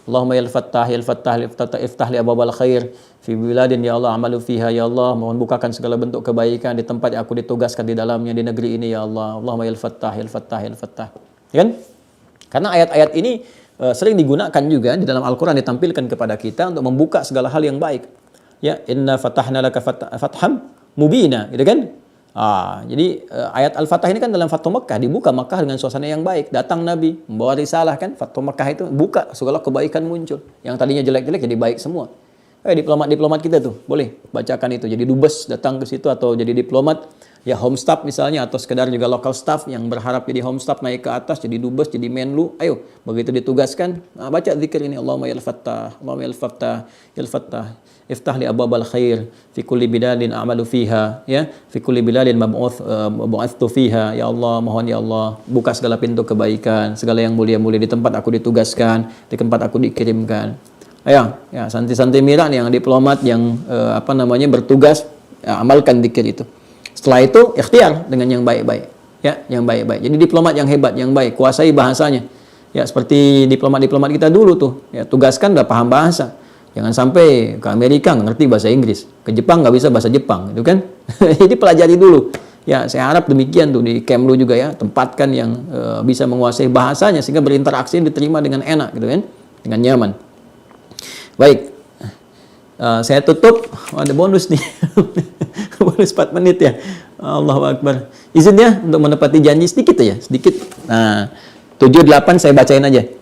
Allahumma ya Al-Fattah, ya Al-Fattah, iftah li abwabal khair fi biladin ya Allah amalu fiha ya Allah, mohon bukakan segala bentuk kebaikan di tempat yang aku ditugaskan di dalamnya di negeri ini ya Allah. Allahumma ya Al-Fattah, ya Al-Fattah, ya Al-Fattah. Kan? Karena ayat-ayat ini sering digunakan juga di dalam Al-Qur'an, ditampilkan kepada kita untuk membuka segala hal yang baik. Ya, inna fatahna laka fatham mubina, gitu kan? Jadi ayat Al-Fatah ini kan dalam Fathu Mekah, dibuka Mekah dengan suasana yang baik. Datang Nabi membawa risalah kan, Fathu Mekah itu buka segala kebaikan muncul. Yang tadinya jelek-jelek jadi baik semua. Diplomat-diplomat kita tuh boleh bacakan itu. Jadi dubes datang ke situ atau jadi diplomat, ya home staff misalnya, atau sekedar juga local staff yang berharap jadi home staff naik ke atas jadi dubes, jadi menlu. Ayo, begitu ditugaskan, baca zikir ini, Allahumma ya Al-Fattah, Allahumma ya Al-Fattah, ya Al-Fattah. Iftah li abwabal khair fi kulli biladin a'malu fiha, ya, fi kulli biladin mab'uthtu fiha, ya Allah, mohon ya Allah buka segala pintu kebaikan, segala yang mulia-mulia di tempat aku ditugaskan, di tempat aku dikirimkan. Ayo, ya santai-santai mira nih yang diplomat yang bertugas, ya, amalkan zikir itu. Setelah itu ikhtiar dengan yang baik-baik, ya, yang baik-baik. Jadi diplomat yang hebat, yang baik, kuasai bahasanya. Ya, seperti diplomat-diplomat kita dulu tuh, ya, tugaskan udah paham bahasa. Jangan sampai ke Amerika nggak ngerti bahasa Inggris, ke Jepang nggak bisa bahasa Jepang, gitu kan? Jadi pelajari dulu. Ya, saya harap demikian tuh di Kemlu juga ya, tempatkan yang bisa menguasai bahasanya sehingga berinteraksi diterima dengan enak, gitu kan? Dengan nyaman. Baik, saya tutup. Ada bonus nih, bonus 4 menit ya. Allahu Akbar. Izin ya untuk menepati janji sedikit ya, sedikit. Nah, 7-8 saya bacain aja.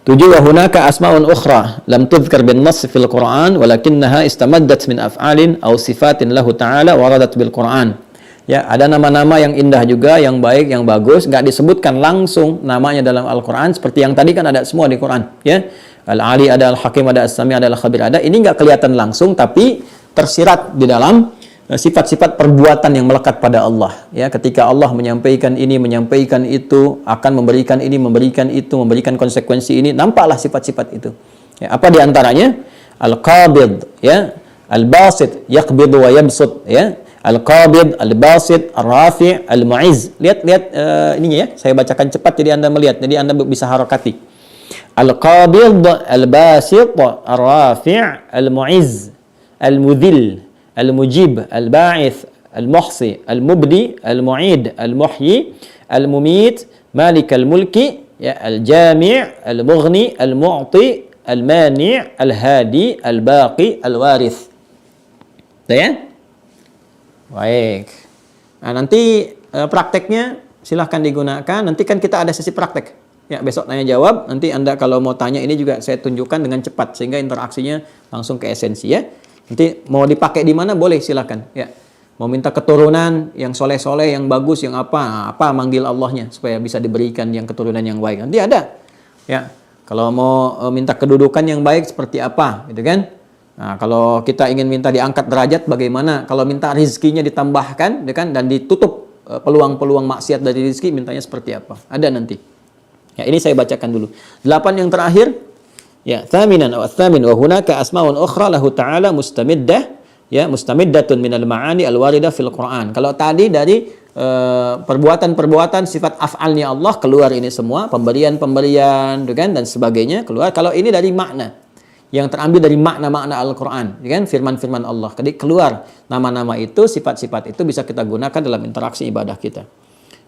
7 wa hunaka asma'un ukhra lam tudhkar bin nass fil Qur'an walakinnaha istamaddat min af'alin aw sifatin lahu ta'ala waradat bil Qur'an. Ya, ada nama-nama yang indah juga, yang baik, yang bagus, enggak disebutkan langsung namanya dalam Al-Qur'an seperti yang tadi kan ada semua di Qur'an, ya. Al-Ali ada, Al-Hakim ada, As-Sami ada, Al-Khabir ada. Ini enggak kelihatan langsung tapi tersirat di dalam sifat-sifat perbuatan yang melekat pada Allah, ya. Ketika Allah menyampaikan ini, menyampaikan itu, akan memberikan ini, memberikan itu, memberikan konsekuensi ini, nampaklah sifat-sifat itu, ya. Apa di antaranya? Al-Qabid, ya, Al-Basit, yaqbidu wa yabsut, ya. Al-Qabid, Al-Basit, Ar-Rafi', Al-Mu'izz. Lihat ininya ya, saya bacakan cepat jadi Anda melihat, jadi Anda bisa harakati. Al-Qabid, Al-Basit, Ar-Rafi', Al-Mu'izz, Al-Mudhil, Al-Mujib, Al-Ba'ith, Al-Muhsi, Al-Mubdi, Al-Mu'id, Al-Muhyi, Al-Mumit, Malik Al-Mulki, ya, Al-Jami', Al-Mughni, Al-Mu'ti, Al-Mani', Al-Hadi, Al-Baqi, Al-Warith. Udah ya? Baik. Nah, nanti prakteknya silahkan digunakan. Nanti kan kita ada sesi praktek. Ya, besok tanya jawab. Nanti Anda kalau mau tanya ini juga saya tunjukkan dengan cepat sehingga interaksinya langsung ke esensi, ya. Nanti mau dipakai di mana boleh silakan, ya. Mau minta keturunan yang soleh-soleh, yang bagus, yang apa manggil Allahnya supaya bisa diberikan yang keturunan yang baik. Nanti ada, ya. Kalau mau minta kedudukan yang baik seperti apa, gitu kan? Nah, kalau kita ingin minta diangkat derajat bagaimana? Kalau minta rizkinya ditambahkan, gitu kan? Dan ditutup peluang-peluang maksiat dari rizki, mintanya seperti apa? Ada nanti. Ya, ini saya bacakan dulu. 8 yang terakhir. Ya, thaminan wa thamin wa hunaka asma'un ukhra lahu ta'ala mustamiddah, ya, mustamiddatun minal ma'ani al-waridah fil Qur'an. Kalau tadi dari perbuatan-perbuatan sifat af'alnya Allah keluar ini semua, pemberian-pemberian, dan sebagainya keluar. Kalau ini dari makna yang terambil dari makna-makna Al-Qur'an, kan, firman-firman Allah. Jadi keluar nama-nama itu, sifat-sifat itu bisa kita gunakan dalam interaksi ibadah kita.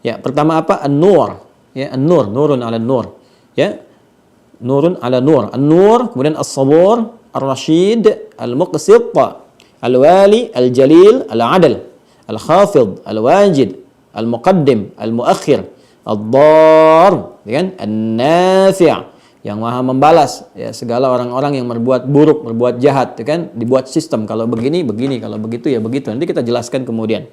Ya, pertama apa? An-Nur, ya, An-Nur, nurun 'ala nur, ya. Nurun ala nur. An-Nur, kemudian As-Sabur, Ar-Rashid, Al-Muqsit, Al-Wali, Al-Jalil, Al-Adal, Al-Khafid, Al-Wajid, Al-Muqaddim, Al-Muakhir, Ad-Dar, kan? An-Nafi', yang maha membalas, ya, segala orang-orang yang berbuat buruk, berbuat jahat, kan? Dibuat sistem, kalau begini, begini, kalau begitu, ya begitu. Nanti kita jelaskan kemudian.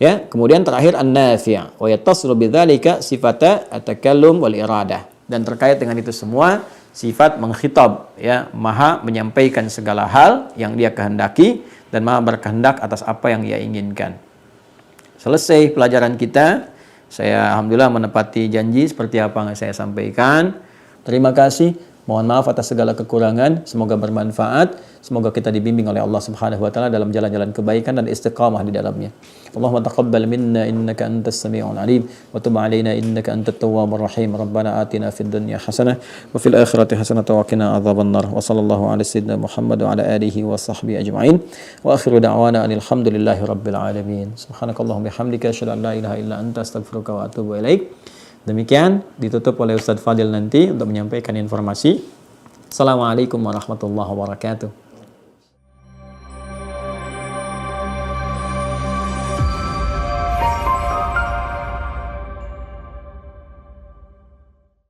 Ya, kemudian terakhir An-Nafi', wa yattasilu bidzalika sifata at-takallum wal iradah. Dan terkait dengan itu semua sifat mengkhitab, ya, maha menyampaikan segala hal yang dia kehendaki dan maha berkehendak atas apa yang ia inginkan. Selesai pelajaran kita. Saya alhamdulillah menepati janji seperti apa yang saya sampaikan. Terima kasih. Mohon maaf atas segala kekurangan, semoga bermanfaat, semoga kita dibimbing oleh Allah Subhanahu wa taala dalam jalan-jalan kebaikan dan istiqamah di dalamnya. Allahumma taqabbal minna innaka antas samiul alim wa tub alaina innaka antat tawwabur rahim. Rabbana atina fid dunya hasanah wa fil akhirati hasanah wa qina adzaban nar. Wa sallallahu ala sayyidina Muhammad wa ala alihi wa sahbihi ajma'in. Wa akhiru da'wana alhamdulillahi rabbil alamin. Subhanakallahumma bihamdika asyhadu an la ilaha illa anta astaghfiruka wa atubu ilaik. Demikian ditutup oleh Ustadz Fadil nanti untuk menyampaikan informasi. Assalamualaikum warahmatullahi wabarakatuh.